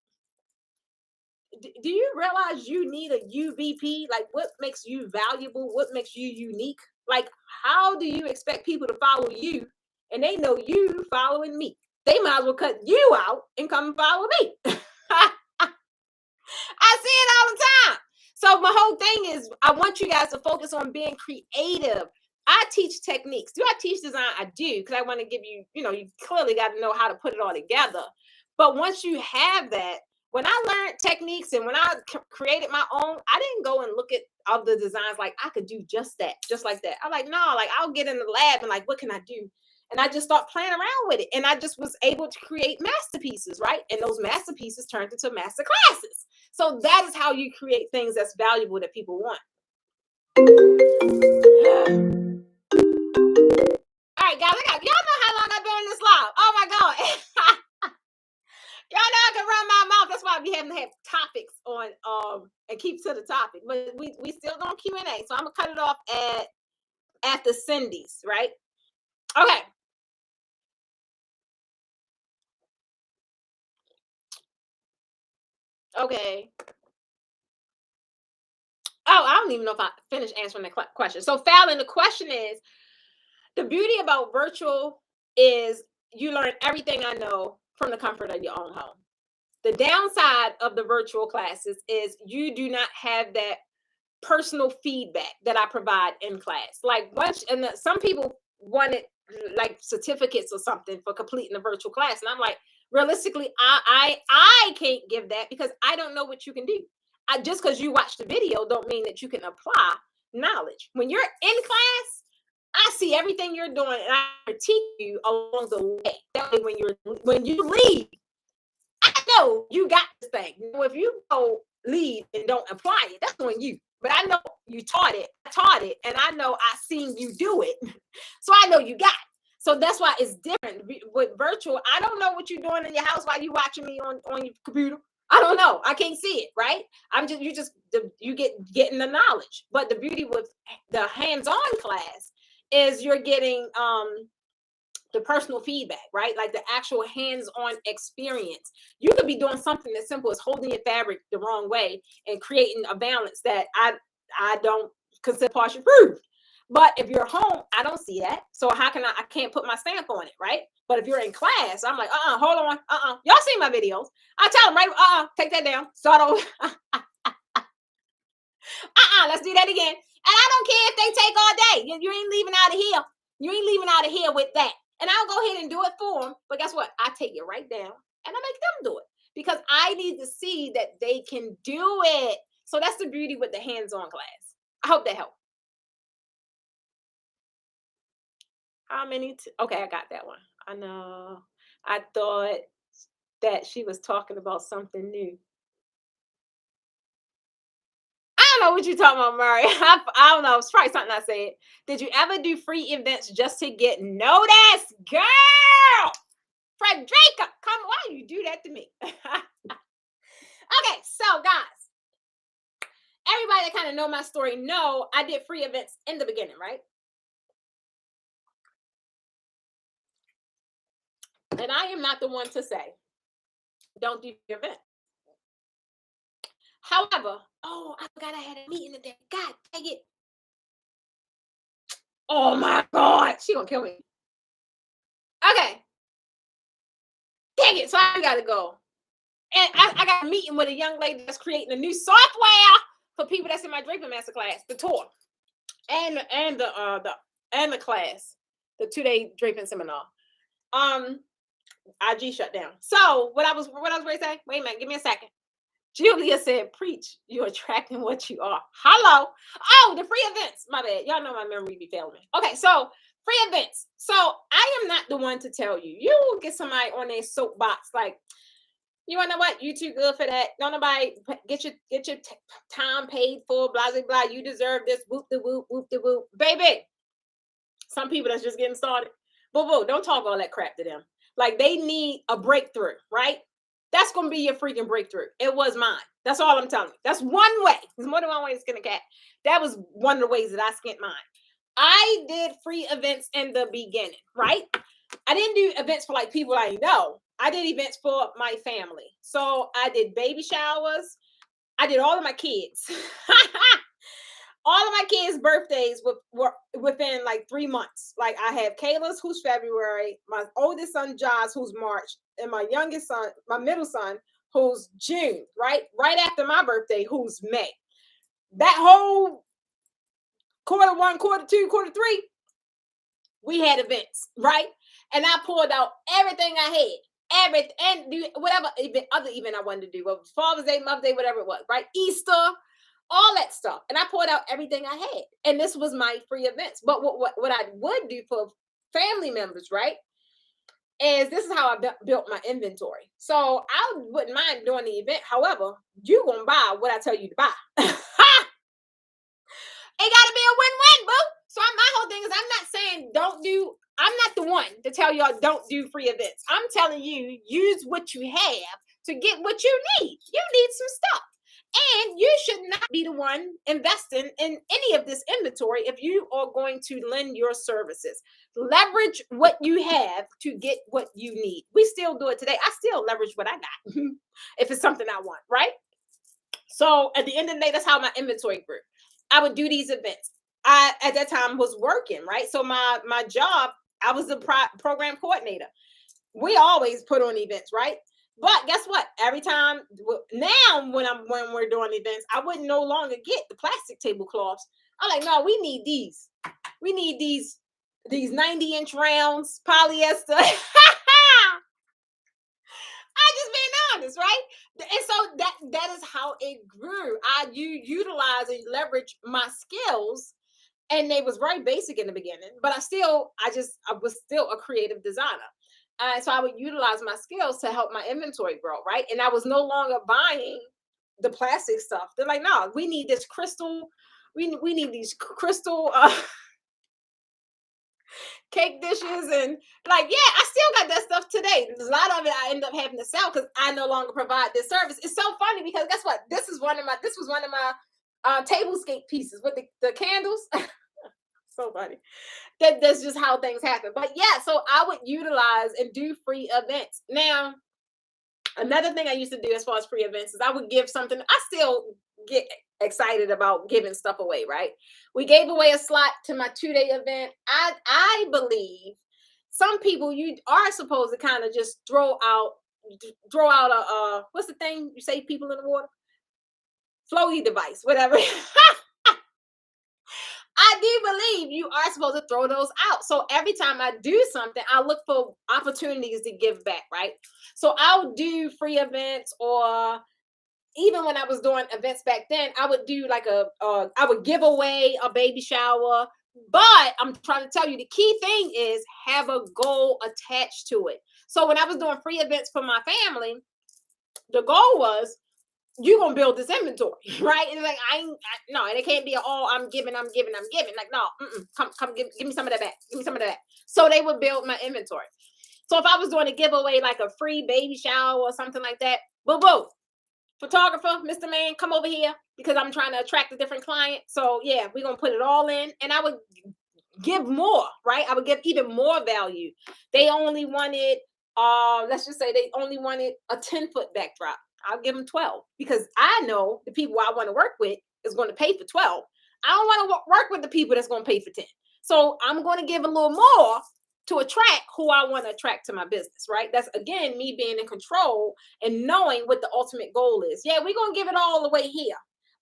do you realize you need a UVP? Like, what makes you valuable? What makes you unique? Like, how do you expect people to follow you and they know you following me? They might as well cut you out and come and follow me. I see it all the time. So my whole thing is, I want you guys to focus on being creative. I teach techniques. Do I teach design? I do, because I want to give you, you clearly got to know how to put it all together. But once you have that, when I learned techniques and when I created my own, I didn't go and look at other designs like I could do just like that. I'm like, no, like I'll get in the lab and like, what can I do? And I just start playing around with it. And I just was able to create masterpieces, right? And those masterpieces turned into master classes. So that is how you create things that's valuable that people want. All right, guys, y'all know how long I've been in this live. Oh my God. Y'all know I can run my mouth. That's why we haven't had topics on and keep to the topic. But we still doing Q&A. So I'm gonna cut it off at the Cindy's, right? Okay. Okay. Oh, I don't even know if I finished answering the question. So, Fallon, the question is, the beauty about virtual is you learn everything I know from the comfort of your own home. The downside of the virtual classes is you do not have that personal feedback that I provide in class. Like some people wanted like certificates or something for completing the virtual class, and I'm like, realistically, I can't give that because I don't know what you can do. Just because you watch the video don't mean that you can apply knowledge. When you're in class, I see everything you're doing and I teach you along the way. That way when you leave, I know you got this thing. If you go leave and don't apply it, that's on you. But I know you taught it. I taught it, and I know I seen you do it. So I know you got it. So that's why it's different with virtual. I don't know what you're doing in your house while you're watching me on your computer. I don't know. I can't see it, right? You getting the knowledge. But the beauty with the hands-on class is you're getting the personal feedback, right? Like the actual hands-on experience. You could be doing something as simple as holding your fabric the wrong way and creating a balance that I don't consider partially proved. But if you're home, I don't see that. So how can I can't put my stamp on it, right? But if you're in class, I'm like, hold on, y'all see my videos. I tell them, right, take that down. Start over. Let's do that again. And I don't care if they take all day. You ain't leaving out of here. You ain't leaving out of here with that. And I'll go ahead and do it for them. But guess what? I take it right down and I make them do it because I need to see that they can do it. So that's the beauty with the hands-on class. I hope that helped. How many? Okay, I got that one. I know. I thought that she was talking about something new. I know what you're talking about, Murray. I don't know. It's probably something I said. Did you ever do free events just to get noticed? Girl! Frederica, come on. Why you do that to me? Okay, so guys, everybody that kind of know my story know I did free events in the beginning, right? And I am not the one to say, don't do the event. However, oh, I forgot I had a meeting today. God dang it. Oh my God. She gonna kill me. Okay. Dang it. So I gotta go. And I got a meeting with a young lady that's creating a new software for people that's in my draping masterclass, the tour. And the class, the 2-day draping seminar. IG shut down. So what I was ready to say, wait a minute, give me a second. Julia said, preach, you're attracting what you are. Hello. Oh, the free events. My bad. Y'all know my memory be failing me. Okay, so free events. So I am not the one to tell you. You will get somebody on their soapbox like, you wanna know what? You too good for that. Don't nobody get your time paid for, blah, blah, blah. You deserve this. Whoop the whoop, whoop the whoop. Baby, some people that's just getting started. Boo, don't talk all that crap to them. Like they need a breakthrough, right? That's going to be your freaking breakthrough. It was mine. That's all I'm telling you. That's one way. There's more than one way to skin a cat. That was one of the ways that I skinned mine. I did free events in the beginning, right? I didn't do events for like people I know. I did events for my family. So I did baby showers. I did all of my kids. All of my kids' birthdays were within like 3 months. Like I have Kayla's, who's February, my oldest son, Josh, who's March, and my youngest son, my middle son, who's June, right? Right after my birthday, who's May. That whole Q1, Q2, Q3, we had events, right? And I pulled out everything I had, and whatever other event I wanted to do, whether it was Father's Day, Mother's Day, whatever it was, right? Easter, all that stuff. And I poured out everything I had. And this was my free events. But what I would do for family members, right, is this is how I built my inventory. So I wouldn't mind doing the event. However, you're going to buy what I tell you to buy. It got to be a win-win, boo. So my whole thing is I'm not the one to tell y'all don't do free events. I'm telling you, use what you have to get what you need. You need some stuff. And you should not be the one investing in any of this inventory if you are going to lend your services. Leverage what you have to get what you need. We still do it today. I still leverage what I got if it's something I want, right? So at the end of the day, that's how my inventory grew. I would do these events. I, at that time, was working, right? So my job, I was the program coordinator. We always put on events, right? But guess what? Every time now, when we're doing events, I wouldn't no longer get the plastic tablecloths. I'm like, no, we need these. We need these 90-inch rounds, polyester. I just being honest, right? And so that is how it grew. You utilize and leverage my skills, and they was very basic in the beginning, but I was still a creative designer. So I would utilize my skills to help my inventory grow, right? And I was no longer buying the plastic stuff. They're like, no, we need this crystal. We need these crystal cake dishes, and like, yeah, I still got that stuff today. There's a lot of it I end up having to sell because I no longer provide this service. It's so funny because guess what? This was one of my tablescape pieces with the candles. So funny. That's just how things happen. But yeah, so I would utilize and do free events. Now, another thing I used to do as far as free events is I would give something. I still get excited about giving stuff away, right? We gave away a slot to my 2-day event. I believe some people, you are supposed to kind of just throw out a what's the thing you save people in the water? Floaty device, whatever. I do believe you are supposed to throw those out. So every time I do something, I look for opportunities to give back, right? So I'll do free events, or even when I was doing events back then, I would do like I would give away a baby shower. But I'm trying to tell you, the key thing is have a goal attached to it. So when I was doing free events for my family, the goal was you're gonna build this inventory, right? And like no, and it can't be all I'm giving. Like, no, come give me some of that back. Give me some of that. So they would build my inventory. So if I was doing a giveaway, like a free baby shower or something like that, boo boo, photographer, Mr. Man, come over here because I'm trying to attract a different client. So yeah, we're gonna put it all in, and I would give more, right? I would give even more value. They only wanted, let's just say they only wanted a 10-foot backdrop. I'll give them 12 because I know the people I want to work with is going to pay for 12. I don't want to work with the people that's going to pay for 10. So I'm going to give a little more to attract who I want to attract to my business, right? That's again me being in control and knowing what the ultimate goal is. Yeah, we're going to give it all away here,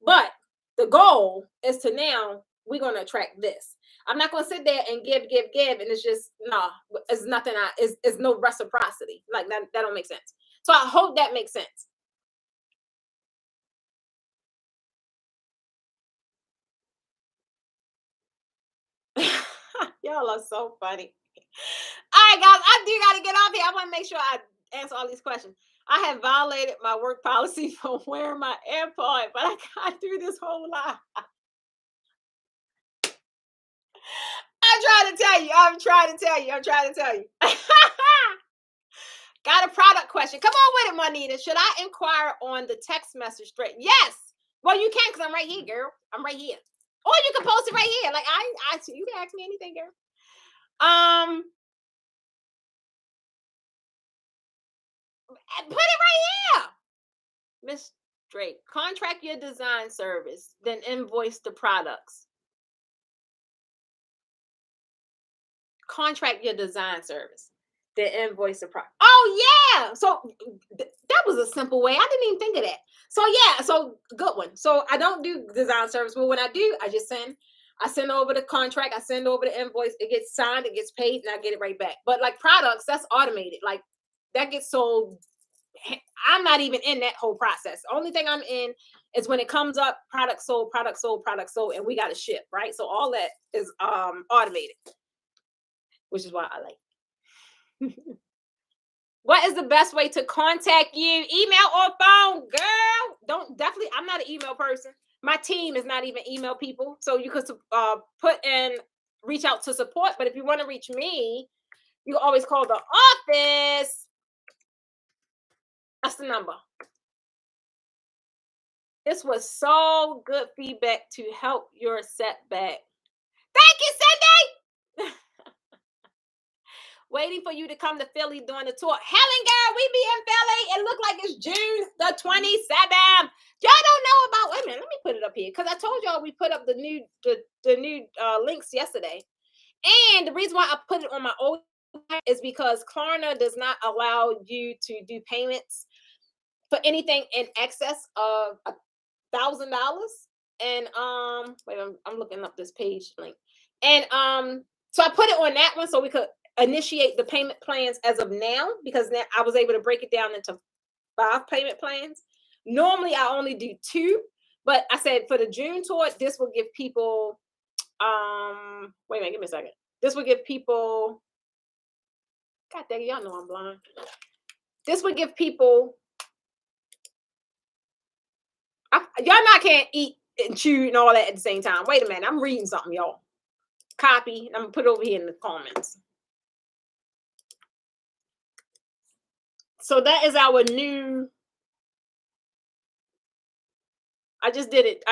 but the goal is to now we're going to attract this. I'm not going to sit there and give, and it's just no. It's nothing. It's no reciprocity. Like that. That don't make sense. So I hope that makes sense. Y'all are so funny. All right, guys, I do got to get off here. I want to make sure I answer all these questions. I have violated my work policy for wearing my AirPod, but I got through this whole lot. I'm trying to tell you. Got a product question. Come on with it, Juanita. Should I inquire on the text message thread? Yes. Well, you can because I'm right here, girl. I'm right here. Or you can post it right here. Like you can ask me anything, girl. Put it right here. Miss Drake, contract your design service, then invoice the products. Contract your design service, then invoice the product. Oh yeah, so that was a simple way. I didn't even think of that. So yeah, so good one. So I don't do design service, but when I do, I just send. I send over the contract. I send over the invoice. It gets signed. It gets paid, and I get it right back. But like products, that's automated. Like that gets sold. I'm not even in that whole process. The only thing I'm in is when it comes up, product sold, and we got to ship, right? So all that is automated, which is why I like. What is the best way to contact you? Email or phone, girl? Don't definitely. I'm not an email person. My team is not even email people, so you could put in reach out to support. But if you want to reach me, you can always call the office. That's the number. This was so good feedback to help your setback. Thank you, Cindy. Waiting for you to come to Philly during the tour. Helen, girl, we be in Philly. It looked like it's June the 27th. Y'all don't know about. Wait a minute, let me put it up here because I told y'all we put up the new links yesterday. And the reason why I put it on my old is because Klarna does not allow you to do payments for anything in excess of $1,000. And wait, I'm looking up this page link. And so I put it on that one so we could initiate the payment plans as of now, because now I was able to break it down into 5 payment plans. Normally I only do 2, but I said for the June tour, this will give people wait a minute, give me a second. This would give people, God dang, y'all know I'm blind. This would give people y'all not can't eat and chew and all that at the same time. Wait a minute, I'm reading something, y'all. Copy. I'm gonna put it over here in the comments. So that is our new. I just did it.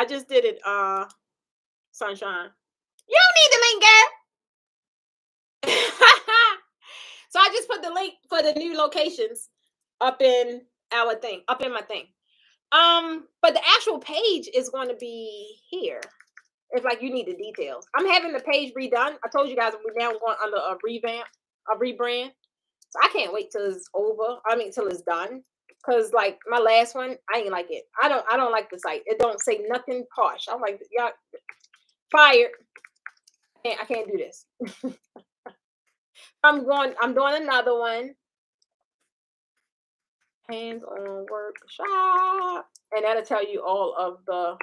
Sunshine. You don't need the link, girl. So I just put the link for the new locations up in our thing, up in my thing. But the actual page is going to be here. It's like you need the details. I'm having the page redone. I told you guys we're now going under a revamp, a rebrand. So I can't wait till it's over. I mean, till it's done. Cause like my last one, I ain't like it. I don't like the site. It don't say nothing posh. I'm like, y'all fired. I can't do this. I'm doing another one. Hands-on workshop. And that'll tell you all of the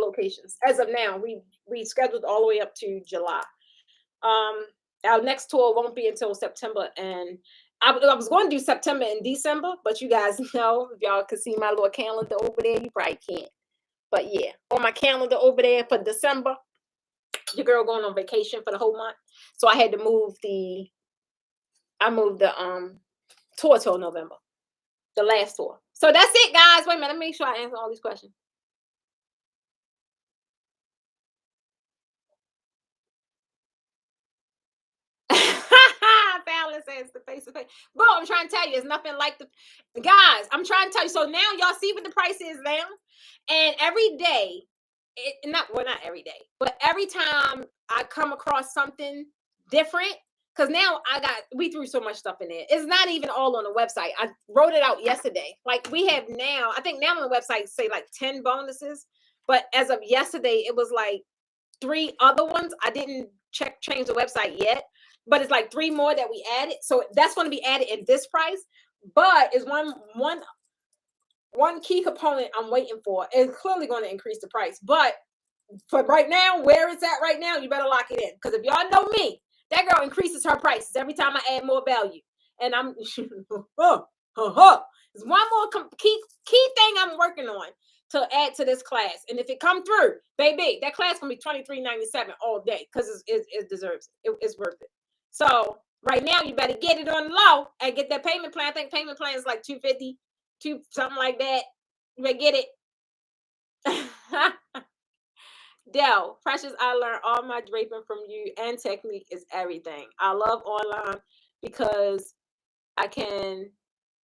locations. As of now, we scheduled all the way up to July. Our next tour won't be until September, and I was going to do September and December, but you guys know, if y'all could see my little calendar over there, you probably can't. But yeah, on my calendar over there for December, your girl going on vacation for the whole month. So I had to move the tour till November, the last tour. So that's it, guys. Wait a minute, let me make sure I answer all these questions. Fallon says the face to face. Bro, I'm trying to tell you, it's nothing like the guys. I'm trying to tell you. So now y'all see what the price is now, and every day, not every day, but every time I come across something different, because now we threw so much stuff in there. It's not even all on the website. I wrote it out yesterday. Like we have now, I think now on the website say like 10 bonuses, but as of yesterday, it was like 3 other ones. I didn't change the website yet, but it's like 3 more that we added. So that's going to be added in this price. But it's one key component I'm waiting for. It's clearly going to increase the price. But for right now, where it's at right now, you better lock it in. Because if y'all know me, that girl increases her prices every time I add more value. And I'm there's one more key thing I'm working on to add to this class. And if it come through, baby, that class gonna be $23.97 all day because it deserves it. It's worth it. So right now, you better get it on low and get that payment plan. I think payment plan is like $250, something like that. You better get it. Dell, Precious, I learned all my draping from you, and technique is everything. I love online because I can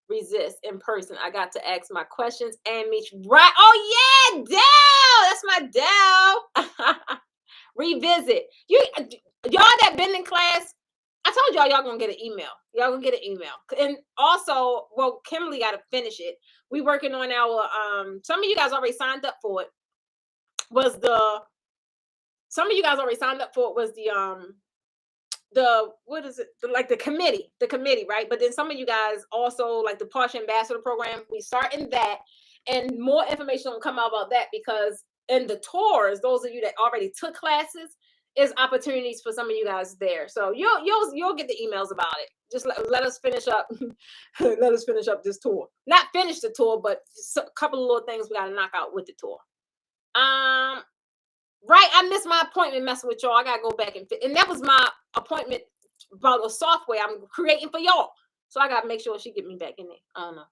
resist in person. I got to ask my questions and meet you. Right. Oh, yeah, Dell. That's my Dell. Revisit. Y'all that been in class, I told y'all gonna get an email. Y'all gonna get an email. And also, well, Kimberly got to finish it. We working on our, some of you guys already signed up for it. Some of you guys already signed up for it was the what is it, like the committee, right? But then some of you guys also like the partial ambassador program. We starting that, and more information will come out about that, because in the tours, those of you that already took classes, is opportunities for some of you guys there. So you'll get the emails about it. Just let us finish up. Let us finish up this tour. Not finish the tour, but just a couple of little things we got to knock out with the tour. Right, I missed my appointment messing with y'all. I gotta go back and that was my appointment about the software I'm creating for y'all. So I gotta make sure she get me back in there. I don't know.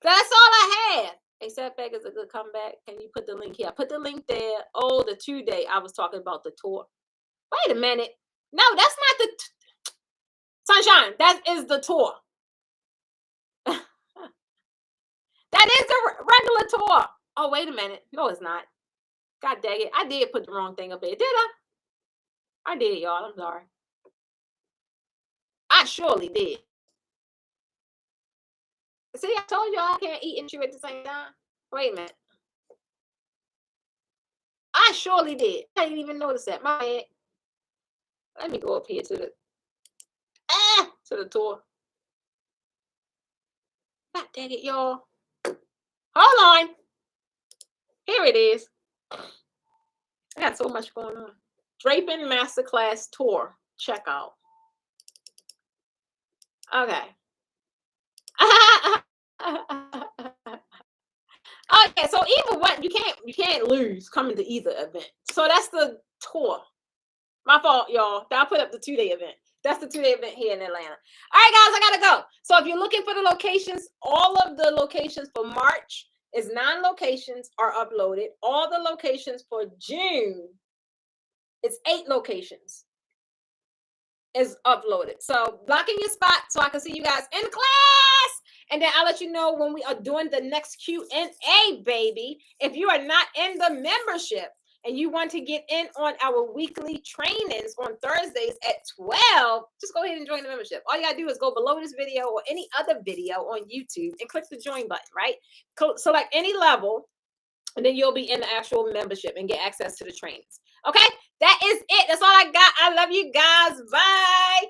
That's all I have. Except back is a good comeback. Can you put the link here? I put the link there. Oh, the 2-day. I was talking about the tour. Wait a minute. No, that's not the Sunshine. That is the tour. That is the regular tour. Oh, wait a minute. No, it's not. God dang it. I did put the wrong thing up there. Did I? I did, y'all. I'm sorry. I surely did. See, I told y'all I can't eat and chew at the same time. Wait a minute. I surely did. I didn't even notice that. My head. Let me go up here to the tour. God dang it, y'all. Hold on. Here it is. I got so much going on. Draping Masterclass Tour. Checkout. Okay. Okay, so either what you can't lose coming to either event. So that's the tour. My fault, y'all. I put up the 2-day event. That's the 2-day event here in Atlanta. All right, guys, I gotta go. So if you're looking for the locations, all of the locations for March is 9 locations are uploaded. All the locations for June, it's 8 locations is uploaded. So blocking your spot so I can see you guys in class. And then I'll let you know when we are doing the next Q&A, baby. If you are not in the membership and you want to get in on our weekly trainings on Thursdays at 12, just go ahead and join the membership. All you gotta do is go below this video or any other video on YouTube and click the join button, right? Select any level, and then you'll be in the actual membership and get access to the trainings. Okay, that is it. That's all I got. I love you guys. Bye.